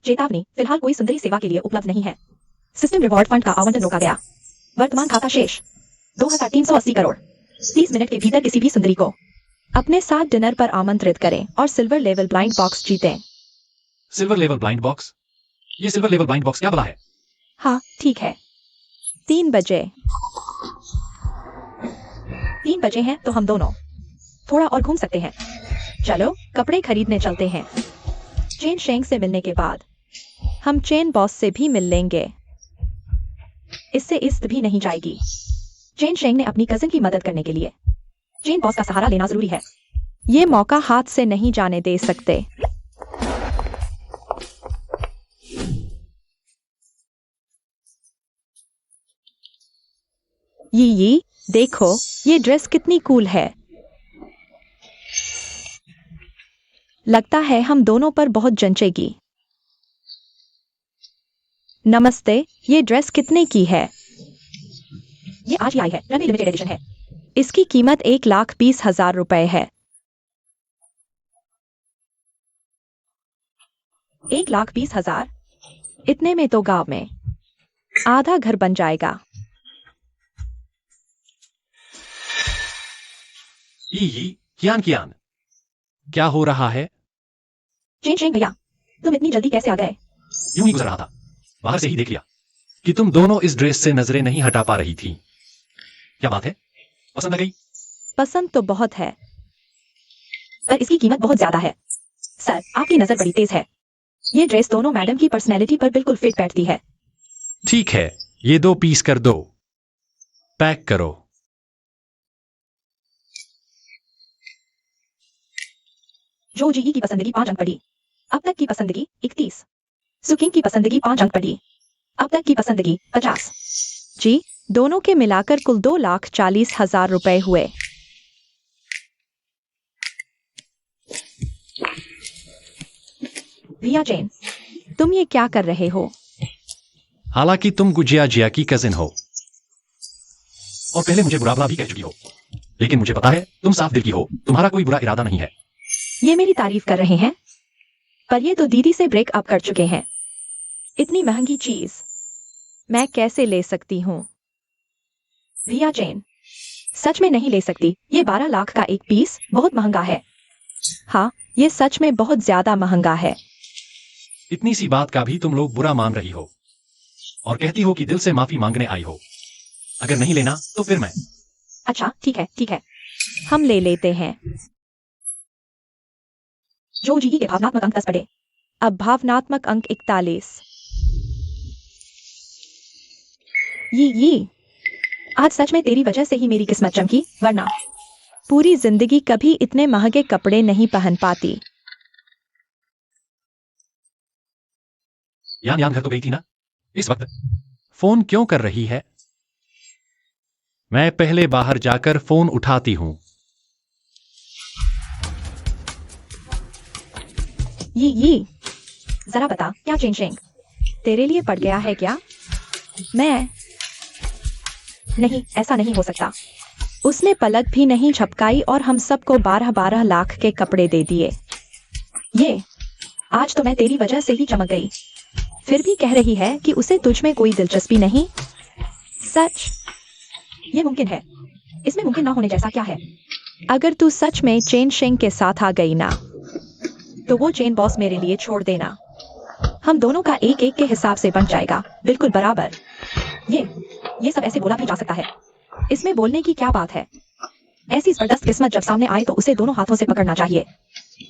चेतावनी, फिलहाल कोई सुंदरी सेवा के लिए उपलब्ध नहीं है। सिस्टम रिवॉर्ड फंड का आवंटन रोका गया। वर्तमान खाता शेष 2380 करोड़। 30 मिनट के भीतर किसी भी सुंदरी को अपने साथ डिनर पर आमंत्रित करें और सिल्वर लेवल ब्लाइंड बॉक्स जीतें। Silver level blind box? ये सिल्वर लेवल ब्लाइंड बॉक्स क्या भला है? हाँ ठीक है, 3 बजे। 3 बजे हैं तो हम दोनों थोड़ा और घूम सकते हैं। चलो कपड़े खरीदने चलते हैं। चेन शेंग से मिलने के बाद हम चेन बॉस से भी मिल लेंगे। इससे इस्त भी नहीं जाएगी। चेन शेंग ने अपनी कजिन की मदद करने के लिए चेन बॉस का सहारा लेना जरूरी है। ये मौका हाथ से नहीं जाने दे सकते। ये देखो, ये ड्रेस कितनी कूल है। लगता है हम दोनों पर बहुत जंचेगी। नमस्ते, ये ड्रेस कितने की है? ये आज ही आई है, रनवे लिमिटेड एडिशन है। इसकी कीमत 1,20,000 रुपए है। 1,20,000? इतने में तो गांव में आधा घर बन जाएगा। कियान कियान, क्या हो रहा है? चेन शेंग भैया, तुम इतनी जल्दी कैसे आ गए? यूं ही गुजर रहा था, बाहर से ही देख लिया कि तुम दोनों इस ड्रेस से नजरें नहीं हटा पा रही थी। क्या बात है, पसंद आ गई? पसंद तो बहुत है, पर इसकी कीमत बहुत ज्यादा है। सर, आपकी नजर बड़ी तेज है। ये ड्रेस दोनों मैडम की पर्सनैलिटी पर बिल्कुल फिट बैठती है। ठीक है, ये 2 पीस कर दो। पैक करो। जो जी की पसंदगी 5 अंक पड़ी। अब तक की पसंदगी 31। सुकिंग की पसंदगी 5 अंक पड़ी। अब तक की पसंदगी 50। जी, दोनों के मिलाकर कुल 2,40,000 रुपए हुए। भैया चेन, तुम ये क्या कर रहे हो? हालांकि तुम गुजिया जिया की कजिन हो और पहले मुझे बुरा भला भी कह चुकी हो, लेकिन मुझे पता है तुम साफ दिल की हो, तुम्हारा कोई बुरा इरादा नहीं है। ये मेरी तारीफ कर रहे हैं, पर ये तो दीदी से ब्रेकअप कर चुके हैं। इतनी महंगी चीज मैं कैसे ले सकती हूँ? भैया चेन, सच में नहीं ले सकती। ये 12 लाख का एक पीस बहुत महंगा है। हाँ, ये सच में बहुत ज्यादा महंगा है। इतनी सी बात का भी तुम लोग बुरा मान रही हो और कहती हो कि दिल से माफी मांगने आई हो। अगर नहीं लेना तो फिर मैं। अच्छा ठीक है, ठीक है। हम ले लेते हैं। जो जी के भावनात्मक अंक 10 पड़े। अब भावनात्मक अंक 41। ये आज सच में तेरी वजह से ही मेरी किस्मत चमकी, वरना पूरी जिंदगी कभी इतने महंगे कपड़े नहीं पहन पाती। यान यान घर तो गई थी ना इस वक्त? फोन क्यों कर रही है? मैं पहले बाहर जाकर फोन उठाती हूं। ये जरा बता, क्या चेन शेंग तेरे लिए पड़ गया है क्या? मैं नहीं, ऐसा नहीं हो सकता। उसने पलक भी नहीं झपकाई और हम सबको 12-12 लाख के कपड़े दे दिए। ये आज तो मैं तेरी वजह से ही चमक गई। फिर भी कह रही है कि उसे तुझ में कोई दिलचस्पी नहीं। सच? ये मुमकिन है, इसमें मुमकिन ना होने जैसा क्या है? अगर तू सच में चेन शेंग के साथ आ गई ना, तो वो चेन बॉस मेरे लिए छोड़ देना। हम दोनों का एक एक के हिसाब से बन जाएगा, बिल्कुल बराबर। ये सब ऐसे बोला भी जा सकता है। इसमें बोलने की क्या बात है? ऐसी जबरदस्त किस्मत जब सामने आए तो उसे दोनों हाथों से पकड़ना चाहिए,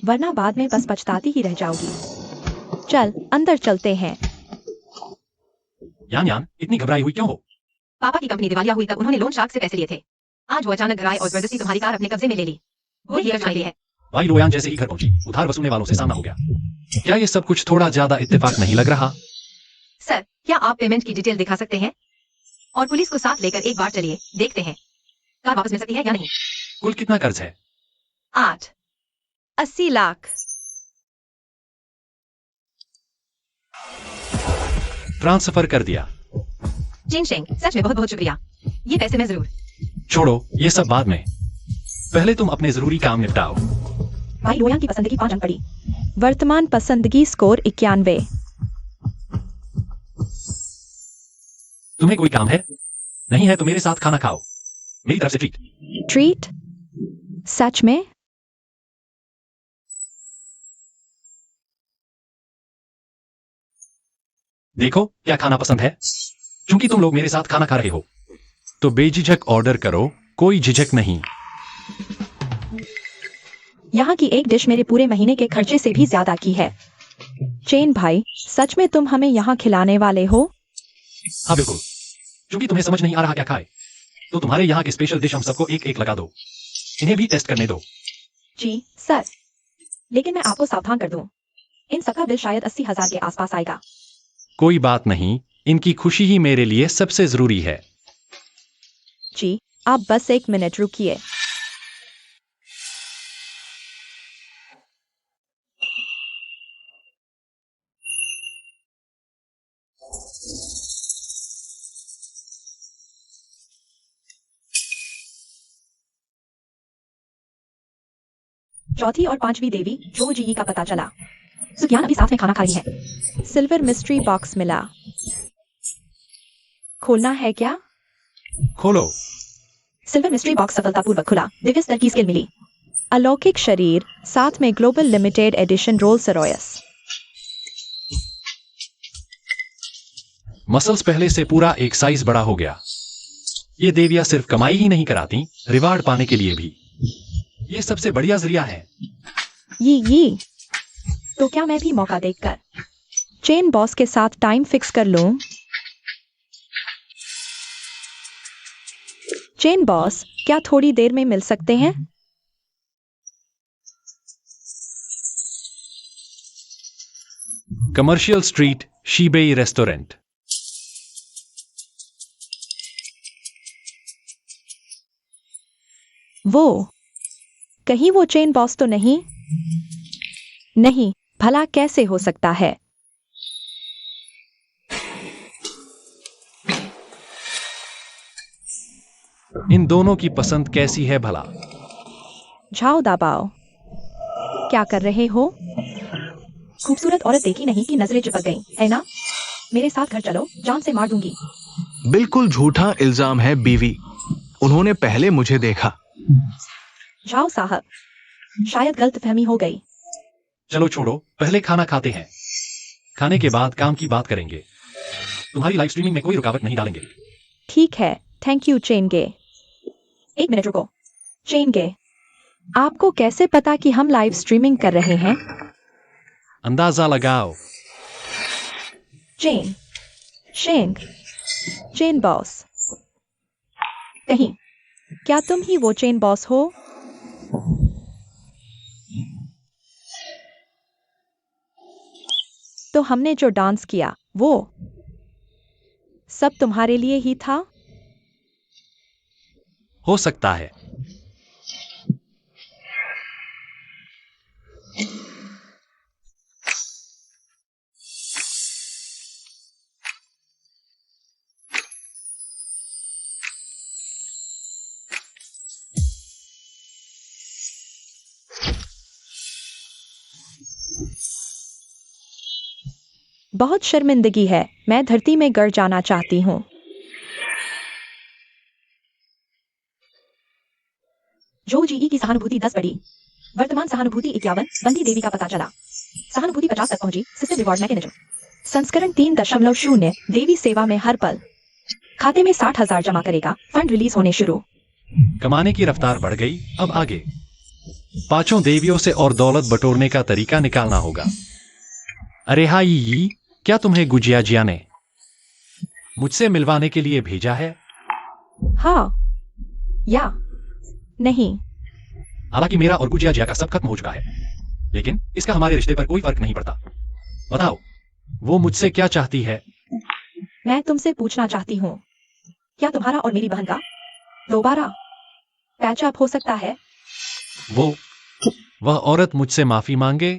वरना बाद में बस पछताती ही रह जाओगी। चल अंदर चलते हैं। यान यान, इतनी घबराई हुई क्यों हो? पापा की कंपनी दिवालिया हुई तब उन्होंने लोन शार्क से पैसे लिए थे। आज वो अचानक घर आए और जबरदस्ती तुम्हारी कार अपने कब्जे में ले ली। वो ही रचना है। भाई रोयान जैसे ही घर पहुंची, उधार वसूलने वालों से सामना हो गया। क्या ये सब कुछ थोड़ा ज्यादा इत्तेफाक नहीं लग रहा? सर, क्या आप पेमेंट की डिटेल दिखा सकते हैं? और पुलिस को साथ लेकर एक बार चलिए, देखते हैं कार वापस मिल सकती है या नहीं। कुल कितना कर्ज है? 8 80 लाख। ट्रांसफर कर दिया। चेन शेंग, सच में बहुत बहुत शुक्रिया। ये पैसे मैं जरूर। छोड़ो ये सब बाद में, पहले तुम अपने जरूरी काम निपटाओ। भाई लोयांग की पसंदगी 5 अंक पड़ी। वर्तमान पसंदगी स्कोर 91। तुम्हें कोई काम है? नहीं है तो मेरे साथ खाना खाओ, मेरी तरफ से ट्रीट। ट्रीट? सच में? देखो क्या खाना पसंद है। क्योंकि तुम लोग मेरे साथ खाना खा रहे हो तो बेझिझक ऑर्डर करो, कोई झिझक नहीं। यहाँ की एक डिश मेरे पूरे महीने के खर्चे से भी ज्यादा की है। चेन भाई, सच में तुम हमें यहाँ खिलाने वाले हो? हाँ बिल्कुल, क्योंकि तुम्हें समझ नहीं आ रहा क्या खाए, तो तुम्हारे यहाँ की स्पेशल डिश हम सबको एक एक लगा दो। इन्हें भी टेस्ट करने दो। जी सर, लेकिन मैं आपको सावधान कर दूं, इन सबका बिल शायद 80,000 के आसपास आएगा। कोई बात नहीं, इनकी खुशी ही मेरे लिए सबसे जरूरी है। जी, आप बस 1 मिनट रुकिए। चौथी और पांचवी देवी जो जी का पता चला। सुखियान अभी साथ में खाना खा रही है। सिल्वर मिस्ट्री बॉक्स मिला। खोलना है क्या? खोलो। सिल्वर मिस्ट्री बॉक्स सफलतापूर्वक खुला। दिव्य स्तर की स्किल मिली। अलौकिक शरीर, साथ में global limited edition Rolls Royce. Muscles पहले से पूरा एक साइज बड़ा हो गया। ये देवियां सिर्फ कमाई ही नहीं कराती, रिवार्ड पाने के लिए भी। ये सबसे बढ़िया जरिया है। ये तो क्या मैं भी मौका देखकर चेन बॉस के साथ टाइम फिक्स कर लूं? चेन बॉस, क्या थोड़ी देर में मिल सकते हैं? Commercial street, Xibei restaurant. वो कहीं वो चेन बॉस तो नहीं? नहीं, भला कैसे हो सकता है? इन दोनों की पसंद कैसी है भला? झाओ दबाओ। क्या कर रहे हो? खूबसूरत औरत देखी नहीं कि नजरें चिपक गईं, है ना? मेरे साथ घर चलो, जान से मार दूंगी। बिल्कुल झूठा इल्जाम है बीवी। उन्होंने पहले मुझे देखा। जाओ साहब, शायद गलतफहमी हो गई। चलो छोड़ो, पहले खाना खाते हैं, खाने के बाद काम की बात करेंगे। तुम्हारी लाइव स्ट्रीमिंग में कोई रुकावट नहीं डालेंगे। ठीक है, thank you Chen Ge. 1 minute रुको। चेन गे, आपको कैसे पता कि हम लाइव स्ट्रीमिंग कर रहे हैं? अंदाजा लगाओ। चेन शेंग चेन बॉस, कहीं क्या तुम ही वो चेन बॉस हो? तो हमने जो डांस किया वो सब तुम्हारे लिए ही था? हो सकता है। बहुत शर्मिंदगी है, मैं धरती में गड़ जाना चाहती हूँ। जो जी की सहानुभूति 10 बढ़ी। वर्तमान सहानुभूति 51। बंदी देवी का पता चला। सहानुभूति 50 तक पहुंची। सिस्टम रिवॉर्ड मैकेनिज्म संस्करण 3.0। देवी सेवा में हर पल। खाते में 60,000 जमा करेगा। फंड रिलीज होने शुरू। कमाने की रफ्तार बढ़ गई, अब आगे 5 देवियों से और दौलत बटोरने का तरीका निकालना होगा। अरे हाई, क्या तुम्हें गुजिया जिया ने मुझसे मिलवाने के लिए भेजा है? हाँ या नहीं? हालांकि मेरा और गुजिया जिया का सब खत्म हो चुका है, लेकिन इसका हमारे रिश्ते पर कोई फर्क नहीं पड़ता। बताओ, वो मुझसे क्या चाहती है? मैं तुमसे पूछना चाहती हूँ, क्या तुम्हारा और मेरी बहन का दोबारा पैचअप हो सकता है? वह औरत मुझसे माफी मांगे?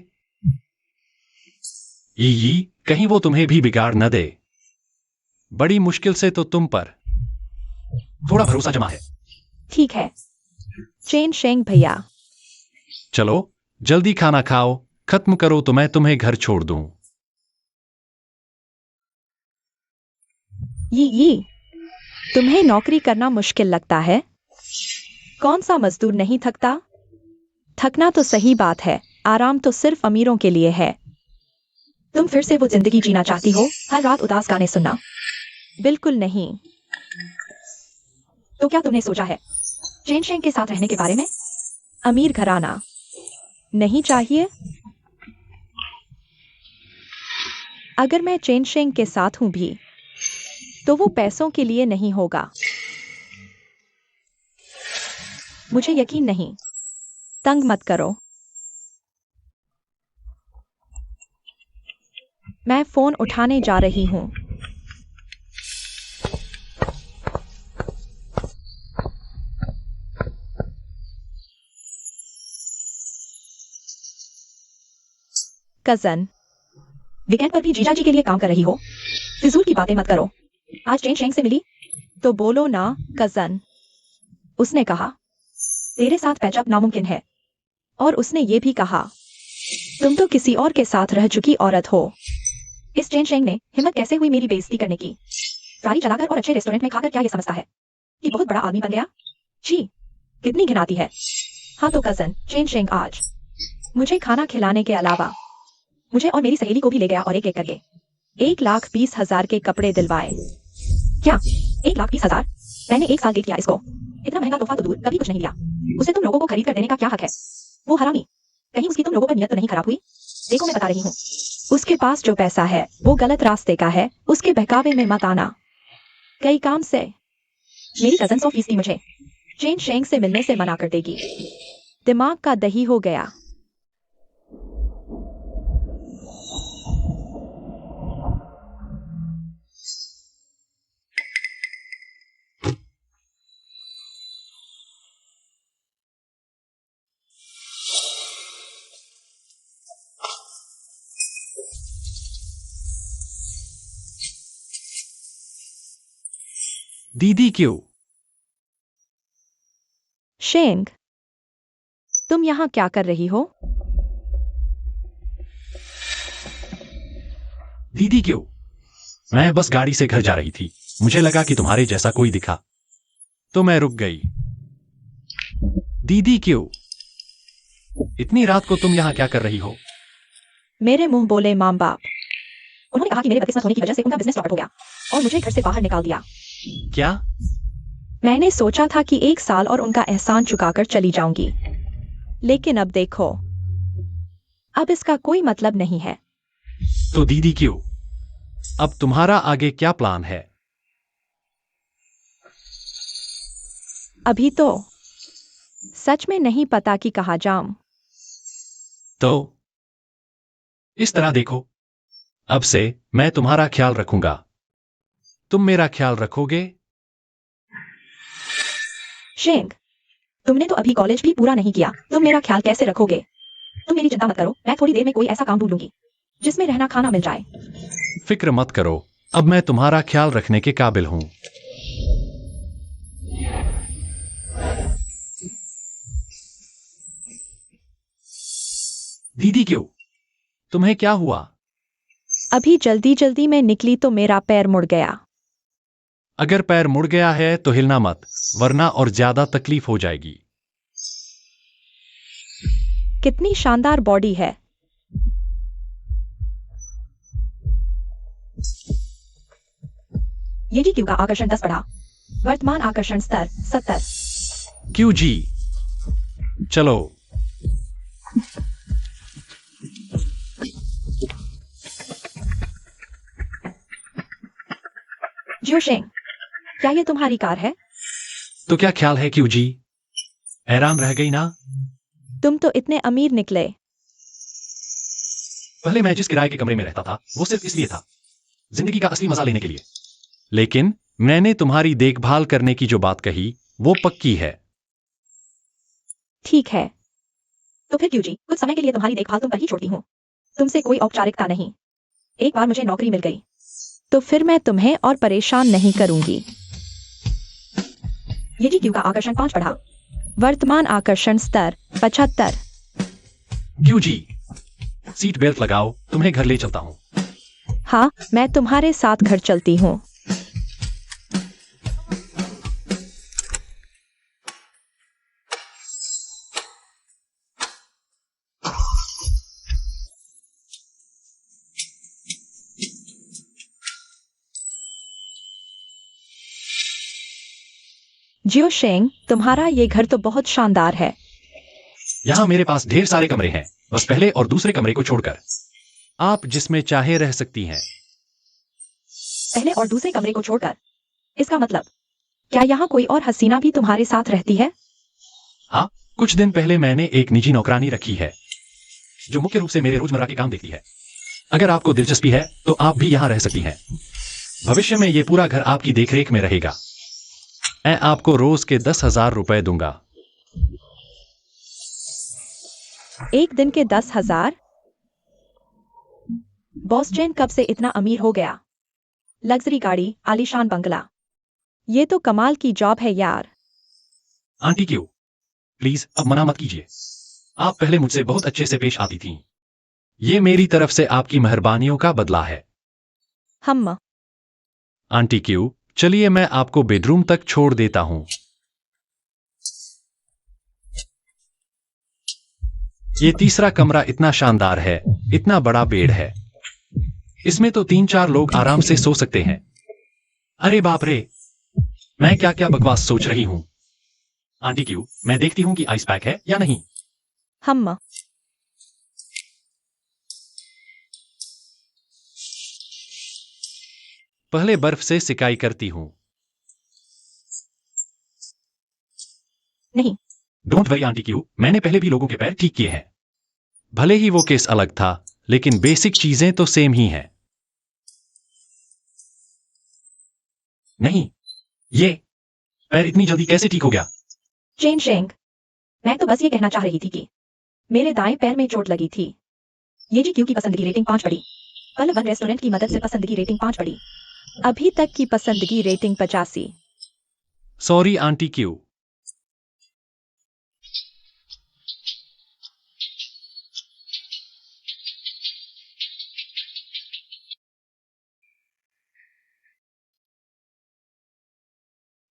ई कहीं वो तुम्हें भी बिगाड़ न दे। बड़ी मुश्किल से तो तुम पर थोड़ा भरोसा जमा है। ठीक है चेन शेंग भैया। चलो जल्दी खाना खाओ, खत्म करो तो मैं तुम्हें घर छोड़ दूं। ये तुम्हें नौकरी करना मुश्किल लगता है? कौन सा मजदूर नहीं थकता? थकना तो सही बात है, आराम तो सिर्फ अमीरों के लिए है। तुम फिर से वो जिंदगी जीना चाहती हो, हर रात उदास गाने सुनना? बिल्कुल नहीं। तो क्या तुमने सोचा है चेन शेंग के साथ रहने के बारे में? अमीर घराना नहीं चाहिए? अगर मैं चेन शेंग के साथ हूं भी तो वो पैसों के लिए नहीं होगा। मुझे यकीन नहीं। तंग मत करो। मैं फोन उठाने जा रही हूं। कजन वीकेंड पर भी जीजा जी के लिए काम कर रही हो? फिजूल की बातें मत करो। आज चेन शेंग से मिली तो बोलो ना कजन। उसने कहा तेरे साथ पैचअप नामुमकिन है। और उसने ये भी कहा तुम तो किसी और के साथ रह चुकी औरत हो। इस चेन शेंग ने हिम्मत कैसे हुई मेरी बेइज्जती करने की? गाड़ी चलाकर और अच्छे रेस्टोरेंट में खाकर क्या ये समझता है कि बहुत बड़ा आदमी बन गया? छी, कितनी घिनाती है। हाँ तो कजन चेन शेंग आज मुझे खाना खिलाने के अलावा मुझे और मेरी सहेली को भी ले गया और एक एक करके 1,20,000 के कपड़े दिलवाए। क्या 1,20,000? मैंने 1 साल डेट किया इसको। इतना महंगा तोहफा तो दूर, कभी कुछ नहीं लिया। उसे तुम लोगों को खरीद कर देने का क्या हक है? वो हरामी, कहीं उसकी तुम लोगों पर नियत तो नहीं खराब हुई? देखो मैं बता रही हूँ, उसके पास जो पैसा है वो गलत रास्ते का है। उसके बहकावे में मत आना। कई काम से मेरी कजन 100% मुझे चेन शेंग से मिलने से मना कर देगी। दिमाग का दही हो गया। दीदी क्यों? शेंग तुम यहां क्या कर रही हो? दीदी क्यों? मैं बस गाड़ी से घर जा रही थी, मुझे लगा कि तुम्हारे जैसा कोई दिखा तो मैं रुक गई। दीदी क्यों? इतनी रात को तुम यहां क्या कर रही हो? मेरे मुंह बोले मां बाप। उन्होंने कहा कि मेरे बदकिस्मत होने की वजह से उनका बिजनेस चौपट हो गया और मुझे घर से बाहर निकाल दिया। क्या? मैंने सोचा था कि 1 साल और उनका एहसान चुकाकर चली जाऊंगी, लेकिन अब देखो, अब इसका कोई मतलब नहीं है। तो दीदी क्यों? अब तुम्हारा आगे क्या प्लान है? अभी तो सच में नहीं पता कि कहाँ जाऊं। तो इस तरह देखो, अब से मैं तुम्हारा ख्याल रखूंगा, तुम मेरा ख्याल रखोगे? शेंग, तुमने तो अभी कॉलेज भी पूरा नहीं किया, तुम मेरा ख्याल कैसे रखोगे? तुम मेरी चिंता मत करो, मैं थोड़ी देर में कोई ऐसा काम ढूंढ लूंगी जिसमें रहना खाना मिल जाए। फिक्र मत करो, अब मैं तुम्हारा ख्याल रखने के काबिल हूं। दीदी क्यों? तुम्हें क्या हुआ? अभी जल्दी जल्दी में निकली तो मेरा पैर मुड़ गया। अगर पैर मुड़ गया है तो हिलना मत, वरना और ज्यादा तकलीफ हो जाएगी। कितनी शानदार बॉडी है। ये जी क्यू का आकर्षण 10 बढ़ा, वर्तमान आकर्षण स्तर 70। क्यों जी? चलो। जियो शेंग, क्या ये तुम्हारी कार है? तो क्या ख्याल है क्यों जी? हैरान रह गई ना? तुम तो इतने अमीर निकले। पहले मैं जिस किराए के कमरे में रहता था वो सिर्फ इसलिए था, जिंदगी का असली मजा लेने के लिए। लेकिन मैंने तुम्हारी देखभाल करने की जो बात कही वो पक्की है। ठीक है। तो फिर क्यों जी, कुछ समय के लिए तुम्हारी देखभाल तुम पर ही छोड़ती हूँ। तुमसे कोई औपचारिकता नहीं। एक बार मुझे नौकरी मिल गई। तो फिर मैं तुम्हें और परेशान नहीं करूंगी। ये जी क्यू का आकर्षण 5 बढ़ा। वर्तमान आकर्षण स्तर 75। क्यों जी, सीट बेल्ट लगाओ, तुम्हें घर ले चलता हूँ। हाँ, मैं तुम्हारे साथ घर चलती हूँ। जियो शेंग, तुम्हारा ये घर तो बहुत शानदार है। यहाँ मेरे पास ढेर सारे कमरे हैं, बस पहले और दूसरे कमरे को छोड़कर। आप जिसमें चाहे रह सकती हैं। पहले और दूसरे कमरे को छोड़कर, इसका मतलब क्या यहाँ कोई और हसीना भी तुम्हारे साथ रहती है? हाँ, कुछ दिन पहले मैंने एक निजी नौकरानी रखी है जो मुख्य रूप से मेरे रोजमर्रा के काम देखती है। अगर आपको दिलचस्पी है तो आप भी यहाँ रह सकती हैं। भविष्य में ये पूरा घर आपकी देखरेख में रहेगा। मैं आपको रोज के 10,000 रुपए दूंगा। एक दिन के 10,000? बॉस जेन कब से इतना अमीर हो गया? लग्जरी गाड़ी, आलीशान बंगला, ये तो कमाल की जॉब है यार। आंटी क्यों, प्लीज अब मना मत कीजिए। आप पहले मुझसे बहुत अच्छे से पेश आती थीं। ये मेरी तरफ से आपकी मेहरबानियों का बदला है। हम आंटी क्यों, चलिए मैं आपको बेडरूम तक छोड़ देता हूं। ये तीसरा कमरा इतना शानदार है, इतना बड़ा बेड है, इसमें तो 3-4 लोग आराम से सो सकते हैं। अरे बाप रे, मैं क्या क्या बकवास सोच रही हूं। आंटी क्यों, मैं देखती हूं कि आइस पैक है या नहीं। हम पहले बर्फ से सिकाई करती हूं। नहीं। डोंट वरी आंटी क्यों, मैंने पहले भी लोगों के पैर ठीक किए हैं। भले ही वो केस अलग था, लेकिन बेसिक चीजें तो सेम ही हैं। नहीं, ये पैर इतनी जल्दी कैसे ठीक हो गया? चेन शेंग, मैं तो बस ये कहना चाह रही थी कि मेरे दाएं पैर में चोट लगी थी। ये जी क्यू की पसंदगी रेटिंग 5 बढ़ी। कल वन रेस्टोरेंट की मदद से पसंदगी रेटिंग 5 बढ़ी। अभी तक की पसंदगी रेटिंग 85। सॉरी आंटी क्यों।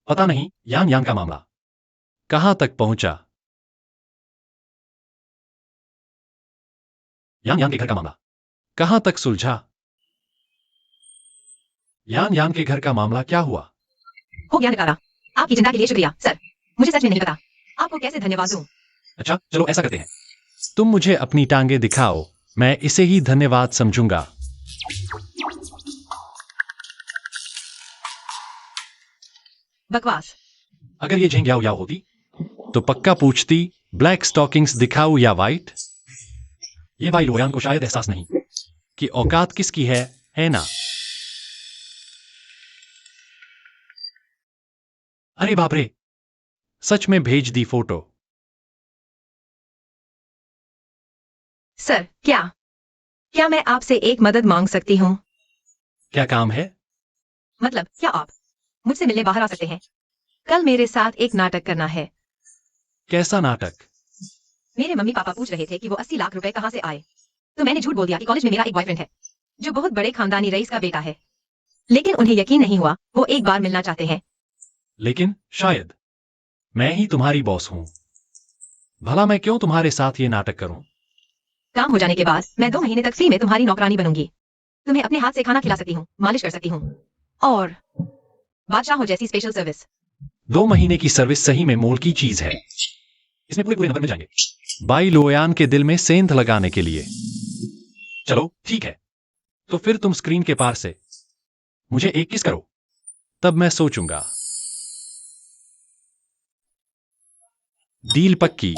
पता नहीं यान यान का मामला कहां तक पहुंचा। यान यान के घर का मामला कहां तक सुलझा। यान यान के घर का मामला क्या हुआ? हो गया निकाला। आपकी चिंता के लिए शुक्रिया सर। मुझे सच में नहीं पता आपको कैसे धन्यवाद दूं। अच्छा चलो ऐसा करते हैं, तुम मुझे अपनी टांगे दिखाओ, मैं इसे ही धन्यवाद समझूंगा। बकवास। अगर ये झेंग याओ याओ होती तो पक्का पूछती ब्लैक स्टॉकिंग्स दिखाऊं या वाइट। ये भाई लोयान को शायद एहसास नहीं कि औकात किसकी है ना। अरे बाप रे, सच में भेज दी फोटो। सर क्या मैं आपसे एक मदद मांग सकती हूँ? क्या काम है? मतलब क्या आप मुझसे मिलने बाहर आ सकते हैं? कल मेरे साथ एक नाटक करना है। कैसा नाटक? मेरे मम्मी पापा पूछ रहे थे कि वो 80 लाख रुपए कहाँ से आए, तो मैंने झूठ बोल दिया कि कॉलेज में मेरा एक बॉयफ्रेंड है जो बहुत बड़े खानदानी रईस का बेटा है। लेकिन उन्हें यकीन नहीं हुआ, वो एक बार मिलना चाहते हैं। लेकिन शायद मैं ही तुम्हारी बॉस हूं। भला मैं क्यों तुम्हारे साथ ये नाटक करूं? काम हो जाने के बाद मैं 2 महीने तक फ्री में तुम्हारी नौकरानी बनूंगी। तुम्हें अपने हाथ से खाना खिला सकती हूँ, मालिश कर सकती हूँ और बादशाहों जैसी स्पेशल सर्विस। 2 महीने की सर्विस सही में मोल की चीज है। इसमें पूरे नंबर मिल जाएंगे बाई लोयान के दिल में सेंध लगाने के लिए। चलो ठीक है, तो फिर तुम स्क्रीन के पार से मुझे एक किस करो, तब मैं सोचूंगा। डील पक्की।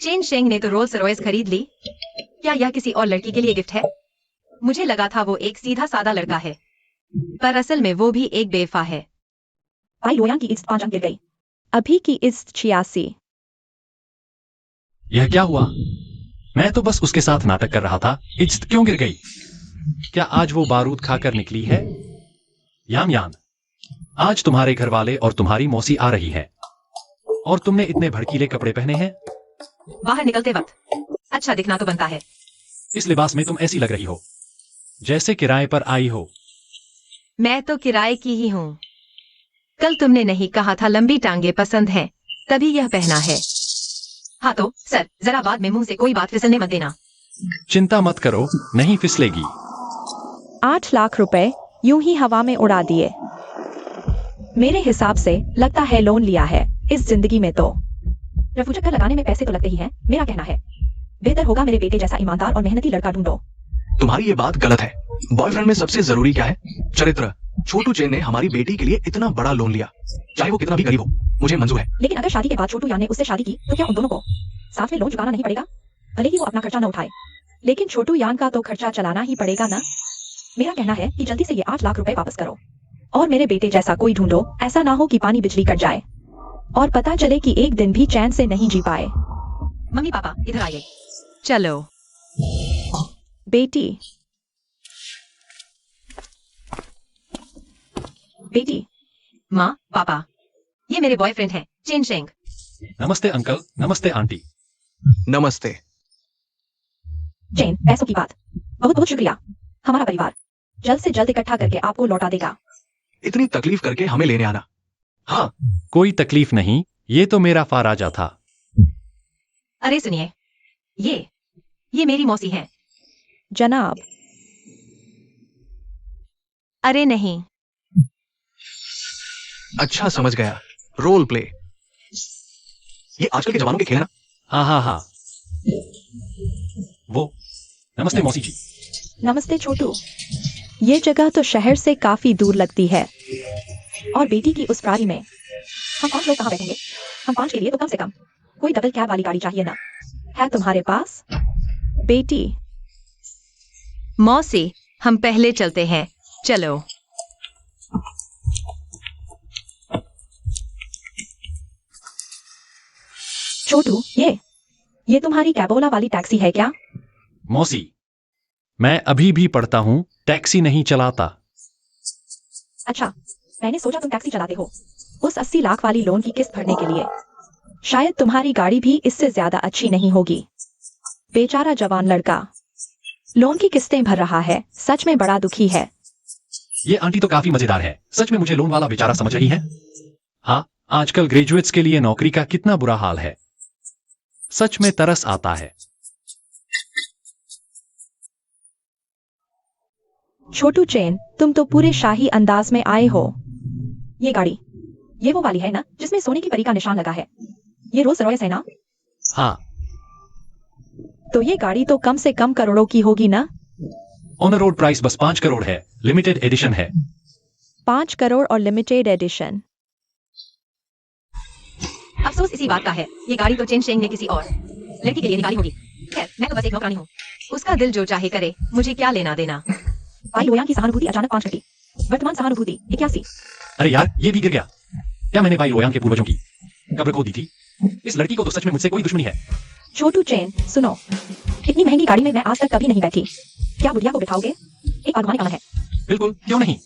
चेन शेंग ने तो रोल्स रॉयस खरीद ली। क्या यह किसी और लड़की के लिए गिफ्ट है? मुझे लगा था वो एक सीधा साधा लड़का है। पर असल में वो भी एक बेवफा है। भाई लोयांग की इज्जत 5 अंक गिर गई। अभी की इज्जत 86। यह क्या हुआ? मैं तो बस उसके साथ नाटक कर रहा था। इज्जत क्यों गिर गई? क्या आज वो बारूद खाकर निकली है? याम यान, आज तुम्हारे घर वाले और तुम्हारी मौसी आ रही है और तुमने इतने भड़कीले कपड़े पहने हैं। बाहर निकलते वक्त अच्छा दिखना तो बनता है। इस लिबास में तुम ऐसी लग रही हो जैसे किराए पर आई हो। मैं तो किराए की ही हूँ। कल तुमने नहीं कहा था लंबी टांगे पसंद हैं, तभी यह पहना है। हाँ तो सर, जरा बाद में मुंह से कोई बात फिसलने मत देना। चिंता मत करो, नहीं फिसलेगी। 8 लाख रुपए यूं ही हवा में उड़ा दिए। मेरे हिसाब से लगता है लोन लिया है इस जिंदगी में तो। रफू चक्कर लगाने में पैसे तो लगते ही हैं, मेरा कहना है बेहतर होगा मेरे बेटे जैसा ईमानदार और मेहनती लड़का ढूंढो। तुम्हारी ये बात गलत है। बॉयफ्रेंड में सबसे जरूरी क्या है? चरित्र। छोटू चेन ने हमारी बेटी के लिए इतना बड़ा लोन लिया, चाहे वो कितना भी गरीब हो, मुझे मंजूर है। लेकिन अगर शादी के बाद छोटू यान ने उससे शादी की तो क्या उन दोनों को साथ में लोन चुकाना नहीं पड़ेगा? भले ही वो अपना खर्चा न उठाए, लेकिन छोटू यान का तो खर्चा चलाना ही पड़ेगा ना। मेरा कहना है कि जल्दी से ये 8 लाख रुपए वापस करो। और मेरे बेटे जैसा कोई ढूंढो, ऐसा ना हो कि पानी बिजली कट जाए और पता चले कि एक दिन भी चैन से नहीं जी पाए। मम्मी पापा इधर आइए। चलो। बेटी, बेटी, माँ पापा, ये मेरे बॉयफ्रेंड हैं, चेन शेंग। नमस्ते अंकल, नमस्ते आंटी। नमस्ते। चेन, पैसों की बात, बहुत बहुत शुक्रिया। हमारा परिवार जल्द से जल्द इकट्ठा करके आपको लौटा देगा। इतनी तकलीफ करके हमें लेने आना। हाँ, कोई तकलीफ नहीं, ये तो मेरा फाराजा था। अरे सुनिए, ये मेरी मौसी हैं। जनाब। अरे नहीं, अच्छा समझ गया, रोल प्ले। ये आजकल के जवानों के खेल है ना। हाँ हाँ हाँ, वो। नमस्ते मौसी जी। नमस्ते छोटू। ये जगह तो शहर से काफी दूर लगती है। और बेटी की उस फरारी में हम 5 लोग कहाँ बैठेंगे? हम 5 के लिए तो कम से कम कोई डबल कैब वाली गाड़ी चाहिए ना? है तुम्हारे पास? बेटी, मौसी हम पहले चलते हैं, चलो। छोटू, ये तुम्हारी कैबोला वाली टैक्सी है क्या? मौसी, मैं अभी भी पढ़ता हूँ, टैक्सी नहीं चलाता। अच्छा, मैंने सोचा तुम टैक्सी चलाते हो उस 80 लाख वाली लोन की किस्त भरने के लिए। शायद तुम्हारी गाड़ी भी इससे ज्यादा अच्छी नहीं होगी। बेचारा जवान लड़का लोन की किस्तें भर रहा है, सच में बड़ा दुखी है। ये आंटी तो काफी मजेदार है। सच में मुझे लोन वाला बेचारा समझ रही है। हाँ, आजकल ग्रेजुएट्स के लिए नौकरी का कितना बुरा हाल है। सच में तरस आता है। छोटू चेन, तुम तो पूरे शाही अंदाज में आए हो। ये गाड़ी, ये वो वाली है ना जिसमें सोने की परी का निशान लगा है? ये रोल्स रॉयस है ना? हाँ, तो ये गाड़ी तो कम से कम करोड़ों की होगी ना? ऑन रोड प्राइस बस 5 करोड़ है, लिमिटेड एडिशन है। 5 करोड़ और लिमिटेड एडिशन। अफसोस इसी बात का है, ये गाड़ी तो चेन शेंग ने किसी और लड़की के लिए निकाली होगी। खैर, मैं तो बस एक नौकरानी हूँ, उसका दिल जो चाहे करे, मुझे क्या लेना देना। भाई लोयांग की सहानुभूति अचानक 5 घटी, वर्तमान सहानुभूति 81। अरे यार, ये भी गिर गया। क्या मैंने भाई लोयांग के पूर्वजों की कब्र खो दी थी? इस लड़की को तो सच में मुझसे कोई दुश्मनी है। छोटू चेन, सुनो, इतनी महंगी गाड़ी में मैं आज तक कभी नहीं बैठी। क्या बुढ़िया को बिठाओगे? एक आगवानी आना है। बिल्कुल, क्यों नहीं।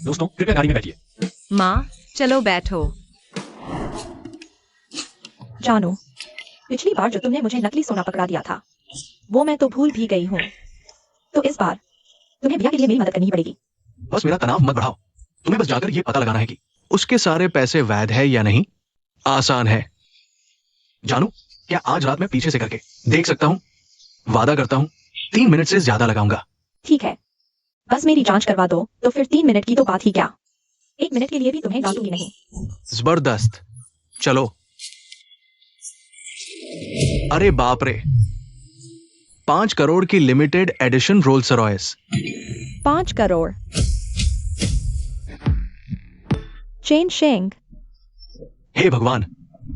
दोस्तों, कृपया गाड़ी में बैठिए। माँ चलो बैठो। जानू, पिछली बार जो तुमने मुझे नकली सोना पकड़ा दिया था वो मैं तो भूल भी गई हूँ। तो इस बार तुम्हें भैया के लिए मेरी मदद करनी पड़ेगी। बस मेरा तनाव मत बढ़ाओ। तुम्हें बस जाकर ये पता लगाना है कि उसके सारे पैसे वैध है या नहीं। आसान है। जानू, क्या आज रात में पीछे से करके देख सकता हूँ? वादा करता हूँ 3 मिनट से ज्यादा लगाऊंगा। ठीक है, बस मेरी जांच करवा दो तो फिर 3 मिनट की तो बात ही क्या, 1 मिनट के लिए भी तुम्हें डांटूंगी नहीं। जबरदस्त, चलो। अरे बाप रे, 5 करोड़ की limited edition Rolls Royce. 5 crore. Chain शेंग, हे भगवान,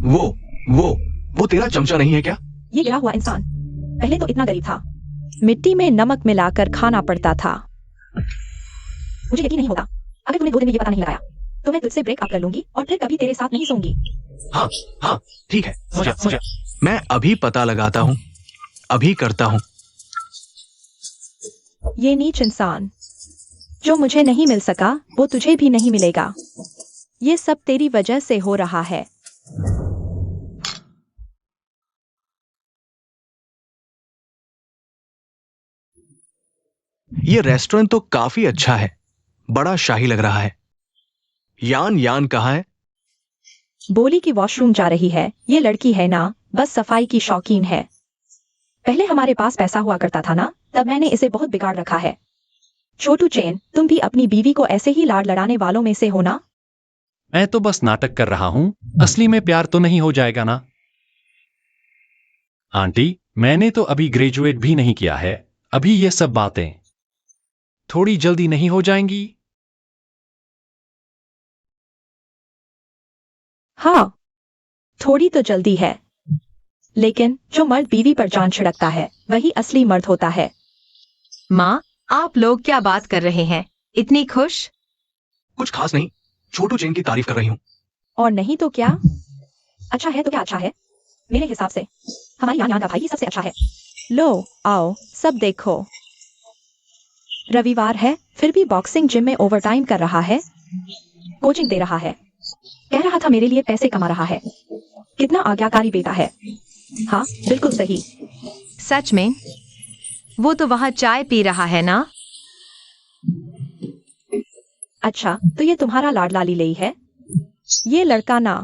वो तेरा चमचा नहीं है क्या? ये गिरा हुआ इंसान पहले तो इतना गरीब था। मिट्टी में नमक मिलाकर खाना पड़ता था। मुझे यकीन नहीं होता। अगर तूने 2 दिन में ये पता नहीं लगाया तो मैं तुझसे ब्रेक अप कर लूंगी और फिर कभी तेरे साथ नहीं सोऊंगी। हाँ ठीक है, सो जा। मैं अभी पता लगाता हूँ, अभी करता हूँ। ये नीच इंसान, जो मुझे नहीं मिल सका वो तुझे भी नहीं मिलेगा। ये सब तेरी वजह से हो रहा है। ये रेस्टोरेंट तो काफी अच्छा है, बड़ा शाही लग रहा है। यान कहाँ है? बोली कि वॉशरूम जा रही है। ये लड़की है ना, बस सफाई की शौकीन है। पहले हमारे पास पैसा हुआ करता था ना, तब मैंने इसे बहुत बिगाड़ रखा है। छोटू चेन, तुम भी अपनी बीवी को ऐसे ही लाड लड़ाने वालों में से हो ना? मैं तो बस नाटक कर रहा हूं, असली में प्यार तो नहीं हो जाएगा ना। आंटी, मैंने तो अभी ग्रेजुएट भी नहीं किया है। अभी ये सब बातें थोड़ी जल्दी नहीं हो जाएंगी? हाँ, थोड़ी तो जल्दी है, लेकिन जो मर्द बीवी पर जान छिड़कता है वही असली मर्द होता है। माँ, आप लोग क्या बात कर रहे हैं? इतनी खुश? कुछ खास नहीं, छोटू चेन की तारीफ कर रही हूँ। और नहीं तो क्या? अच्छा है तो क्या अच्छा है? मेरे हिसाब से हमारी यान का भाई ही सबसे अच्छा है। लो आओ सब देखो। रविवार है फिर भी बॉक्सिंग जिम में ओवरटाइम कर रहा है। कोचिंग दे रहा है, कह रहा था मेरे लिए पैसे कमा रहा है। कितना आज्ञाकारी बेटा है। हाँ बिल्कुल सही। सच में? वो तो वहाँ चाय पी रहा है ना? अच्छा, तो ये तुम्हारा लाडला लीलेई है? ये लड़का ना,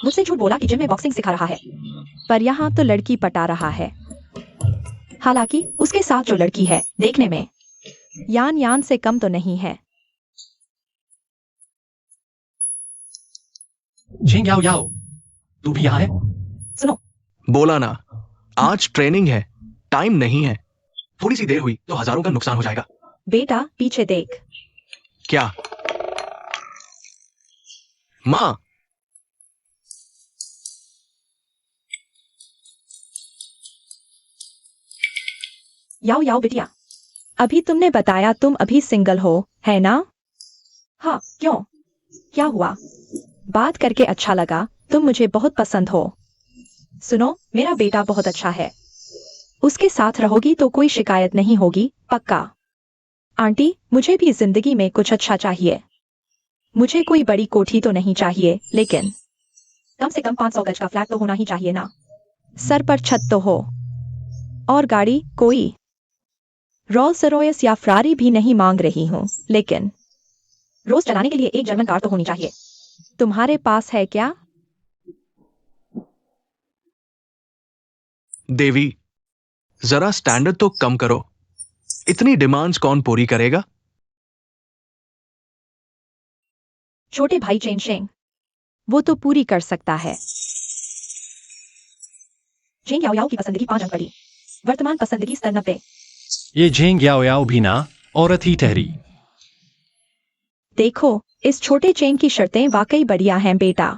मुझसे झूठ बोला कि जिम में बॉक्सिंग सिखा रहा है। पर यहाँ तो लड़की पटा रहा है। हालांकि उसके साथ जो लड़की है देखने में यान से कम तो नहीं है। झेंग याओ याओ, तू भी यहाँ है? सुनो, बोला ना, आज ट्रेनिंग है, टाइम नहीं है। थोड़ी सी देर हुई तो हजारों का नुकसान हो जाएगा। बेटा पीछे देख। क्या माँ? याओ याओ बिटिया। अभी तुमने बताया तुम अभी सिंगल हो, है ना? हाँ क्यों, क्या हुआ? बात करके अच्छा लगा, तुम मुझे बहुत पसंद हो। सुनो, मेरा बेटा बहुत अच्छा है। उसके साथ रहोगी तो कोई शिकायत नहीं होगी, पक्का। आंटी, मुझे भी जिंदगी में कुछ अच्छा चाहिए। मुझे कोई बड़ी कोठी तो नहीं चाहिए, लेकिन कम से कम 500 गज का फ्लैट तो होना ही चाहिए ना। सर पर छत तो हो। और गाड़ी कोई रोल्स रॉयस या फरारी भी नहीं मांग रही हूँ, लेकिन रोज चलाने के लिए एक जर्मन कार तो होनी चाहिए। तुम्हारे पास है क्या? देवी, जरा स्टैंडर्ड तो कम करो। इतनी डिमांड्स कौन पूरी करेगा? छोटे भाई चेन शेंग। वो तो पूरी कर सकता है। चेंग याओ याओ की पसंदगी 5 अंक पड़ी। वर्तमान पसंदगी स्तर 90। ये झेंग याओ याओ भी ना औरत ही ठहरी। देखो, इस छोटे चेन की शर्तें वाकई बढ़िया हैं बेटा।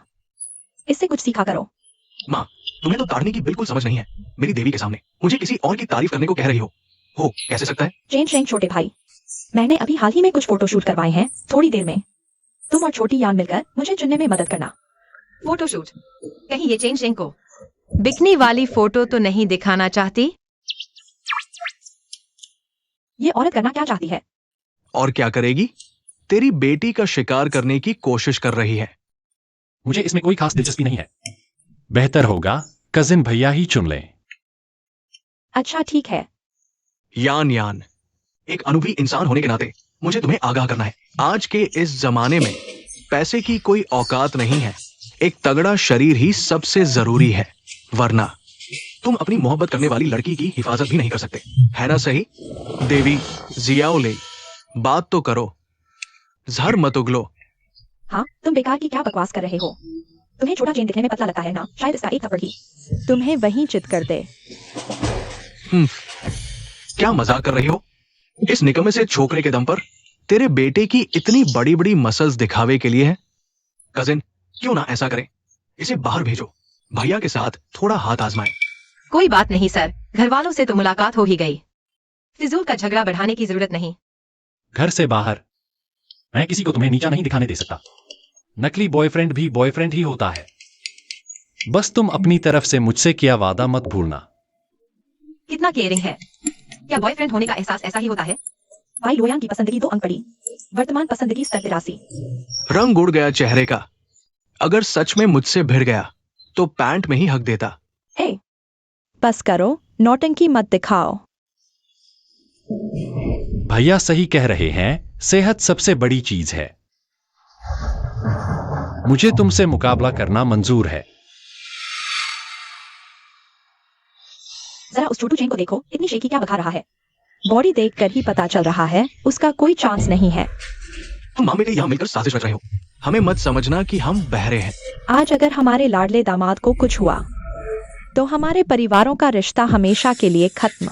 इससे कुछ सीखा करो। माँ, तुम्हें तो ताड़ने की बिल्कुल समझ नहीं है। मेरी देवी के सामने मुझे किसी और की तारीफ करने को कह रही हो कैसे सकता है? चेन शेंग छोटे भाई, मैंने अभी हाल ही में कुछ फोटोशूट करवाए हैं, थोड़ी देर में तुम और छोटी यान मिलकर मुझे चुनने में मदद करना। फोटोशूट? कहीं ये चेन शेंग को बिकनी वाली फोटो तो नहीं दिखाना चाहती? ये औरत करना क्या चाहती है? और क्या करेगी? तेरी बेटी का शिकार करने की कोशिश कर रही है। मुझे इसमें कोई खास दिलचस्पी नहीं है। बेहतर होगा कजिन भैया ही चुन लें। अच्छा ठीक है। यान, एक अनुभवी इंसान होने के नाते मुझे तुम्हें आगाह करना है। आज के इस जमाने में पैसे की कोई औकात नहीं है। एक तगड़ा शरीर ही सबसे जरूरी है, वरना तुम अपनी मोहब्बत करने वाली लड़की की हिफाजत भी नहीं कर सकते, है ना? सही देवी, जियाओ ले, बात तो करो, जहर मत उगलो। हाँ, तुम बेकार की क्या बकवास कर रहे हो? तुम्हें छोटा चेन दिखने में पतला लगता है ना, शायद इसका एक थप्पड़ ही तुम्हें वहीं चित कर दे। क्या मजाक कर रही हो? इस निकम्मे से छोकरे के दम पर तेरे बेटे की इतनी बड़ी बड़ी मसल्स दिखावे के लिए है? कजिन, क्यों ना ऐसा करे, इसे बाहर भेजो, भैया के साथ थोड़ा हाथ आजमाए। कोई बात नहीं सर, घर वालों से तो मुलाकात हो ही गई। फिजूल का झगड़ा बढ़ाने की जरूरत नहीं। घर से बाहर मैं किसी को तुम्हें नीचा नहीं दिखाने दे सकता। नकली बॉयफ्रेंड भी बॉयफ्रेंड ही होता है। बस तुम अपनी तरफ से मुझसे किया वादा मत भूलना। कितना केयरिंग है। क्या बॉयफ्रेंड होने का एहसास ऐसा ही होता है? भाई लोयान की पसंदगी 2 अंक पड़ी। वर्तमान पसंदगी स्तर 83। रंग उड़ गया चेहरे का। अगर सच में मुझसे भिड़ गया तो पैंट में ही हक देता। हे, बस करो, नौटंकी मत दिखाओ। भैया सही कह रहे हैं, सेहत सबसे बड़ी चीज है। मुझे तुमसे मुकाबला करना मंजूर है। जरा उस छोटू चेन को देखो, इतनी शेकी क्या बखा रहा है। बॉडी देखकर ही पता चल रहा है उसका कोई चांस नहीं है। तुम माँ बेटे यहाँ मिलकर साजिश रच रहे हो। हमें मत समझना कि हम बहरे हैं। आज अगर हमारे लाडले दामाद को कुछ हुआ तो हमारे परिवारों का रिश्ता हमेशा के लिए खत्म।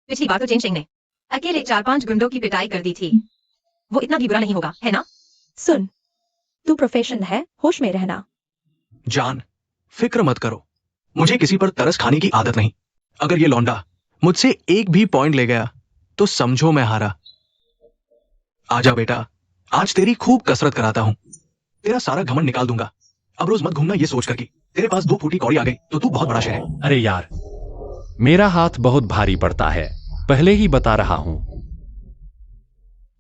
पिछली बार तो चेन शेंग ने अकेले 4-5 गुंडों की पिटाई कर दी थी। वो इतना भी बुरा नहीं होगा, है ना? सुन, तू प्रोफेशन है, होश में रहना। जान, फिक्र मत करो। मुझे किसी पर तरस खाने की आदत नहीं। अगर ये लौंडा मुझसे एक भी पॉइंट ले गया तो समझो मैं हारा। आजा बेटा, आज तेरी खूब कसरत कराता हूं। तेरा सारा घमंड निकाल दूंगा। अब रोज मत घूमना ये सोच कर कि तेरे पास 2 फूटी कौड़ी आ गई तो तू बहुत बड़ा शेर है। अरे यार, मेरा हाथ बहुत भारी पड़ता है, पहले ही बता रहा हूं।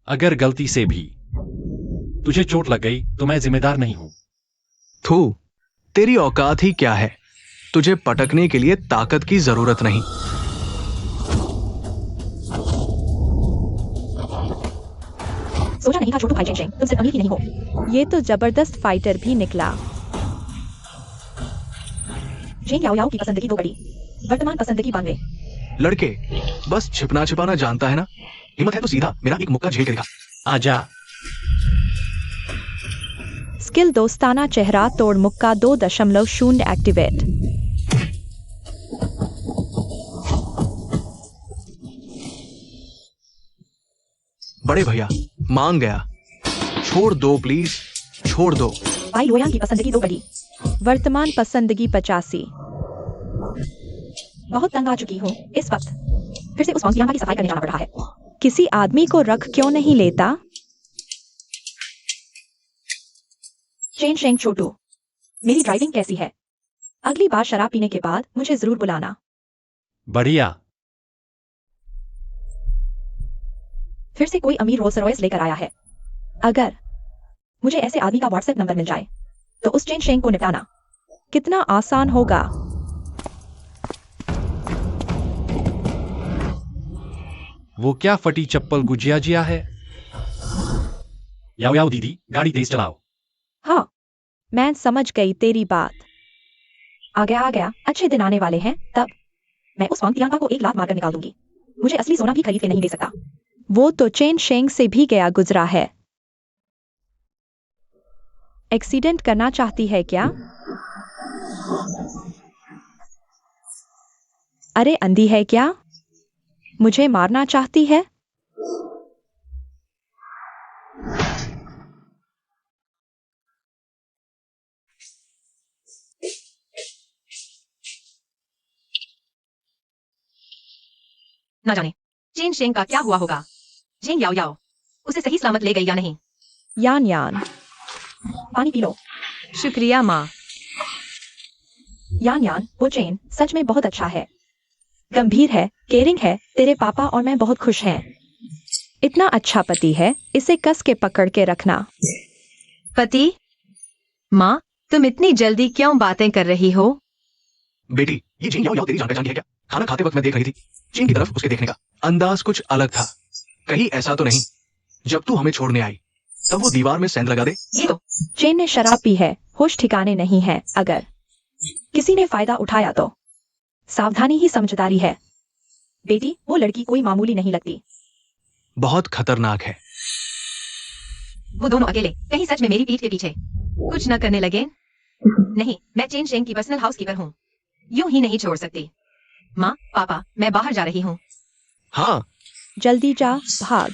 अगर गलती से भी तुझे चोट लग गई तो मैं जिम्मेदार नहीं हूं। थू, तेरी औकात ही क्या है। तुझे पटकने के लिए ताकत की जरूरत नहीं। सोचा नहीं था छोटू भाई चेन शेंग, तुम सिर्फ अमीर ही नहीं हो। ये तो जबरदस्त फाइटर भी निकला। चेन याओ याओ की पसंदगी 2 बड़ी। वर्तमान पसंदगी 92। लड़के बस छिपना छिपाना जानता है ना। हिम्मत है तो सीधा मेरा एक मुक्का झेल के दिखा। आजा। स्किल दोस्ताना चेहरा तोड़ मुक्का 2.0 एक्टिवेट। बड़े भैया मांग गया। छोड़ दो प्लीज, छोड़ दो। भाई लोयान की पसंदगी 2 बड़ी। वर्तमान पसंदगी 85। बहुत तंग आ चुकी हूँ इस वक्त। फिर से उस वांगियांबा की सफाई करने जाना पड़ रहा है। किसी आदमी को रख क्यों नहीं लेता? चेन शेंग छोटू, मेरी ड्राइविंग कैसी है? अगली बार शराब पीने के बाद मुझे जरूर बुलाना। बढ़िया। फिर से कोई अमीर रोल्स रॉयस लेकर आया है। अगर मुझे ऐसे आदमी का व्हाट्सएप नंबर मिल जाए तो उस चेन शेंग को निपटाना कितना आसान होगा। वो क्या फटी चप्पल गुजिया जिया है? याओ याओ दीदी, गाड़ी तेज चलाओ। हाँ, मैं समझ गई तेरी बात। आ गया, अच्छे दिन आने वाले हैं। तब मैं उस वांगियांबा को 1 लाख मारकर निकाल दूंगी। मुझे असली सोना भी खरीद के नहीं दे सकता। वो तो चेन शेंग से भी गया गुजरा है। एक्सीडेंट करना चाहती है क्या? अरे अंधी है क्या? मुझे मारना चाहती है? ना जाने चेन शेंग का क्या हुआ होगा। चेन याओ याओ उसे सही सलामत ले गई या नहीं? यान यान। पानी पी लो। शुक्रिया माँ। यान, वो चेन सच में बहुत अच्छा है। गंभीर है, केयरिंग है। तेरे पापा और मैं बहुत खुश हैं। इतना अच्छा पति है, इसे कस के पकड़ के रखना। पति? माँ, तुम इतनी जल्दी क्यों बातें कर रही हो? बेटी, ये चीन याओ याओ तेरी जान पहचान की है क्या? खाना खाते वक्त मैं देख रही थी। चीन की तरफ उसके देखने का अंदाज कुछ अलग था। कहीं ऐसा तो नहीं जब तू हमें छोड़ने आई तब वो दीवार में सेंध लगा दे? ये तो चेन ने शराब पी है, होश ठिकाने नहीं है। अगर किसी ने फायदा उठाया तो सावधानी ही समझदारी है। बेटी, वो लड़की कोई मामूली नहीं लगती। बहुत खतरनाक है। वो दोनों अकेले कहीं सच में मेरी पीठ के पीछे कुछ न करने लगे? नहीं, मैं चेन शेंग की पर्सनल हाउसकीपर हूँ। यूं ही नहीं छोड़ सकती। माँ, पापा, मैं बाहर जा रही हूँ। हाँ, जल्दी जा, भाग।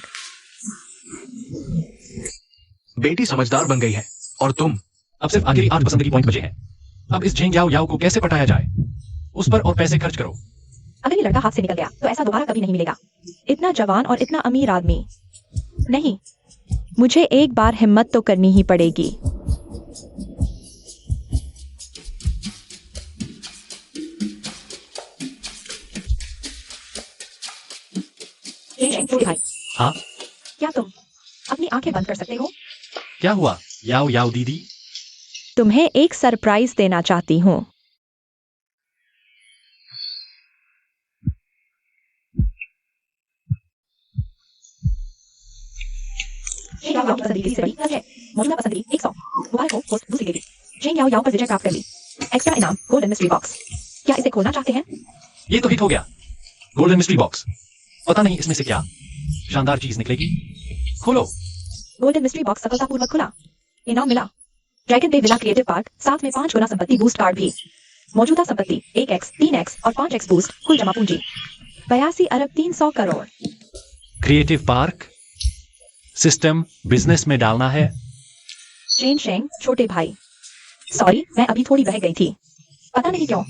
बेटी समझदार बन गई है और तुम? अब सिर्फ आखिरी 8 पसंदगी पॉइंट बचे हैं। अब इस झेंग याओ याओ को कैसे पटाया जाए? उस पर और पैसे खर्च करो। अगर ये लड़का हाथ से निकल गया तो ऐसा दोबारा कभी नहीं मिलेगा। इतना जवान और इतना अमीर आदमी। नहीं, मुझे एक बार हिम्मत तो करनी ही पड़ेगी। छोटे भाई, हाँ, क्या तुम अपनी आंखें बंद कर सकते हो? क्या हुआ याओ याओ दीदी? तुम्हें एक सरप्राइज देना चाहती हूँ। जेन याओ याओ की पसंदीदा से बड़ी क्लब है। मौजूदा पसंदगी 100। मुबारक हो होस्ट दूसरी देवी। जेन याओ याओ पर विजय प्राप्त कर ली। एक्स्ट्रा इनाम गोल्डन मिस्ट्री बॉक्स। क्या इसे खोलना चाहते हैं? ये तो हिट हो गया। Golden mystery box. पता नहीं इसमें से क्या शानदार चीज निकलेगी। खोलो। गोल्डन मिस्ट्री बॉक्स सफलतापूर्वक खुला। इनाम मिला ड्रैगन पे विला क्रिएटिव पार्क, साथ में 5 गुना संपत्ति बूस्ट कार्ड भी। मौजूदा संपत्ति 1x, 3x और 5x बूस्ट। कुल जमा पूंजी 82 अरब 300 crore. Creative park system business में डालना है। चेन शेंग, छोटे भाई, सॉरी मैं अभी थोड़ी बह गई थी, पता नहीं क्यों।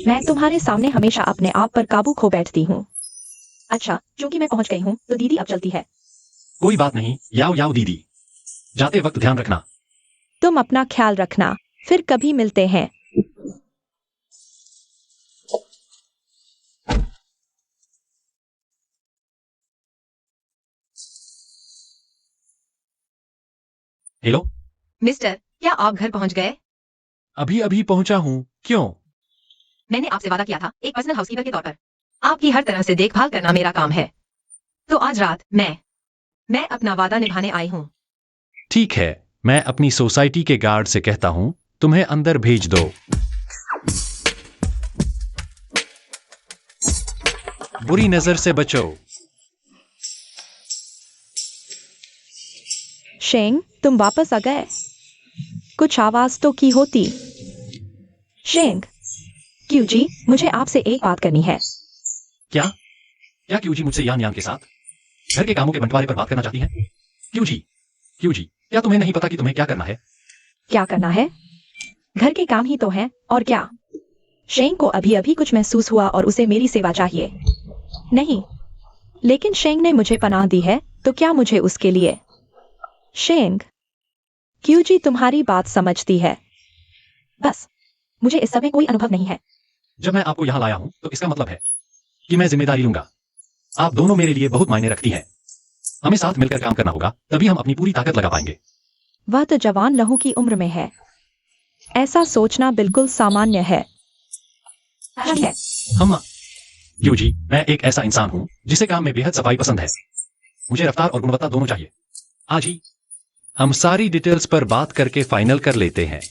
मैं तुम्हारे सामने हमेशा अपने आप पर काबू खो बैठती हूँ। अच्छा, क्योंकि मैं पहुंच गई हूँ तो दीदी अब चलती है। कोई बात नहीं याओ याओ दीदी, जाते वक्त ध्यान रखना। तुम अपना ख्याल रखना, फिर कभी मिलते हैं। हेलो मिस्टर, क्या आप घर पहुंच गए? अभी अभी पहुंचा हूँ। क्यों? मैंने आपसे वादा किया था एक पर्सनल हाउसकीपर के तौर पर आपकी हर तरह से देखभाल करना मेरा काम है। तो आज रात मैं अपना वादा निभाने आई हूँ। ठीक है, मैं अपनी सोसाइटी के गार्ड से कहता हूँ तुम्हें अंदर भेज दो। बुरी नजर से बचो। शेंग, तुम वापस आ गए। कुछ आवाज तो की होती। शेंग, क्यों जी, मुझे आपसे एक बात करनी है। क्या क्या क्यों जी मुझसे यान यान के साथ घर के कामों के बंटवारे पर बात करना चाहती हैं? क्यों जी क्या तुम्हें नहीं पता कि तुम्हें क्या करना है? क्या करना है? घर के काम ही तो हैं, और क्या? शेंग को अभी अभी कुछ महसूस हुआ और उसे मेरी सेवा चाहिए। नहीं, लेकिन शेंग ने मुझे पनाह दी है, तो क्या मुझे उसके लिए? शेंग, क्यों जी तुम्हारी बात समझती है। बस, मुझे इस सब में कोई अनुभव नहीं है। जब मैं आपको यहां लाया हूं तो इसका मतलब है कि मैं जिम्मेदारी लूंगा। आप दोनों मेरे लिए बहुत मायने रखती हैं। हमें साथ मिलकर काम करना होगा, तभी हम अपनी पूरी ताकत लगा पाएंगे। वह तो जवान लहू की उम्र में है। ऐसा सोचना बिल्कुल सामान्य है। ठीक है। हम क्यों जी, मैं एक ऐसा इंसान हूं जिसे काम में बेहद सफाई पसंद है। मुझे रफ्तार और गुणवत्ता दोनों चाहिए। आज ही हम सारी डिटेल्स पर बात करके फाइनल कर लेते हैं।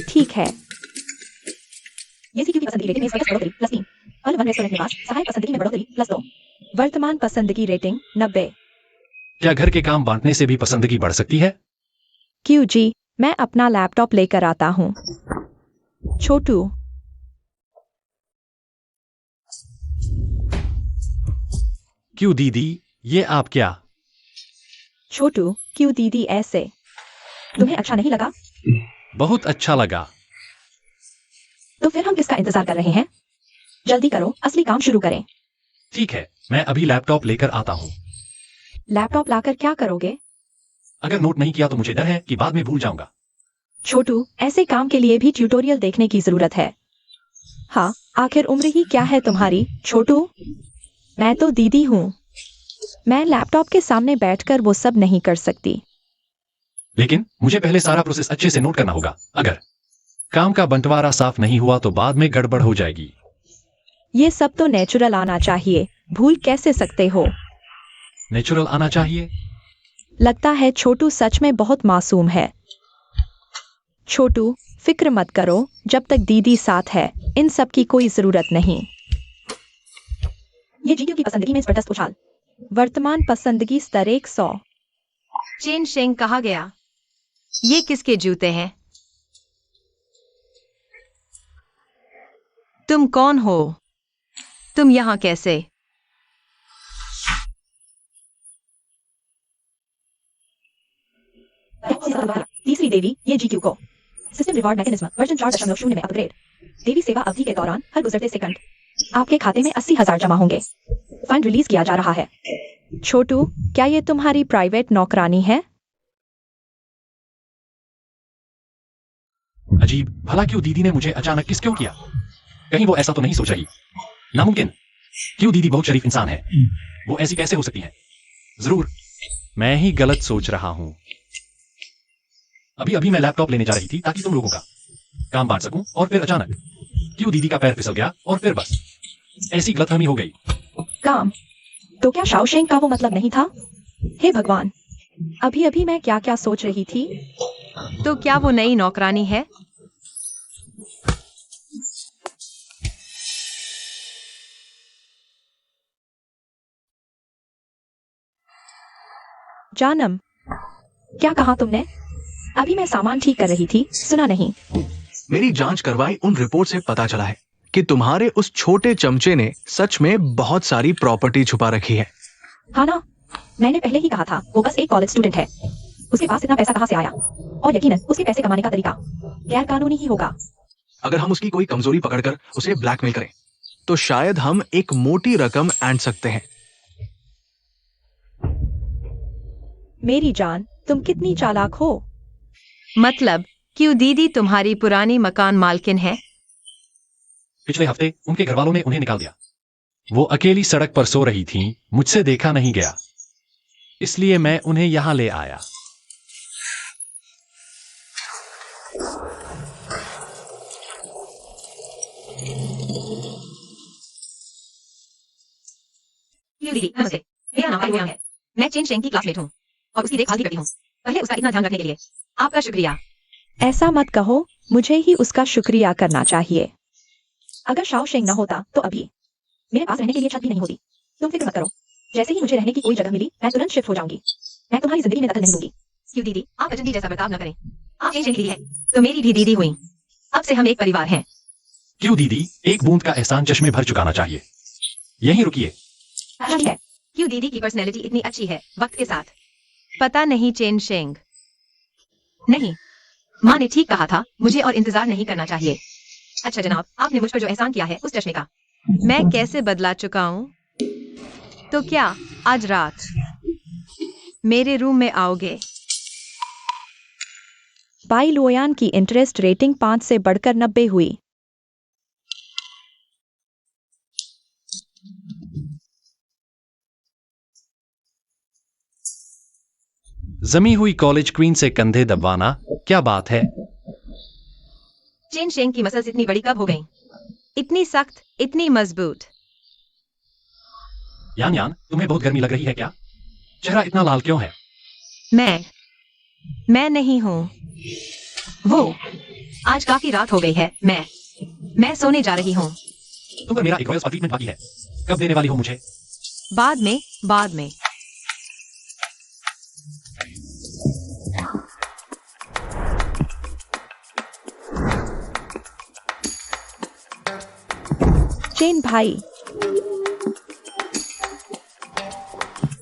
ठीक है। ये थी क्योंकि पसंदगी रेटिंग में इस वक्त बढ़ोतरी +3। अल वन रेस्टोरेंट निवास सहायक पसंदगी में बढ़ोतरी +2। वर्तमान पसंदगी रेटिंग 90। क्या घर के काम बांटने से भी पसंदगी बढ़ सकती है? क्यों जी, मैं अपना लैपटॉप लेकर आता हूँ। छोटू, क्यों दीदी, ये आप क्या? छोटू, क्यों दीदी ऐसे? तुम्हें अच्छा नहीं लगा? बहुत अच्छा लगा। तो फिर हम किसका इंतजार कर रहे हैं? जल्दी करो, असली काम शुरू करें। ठीक है, मैं अभी लैपटॉप लेकर आता हूँ। लैपटॉप लाकर क्या करोगे? अगर नोट नहीं किया तो मुझे डर है कि बाद में भूल जाऊंगा। छोटू, ऐसे काम के लिए भी ट्यूटोरियल देखने की जरूरत है। हाँ, आखिर उम्र ही क्या है तुम्हारी, छोटू? मैं तो दीदी हूँ। मैं लैपटॉप के सामने बैठकर वो सब नहीं कर सकती। लेकिन मुझे पहले सारा प्रोसेस अच्छे से नोट करना होगा। अगर काम का बंटवारा साफ नहीं हुआ तो बाद में गड़बड़ हो जाएगी। ये सब तो नेचुरल आना चाहिए, भूल कैसे सकते हो? नेचुरल आना चाहिए। लगता है छोटू सच में बहुत मासूम है। छोटू, फिक्र मत करो, जब तक दीदी साथ है इन सब की कोई जरूरत नहीं। ये जीक्यू की पसंदगी में जबरदस्त उछाल। वर्तमान पसंदगी स्तर 100। चेन शेंग कहा गया। ये किसके जूते हैं? तुम कौन हो? तुम यहां कैसे? तीसरी देवी, ये जीक्यू को सिस्टम रिवॉर्ड मैकेनिज्म वर्जन 4.0 में अपग्रेड। देवी सेवा अवधि के दौरान हर गुजरते सेकंड आपके खाते में 80,000 जमा होंगे। फंड रिलीज किया जा रहा है। छोटू, क्या ये तुम्हारी प्राइवेट नौकरानी है? अजीब, भला क्यों दीदी ने मुझे अचानक किस क्यों किया? कहीं वो ऐसा तो नहीं सोच रही? नामुमकिन। क्यों दीदी बहुत शरीफ इंसान है, वो ऐसी कैसे हो सकती है? जरूर मैं ही गलत सोच रहा हूं। अभी अभी मैं लैपटॉप लेने जा रही थी ताकि तुम लोगों का काम बांट सकूं, और फिर अचानक क्यों दीदी का पैर फिसल गया और फिर बस ऐसी गलतफहमी हो गई। काम? तो क्या शाओशेंग का वो मतलब नहीं था? हे भगवान, अभी अभी मैं क्या क्या सोच रही थी। तो क्या वो नई नौकरानी है? जानम, क्या कहा तुमने? अभी मैं सामान ठीक कर रही थी, सुना नहीं। मेरी जांच करवाई उन रिपोर्ट से पता चला है कि तुम्हारे उस छोटे चमचे ने सच में बहुत सारी प्रॉपर्टी छुपा रखी है। हाँ ना, मैंने पहले ही कहा था, वो बस एक कॉलेज स्टूडेंट है। उसके पास इतना पैसा कहाँ से आया? और यकीनन उसके पैसे कमाने का तरीका गैर कानूनी ही होगा। अगर हम उसकी कोई कमजोरी पकड़कर उसे ब्लैकमेल करें तो शायद हम एक मोटी रकम ऐंठ सकते हैं। मेरी जान, तुम कितनी चालाक हो। मतलब क्यों दीदी तुम्हारी पुरानी मकान मालकिन है? पिछले हफ्ते उनके घर वालों ने उन्हें निकाल दिया। वो अकेली सड़क पर सो रही थीं, मुझसे देखा नहीं गया, इसलिए मैं उन्हें यहां ले आया। दीदी नमस्ते, मेरा नाम आयुयान है। मैं चेन शेंग की क्लासमेट हूँ और उसकी देखभाल भी करती हूँ। पहले उसका इतना ध्यान रखने के लिए आपका शुक्रिया। ऐसा मत कहो, मुझे ही उसका शुक्रिया करना चाहिए। अगर शाओशेंग न होता तो अभी मेरे पास रहने के लिए छत भी नहीं होती। तुम फिक्र मत करो, जैसे ही मुझे रहने की कोई जगह मिली मैं तुरंत शिफ्ट हो जाऊंगी। मैं तुम्हारी जिंदगी में दखल नहीं दूंगी। क्यों दीदी, आप अजंती जैसा बर्ताव न करें। आप चेन शेंग की दीदी है तो मेरी भी दीदी हुई। अब से हम एक परिवार हैं। क्यों दीदी, एक बूंद का एहसान चश्मे भर चुकाना चाहिए। यहीं रुकिए। ठीक है। क्यों दीदी की पर्सनैलिटी इतनी अच्छी है वक्त के साथ? पता नहीं चेन शेंग। नहीं, माँ ने ठीक कहा था, मुझे और इंतजार नहीं करना चाहिए। अच्छा जनाब, आपने मुझ पर जो एहसान किया है उस चश्मे का मैं कैसे बदला चुकाऊं? तो क्या आज रात मेरे रूम में आओगे? बाई लोयान की इंटरेस्ट रेटिंग 5 से बढ़कर 90 हुई। जमी हुई कॉलेज क्वीन से कंधे दबाना, क्या बात है? चेन शेंग की मसल्स इतनी बड़ी कब हो गईं? इतनी सख्त, इतनी मजबूत। यान यान, तुम्हें बहुत गर्मी लग रही है क्या? चेहरा इतना लाल क्यों है? मैं नहीं हूँ। वो आज काफी रात हो गई है। मैं सोने जा रही हूँ। तुम पर मेरा एक रॉयल स्पा ट्रीटमेंट बाकी है, कब देने वाली हो मुझे? बाद में। चेन भाई,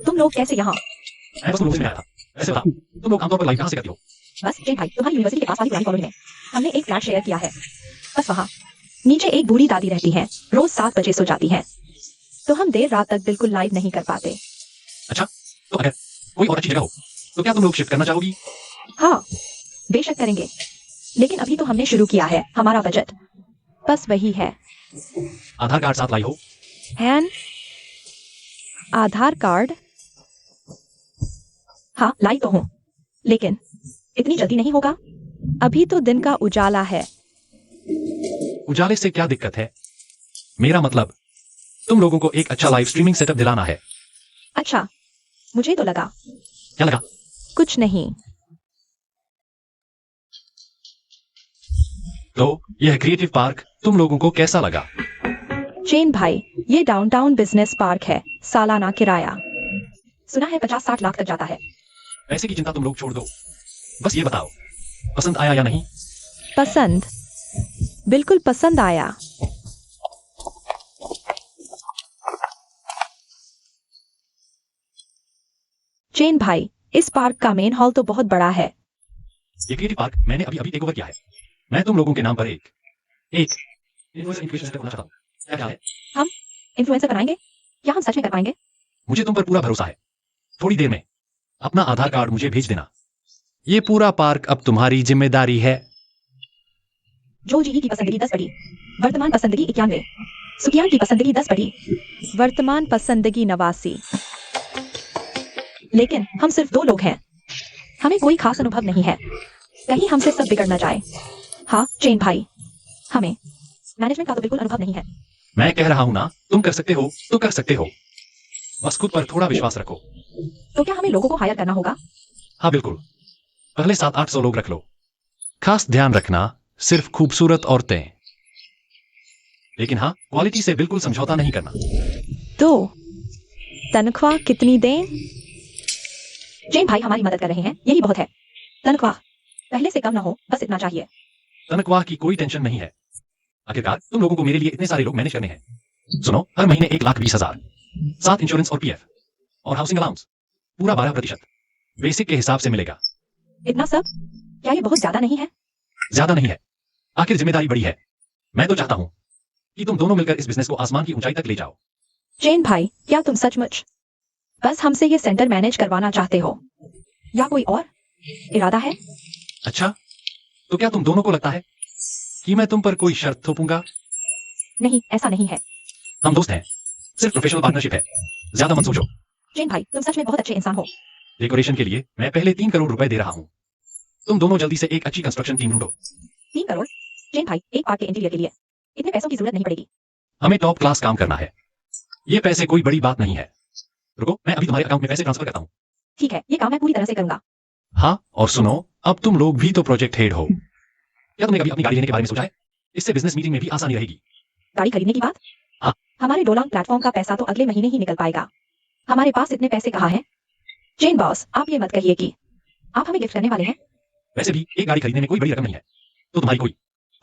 तुम लोग कैसे यहाँ? मैं बस तुम लोगों से मिला था। वैसे बताओ, तुम लोग आमतौर पर लाइव कहाँ से करती हो? बस चेन भाई, तुम्हारी यूनिवर्सिटी के पास वाली पुरानी कॉलोनी में हमने एक फ्लैट शेयर किया है। बस वहाँ नीचे एक बूढ़ी दादी रहती है, रोज 7 बजे सो जाती है, तो हम देर रात तक बिल्कुल लाइव नहीं कर पाते। अच्छा, तो अगर कोई और अच्छी जगह हो तो क्या तुम लोग शिफ्ट करना चाहोगी? हाँ, बेशक करेंगे, लेकिन अभी तो हमने शुरू किया है। हमारा बजट बस वही है। आधार कार्ड साथ लाई हो? हैन, आधार कार्ड? हाँ लाई तो हूँ, लेकिन इतनी जल्दी नहीं होगा। अभी तो दिन का उजाला है। उजाले से क्या दिक्कत है? मेरा मतलब तुम लोगों को एक अच्छा लाइव स्ट्रीमिंग सेटअप दिलाना है। अच्छा, मुझे तो लगा। क्या लगा? कुछ नहीं। तो यह क्रिएटिव पार्क तुम लोगों को कैसा लगा? चेन भाई, ये डाउनटाउन बिजनेस पार्क है, सालाना किराया। सुना है 50-60 लाख तक जाता है। पैसे की चिंता तुम लोग छोड़ दो, बस ये बताओ पसंद आया या नहीं? पसंद? बिल्कुल पसंद आया। चेन भाई, इस पार्क का मेन हॉल तो बहुत बड़ा है। ये क्रिएटिव पार्क मैंने अभी अभी टेक ओवर किया है। मैं तुम लोगों के नाम पर एक इन्फ्लुएंसर इंक्यूबेशन सेंटर खोलना चाहता हूँ। क्या ख्याल है? इन्फ्लुएंसर बनाएंगे? क्या हम सच में कर पाएंगे? मुझे तुम पर पूरा भरोसा है। थोड़ी देर में अपना आधार कार्ड मुझे भेज देना। ये पूरा पार्क अब तुम्हारी जिम्मेदारी है। जो जी की पसंदगी 10 पड़ी, वर्तमान पसंदगी 91, सुकियान की पसंदगी 10 पड़ी, वर्तमान पसंदगी 89। लेकिन हम सिर्फ 2 लोग हैं। हमें कोई खास अनुभव नहीं है। कहीं हमसे सब बिगड़ न जाए। हाँ चेन भाई, हमें मैनेजमेंट का तो बिल्कुल अनुभव नहीं है। मैं कह रहा हूं ना, तुम कर सकते हो तो कर सकते हो। बस खुद पर थोड़ा विश्वास रखो। तो क्या हमें लोगों को हायर करना होगा? हाँ बिल्कुल, पहले 700-800 लोग रख लो। खास ध्यान रखना, सिर्फ खूबसूरत औरतें। लेकिन हाँ, क्वालिटी से बिल्कुल समझौता नहीं करना। तो तनख्वाह कितनी दें? चेन भाई हमारी मदद कर रहे हैं, यही बहुत है। तनख्वाह पहले से कम न हो, बस इतना चाहिए। तनख्वाह की कोई टेंशन नहीं है। आखिरकार तुम लोगों को मेरे लिए इतने सारे लोग मैनेज करने हैं। सुनो, हर महीने 1,20,000, 7 इंश्योरेंस और पीएफ और हाउसिंग अलाउंस पूरा 12% बेसिक के हिसाब से मिलेगा। इतना सब? क्या ये बहुत ज्यादा नहीं है? ज्यादा नहीं है, आखिर जिम्मेदारी बड़ी है। मैं तो चाहता हूं कि तुम दोनों मिलकर इस बिजनेस को आसमान की ऊंचाई तक ले जाओ। चेन भाई, क्या तुम सचमुच बस हमसे ये सेंटर मैनेज करवाना चाहते हो या कोई और इरादा है? अच्छा, तो क्या तुम दोनों को लगता है कि मैं तुम पर कोई शर्त थोपूंगा? नहीं, ऐसा नहीं है। हम दोस्त हैं, सिर्फ प्रोफेशनल पार्टनरशिप है। ज्यादा मत सोचो। चेन भाई, तुम सच में बहुत अच्छे इंसान हो। डेकोरेशन के लिए मैं पहले 3 करोड़ रुपए दे रहा हूं। तुम दोनों जल्दी से एक अच्छी कंस्ट्रक्शन टीम ढूंढो। 3 करोड़? चेन भाई, एक पार्क के इंटीरियर के लिए इतने पैसों की जरूरत नहीं पड़ेगी। हमें टॉप क्लास काम करना है। ये पैसे कोई बड़ी बात नहीं है। रुको, मैं अभी तुम्हारे अकाउंट में पैसे ट्रांसफर करता हूँ। ठीक है, ये काम मैं पूरी तरह से करूंगा। हाँ, और सुनो, अब तुम लोग भी तो प्रोजेक्ट हेड हो। क्या तुमने कभी अपनी गाड़ी लेने के बारे में सोचा है? इससे बिजनेस मीटिंग में भी आसानी रहेगी। गाड़ी खरीदने की बात? हाँ। हमारे डोलांग प्लेटफॉर्म का पैसा तो अगले महीने ही निकल पाएगा। हमारे पास इतने पैसे कहाँ हैं? चेन बॉस, आप ये मत कहिए कि आप हमें गिफ्ट करने वाले हैं। वैसे भी एक गाड़ी खरीदने में कोई बड़ी रकम नहीं है, तो तुम्हारी कोई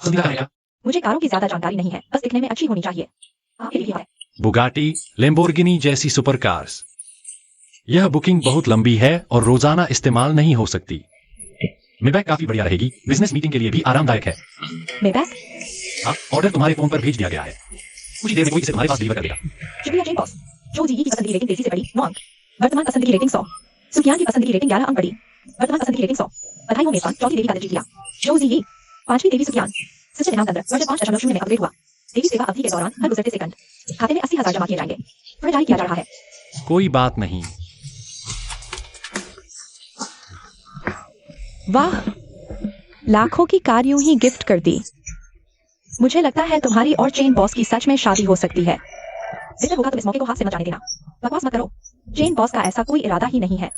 पसंदीदा कार है क्या? मुझे कारों की ज्यादा जानकारी नहीं है, बस दिखने में अच्छी होनी चाहिए। आपके लिए है। बुगाटी, लेम्बोर्गिनी जैसी सुपर कार्स। यह बुकिंग बहुत लंबी है और रोजाना इस्तेमाल नहीं हो सकती। मेबैक काफी बढ़िया रहेगी, बिजनेस मीटिंग के लिए भी आरामदायक है। मेबैक? हाँ, ऑर्डर तुम्हारे फोन पर भेज दिया गया है। कुछ ही देर में कोई इसे तुम्हारे पास डिलीवर कर देगा। शुक्रिया चेन बॉस। जो जी की पसंद की रेटिंग तेजी से बढ़ी 9 अंक, वर्तमान पसंद की रेटिंग 100, सुकियान की पसंद की रेटिंग 11 अंक बढ़ी, वर्तमान पसंद की रेटिंग 100। बधाई हो मेजबान, चौथी देवी का दर्जा लिया। जो जी, 5वीं देवी सुकियान, सिस्टम इनाम तंत्र वर्ष 5.0 में अपग्रेड हुआ। देवी सेवा अवधि के दौरान हर गुजरते सेकंड खाते में 80,000 जमा किए जाएंगे। थोड़ा जारी किया जा रहा है। कोई बात नहीं। वाह, लाखों की कार यूं ही गिफ्ट कर दी। मुझे लगता है तुम्हारी और चेन बॉस की सच में शादी हो सकती है। बेहतर होगा तुम इस मौके को हाथ से मत जाने देना। बकवास मत करो। चेन बॉस का ऐसा कोई इरादा ही नहीं है।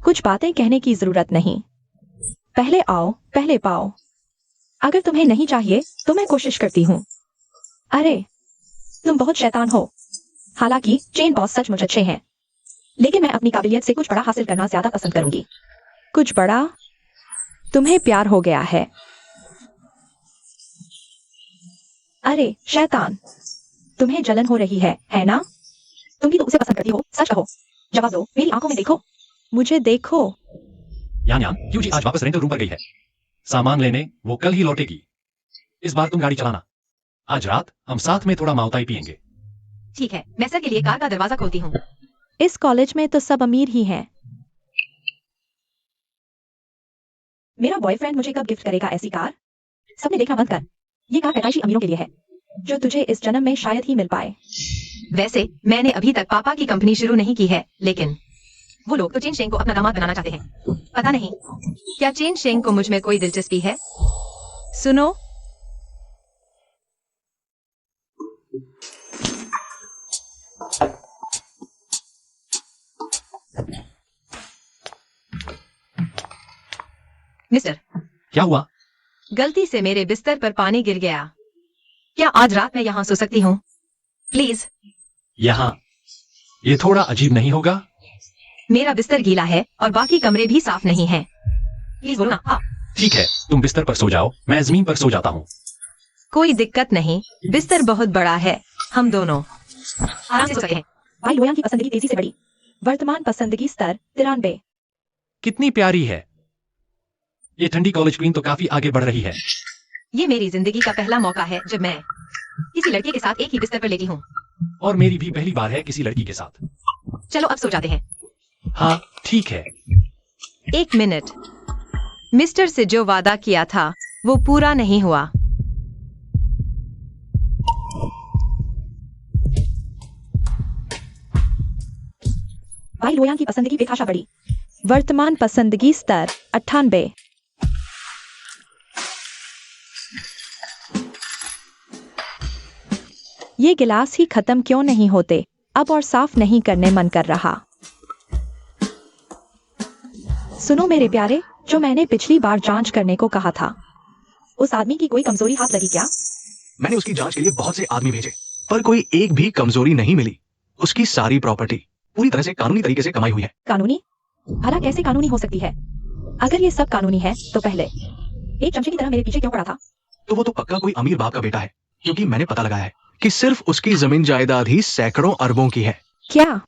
कुछ बातें कहने की जरूरत नहीं, पहले आओ पहले पाओ। अगर तुम्हें नहीं चाहिए तो मैं कोशिश करती हूँ। अरे, तुम बहुत शैतान हो। हालांकि चेन बॉस सचमुच अच्छे हैं, लेकिन मैं अपनी काबिलियत से कुछ बड़ा हासिल करना ज्यादा पसंद करूंगी। कुछ बड़ा? तुम्हें प्यार हो गया है? अरे शैतान, तुम्हें जलन हो रही है ना? तुम भी तो उसे पसंद करती हो, सच कहो। जवाब दो, मेरी आंखों में देखो। मुझे देखो। यान यान, क्यों जी आज वापस रेंटल रूम पर गई है। सामान लेने वो कल ही लौटेगी। इस बार तुम गाड़ी चलाना। आज रात हम साथ में थोड़ा माउताई पियेंगे। ठीक है, मैं सर के लिए कार का दरवाजा खोलती हूँ। इस कॉलेज में तो सब अमीर ही हैं। मेरा बॉयफ्रेंड मुझे कब गिफ्ट करेगा ऐसी कार? सबने देखना बंद कर। ये कार पैदाइशी अमीरों के लिए है, जो तुझे इस जन्म में शायद ही मिल पाए। वैसे मैंने अभी तक पापा की कंपनी शुरू नहीं की है, लेकिन वो लोग तो चेन शेंग को अपना दामाद बनाना चाहते हैं। पता नहीं क्या चेन शेंग को मुझ में कोई दिलचस्पी है। सुनो, मिस्टर, क्या हुआ? गलती से मेरे बिस्तर पर पानी गिर गया। क्या आज रात मैं यहाँ सो सकती हूँ? प्लीज। यहाँ ये थोड़ा अजीब नहीं होगा? मेरा बिस्तर गीला है और बाकी कमरे भी साफ नहीं हैं। प्लीज बोलो ना। हाँ। ठीक है, तुम बिस्तर पर सो जाओ, मैं जमीन पर सो जाता हूँ। कोई दिक्कत नहीं, बिस्तर बहुत बड़ा है, हम दोनों आराम से सो सकते हैं। भाई लोयान की पसंदगी तेजी से बढ़ी, वर्तमान पसंदगी स्तर 93। कितनी प्यारी है। ये ठंडी कॉलेज क्वीन तो काफी आगे बढ़ रही है। ये मेरी जिंदगी का पहला मौका है जब मैं किसी लड़के के साथ एक ही बिस्तर पर लेटी हूँ। और मेरी भी पहली बार है किसी लड़की के साथ। चलो अब सो जाते हैं। हाँ ठीक है। 1 मिनट। मिस्टर से जो वादा किया था वो पूरा नहीं हुआ। भाई लोयान की पसंदगी बेखाशा बढ़ी। वर्तमान पसंदगी स्तर 98। ये गिलास ही खत्म क्यों नहीं होते अब, और साफ नहीं करने मन कर रहा। सुनो मेरे प्यारे, जो मैंने पिछली बार जांच करने को कहा था, उस आदमी की कोई कमजोरी हाथ लगी क्या? मैंने उसकी जांच के लिए बहुत से आदमी भेजे, पर कोई एक भी कमजोरी नहीं मिली। उसकी सारी प्रॉपर्टी पूरी तरह से कानूनी तरीके से कमाई हुई है। कानूनी? भला कैसे कानूनी हो सकती है? अगर ये सब कानूनी है तो पहले एक चमचे की तरह मेरे पीछे क्यों पड़ा था? तो वो तो पक्का कोई अमीर बाप का बेटा है, क्योंकि मैंने पता लगाया है कि सिर्फ उसकी जमीन जायदाद ही सैकड़ों अरबों की है। क्या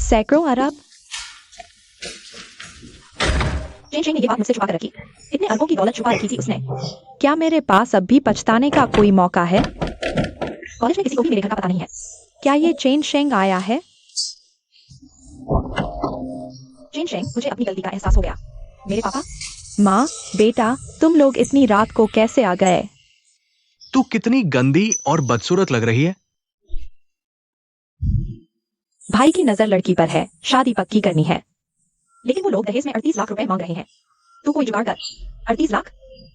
सैकड़ों अरब? चेन ने ये बात मुझसे छुपा कर रखी। इतने अरबों की दौलत छुपा रखी थी उसने। क्या मेरे पास अब भी पछताने का कोई मौका है? कॉलेज में किसी को भी मेरे घर का पता नहीं है। क्या ये चेन शेंग आया है? चेन शेंग, मुझे अपनी गलती का एहसास हो गया। मेरे पापा? माँ, बेटा, तुम लोग इतनी रात को कैसे आ गए? तू कितनी गंदी और बदसूरत लग रही है। भाई की नजर लड़की पर है, शादी पक्की करनी है, लेकिन वो लोग दहेज में 38 लाख रुपए मांग रहे हैं। तू कोई जुगाड़ कर। 38 लाख?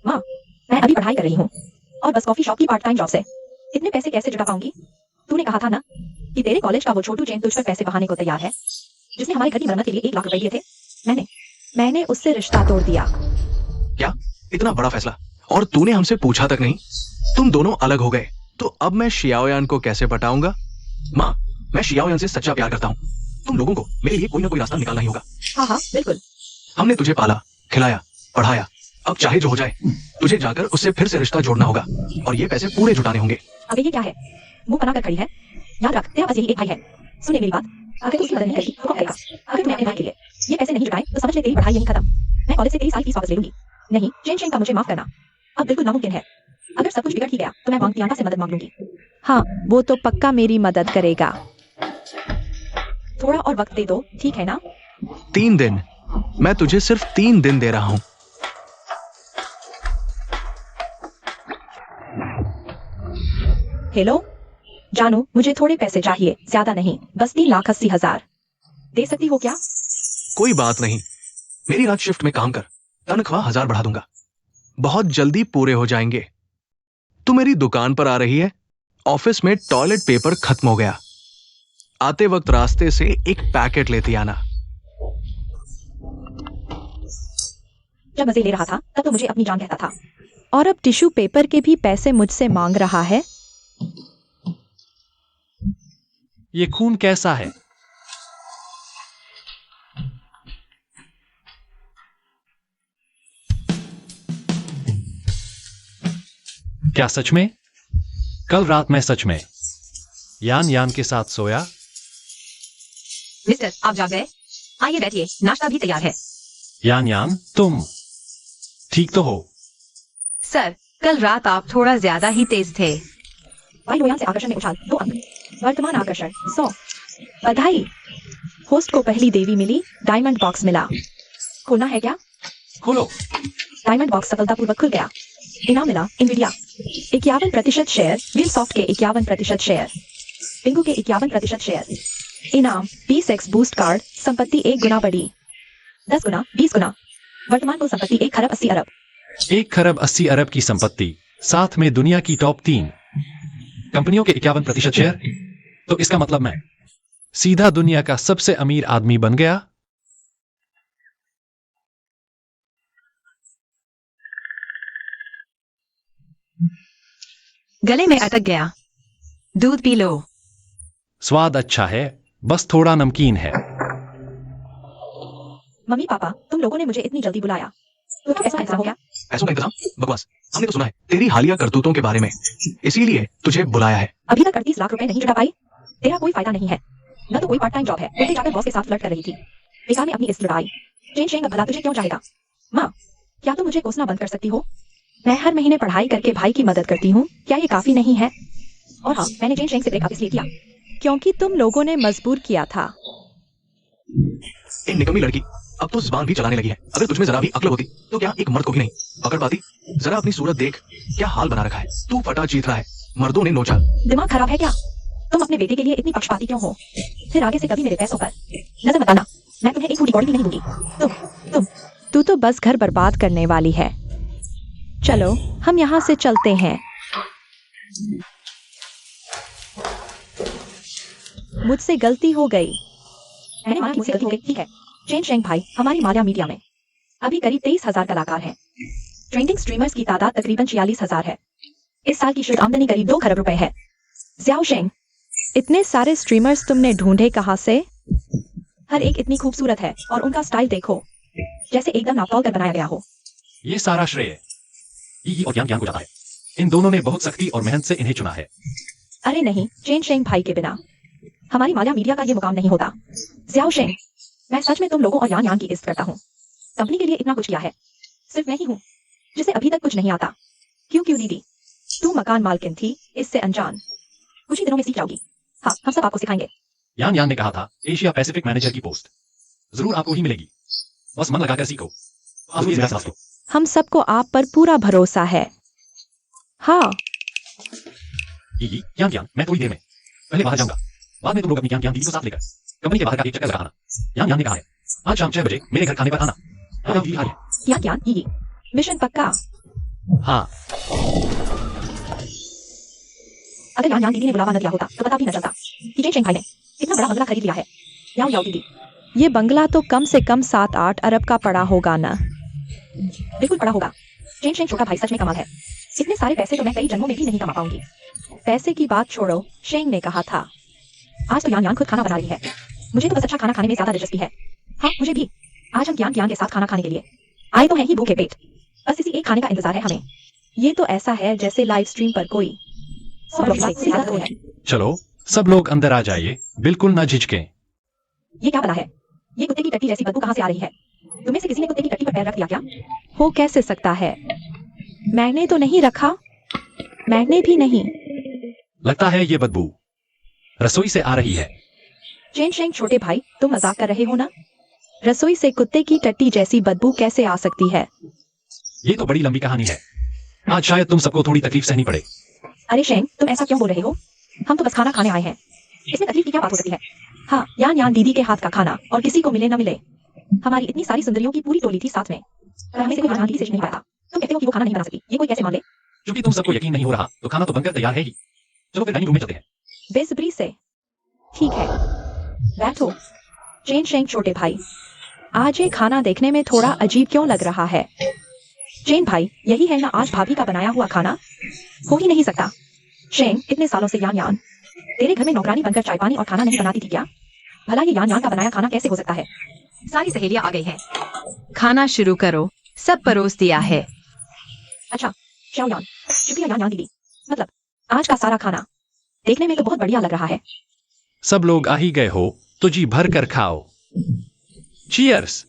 माँ, मैं अभी पढ़ाई कर रही हूँ और बस कॉफी शॉप की पार्ट टाइम जॉब से इतने पैसे कैसे जुटा पाऊंगी? तूने कहा था ना कि तेरे कॉलेज का वो छोटू चेन तुझ पर पैसे बहाने को तैयार है, जिसने हमारे घर की मरम्मत के लिए 1 लाख रुपए दिए थे। मैंने उससे रिश्ता तोड़ दिया। क्या इतना बड़ा फैसला, और तूने हमसे पूछा तक नहीं? तुम दोनों अलग हो गए, तो अब मैं शियाओयान को कैसे पटाऊंगा? माँ, मैं शियाओयान से सच्चा प्यार करता हूँ। तुम लोगों को मेरे लिए कोई ना कोई रास्ता निकालना ही होगा। हाँ हाँ बिल्कुल। हमने तुझे पाला, खिलाया, पढ़ाया, अब चाहे जो हो जाए तुझे जाकर उससे फिर से रिश्ता जोड़ना होगा, और ये पैसे पूरे जुटाने होंगे। अबे ये क्या है? मुंह बनाकर खड़ी है। याद रख, तेरा बस यही एक भाई है। सुन ले मेरी बात, अगर तू उसकी मदद नहीं करती तो कौन करेगा? अगर तूने अपने भाई के लिए ये पैसे नहीं जुटाए तो समझ ले तेरी पढ़ाई यहीं खत्म। मैं कॉलेज से तेरी सारी फीस वापस ले लूंगी। नहीं, चेन शेंग का मुझे माफ करना अब बिल्कुल नामुमकिन है। अगर सब कुछ बिगड़ ही गया तो मैं वांग से मदद मांग लूंगी। हाँ, वो तो पक्का मेरी मदद करेगा। थोड़ा और वक्त दे दो, ठीक है ना? 3 दिन? मैं तुझे सिर्फ 3 दिन दे रहा हूँ। हेलो जानू, मुझे थोड़े पैसे चाहिए, ज्यादा नहीं, बस 3,80,000 दे सकती हो क्या? कोई बात नहीं, मेरी रात शिफ्ट में काम कर, तनख्वाह 1000 बढ़ा दूंगा। बहुत जल्दी पूरे हो जाएंगे। तू मेरी दुकान पर आ रही है? ऑफिस में टॉयलेट पेपर खत्म हो गया, आते वक्त रास्ते से एक पैकेट लेती आना। जब मजे ले रहा था तब तो मुझे अपनी जान कहता था। और अब टिश्यू पेपर के भी पैसे मुझसे मांग रहा है। ये खून कैसा है? क्या सच में? कल रात मैं सच में यान के साथ सोया। मिस्टर, आप जाग गए? आइए बैठिए, नाश्ता भी तैयार है। यान, तुम ठीक तो हो? सर, कल रात आप थोड़ा ज्यादा ही तेज थे। भाई लोयान से आकर्षण में उछाल 2 अंक। वर्तमान आकर्षण 100। बधाई, होस्ट को पहली देवी मिली, डायमंड बॉक्स मिला। खोलना है क्या? खोलो। डायमंड बॉक्स सफलतापूर्वक खुल गया। इनाम मिला इनविडिया 51% शेयर, व्हीलसॉफ्ट के 51% शेयर, पिंगू के 51% शेयर। इनाम 20x बूस्ट कार्ड, संपत्ति 1 गुना बढ़ी, 10 गुना, 20 गुना। वर्तमान को संपत्ति 1 खरब 80 अरब। 1 खरब 80 अरब की संपत्ति, साथ में दुनिया की टॉप 3 कंपनियों के 51% शेयर। तो इसका मतलब मैं सीधा दुनिया का सबसे अमीर आदमी बन गया। गले में अटक गया, दूध पी लो। स्वाद अच्छा है, बस थोड़ा नमकीन है। मम्मी पापा, तुम लोगों ने मुझे इतनी जल्दी बुलाया, तो क्या ऐसा हो गया? पैसों का इंतजाम? बकवास। हमने तो सुना है तेरी हालिया करतूतों के बारे में, इसीलिए तुझे बुलाया है। अभी तक 38 लाख रुपए नहीं जुटा पाई? तेरा कोई फायदा नहीं है, न तो कोई पार्ट टाइम जॉब है, उल्टे जाकर बॉस के साथ फ्लर्ट कर रही थी। बेकार में अपनी इस लड़ाई। चेन शेंग भला तुझे क्यों चाहेगा? माँ, क्या तुम मुझे कोसना बंद कर सकती हो? मैं हर महीने पढ़ाई करके भाई की मदद करती हूँ, क्या ये काफी नहीं है? और हाँ, मैंने चेन शेंग से ब्रेकअप इसलिए किया। क्योंकि तुम लोगों ने मजबूर किया था। ए निकम्मी लड़की, अब तो जुबान भी चलाने लगी है। अगर तुझमें जरा भी अक्ल होती तो क्या एक मर्द को भी नहीं पकड़ पाती? जरा अपनी सूरत देख, क्या हाल बना रखा है। तू फटा चीत रहा है, मर्दों ने नोचा। दिमाग खराब है क्या? तुम अपने बेटे के लिए इतनी पक्षपाती क्यों हो? फिर आगे से कभी मेरे पैसों पर नजर मत आना। मैं तुम्हें एक पूरी कौड़ी भी नहीं दूंगी। तू तो बस घर बर्बाद करने वाली है। चलो हम यहाँ से चलते हैं। मुझसे गलती हो गई। मैंने माना कि मुझसे गलती हो गई, ठीक है। चेन शेंग भाई हमारी माल्या मीडिया में अभी करीब 23,000 कलाकार हैं। ट्रेंडिंग स्ट्रीमर्स की तादाद तकरीबन 46,000 है। इस साल की शुद्ध आमदनी करीब 2 खरब रुपए है। ज़ियाओ शेंग, इतने सारे स्ट्रीमर्स तुमने ढूंढे कहाँ से? हर एक इतनी खूबसूरत है और उनका स्टाइल देखो, जैसे एकदम नापतोल कर बनाया गया हो। ये सारा श्रेय ईगी और यांग यांग को जाता है। इन दोनों ने बहुत सख्ती और मेहनत से इन्हें चुना है। अरे नहीं, चेन शेंग भाई के बिना हमारी माल्या मीडिया का ये मुकाम नहीं होता। ज़ियाओ शेंग, मैं सच में तुम लोगों और यान यान की इज्जत करता हूँ। कंपनी के लिए इतना कुछ किया है। सिर्फ मैं ही हूँ जिसे अभी तक कुछ नहीं आता। क्यों दीदी, तू मकान मालकिन थी, इससे अनजान। कुछ ही दिनों में सीख जाओगी। हाँ, हम सब आपको सिखाएंगे। यान यान ने कहा था एशिया पैसिफिक मैनेजर की पोस्ट जरूर आपको ही मिलेगी। बस मन लगाकर सीखो। आप इस एहसास को। हम सबको आप पर पूरा भरोसा है। हाँ, ईगी यान यान, मैं थोड़ी देर में पहले बाहर जाऊंगा। बाद में तुम लोग अपनी यान यान दीदी को साथ लेकर कंपनी के बाहर का एक चक्कर लगाना। यान यान ने कहा है आज शाम 6 बजे मेरे घर खाने पर आना। यान दीदी आ रही है। यान यान, ये मिशन पक्का। हाँ, अगर यान यान दीदी ने बुलावा न दिया होता तो पता भी न चलता कि चेन शेंग भाई ने इतना बड़ा बंगला खरीद लिया है। याओ याओ दीदी, ये बंगला तो कम से कम 7-8 अरब का पड़ा होगा ना? बिल्कुल बड़ा होगा। चेन शेंग छोटा भाई सच में कमाल है। इतने सारे पैसे तो मैं कई जन्मों में भी नहीं कमा पाऊंगी। पैसे की बात छोड़ो, शेंग ने कहा था। आज तो यान यान खुद खाना बना रही है। मुझे तो बस अच्छा खाना खाने में ज्यादा दिलचस्पी है। हाँ, मुझे भी। आज हम यान यान के साथ खाना खाने के लिए आए तो हैं ही भूखे पेट। बस इसी एक खाने का इंतजार है हमें। ये तो ऐसा है जैसे लाइव स्ट्रीम पर कोई। है। चलो सब लोग अंदर आ जाइए, बिल्कुल ना झिझकें। ये क्या बना है? ये कुत्ते की टट्टी जैसी बदबू कहाँ से आ रही है? तुम्हें से किसी ने कुत्ते की टट्टी पर पैर रख दिया क्या? हो कैसे सकता है? मैंने तो नहीं रखा। मैंने भी नहीं। लगता है ये बदबू रसोई से आ रही है। चेन शेंग छोटे भाई, तुम मजाक कर रहे हो ना? रसोई से कुत्ते की टट्टी जैसी बदबू कैसे आ सकती है? ये तो बड़ी लंबी कहानी है। आज शायद तुम सबको थोड़ी तकलीफ सहनी पड़े। अरे शेंग, तुम ऐसा क्यों बोल रहे हो? हम तो बस खाना खाने आए हैं। इसमें तकलीफ की क्या बात हो सकती है? हाँ, यान यान दीदी के हाथ का खाना और किसी को मिले न मिले। हमारी इतनी सारी सुंदरियों की पूरी टोली थी साथ में, पर हमें से कोई यान दीदी से नहीं पाया। तुम कहते हो कि वो खाना नहीं बना सकती, ये कोई कैसे मान ले? क्योंकि तुम सबको यकीन नहीं हो रहा तो खाना तो बनकर तैयार है ही। चलो फिर डाइनिंग रूम में चलते हैं। बेसब्री से। ठीक है, बैठो। चेन शेंग छोटे भाई, आज ये खाना देखने में थोड़ा अजीब क्यों लग रहा है? चेन भाई, यही है ना आज भाभी का बनाया हुआ खाना? हो ही नहीं सकता। शेंग, इतने सालों से यान यान तेरे घर में नौकरानी बनकर चाय पानी और खाना नहीं बनाती थी क्या? भला ये यान यान का बनाया खाना कैसे हो सकता है? सारी सहेलियां आ गई हैं। खाना शुरू करो, सब परोस दिया है। अच्छा, श्याओ यान, शुक्रिया यान यान दीदी। मतलब आज का सारा खाना देखने में तो बहुत बढ़िया लग रहा है। सब लोग आ ही गए हो तो जी भर कर खाओ। चीयर्स।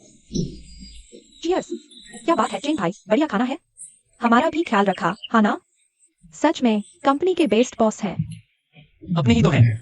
चीयर्स। क्या बात है चेन भाई, बढ़िया खाना है। हमारा भी ख्याल रखा, हाँ ना? सच में कंपनी के बेस्ट बॉस हैं। अपने ही तो हैं।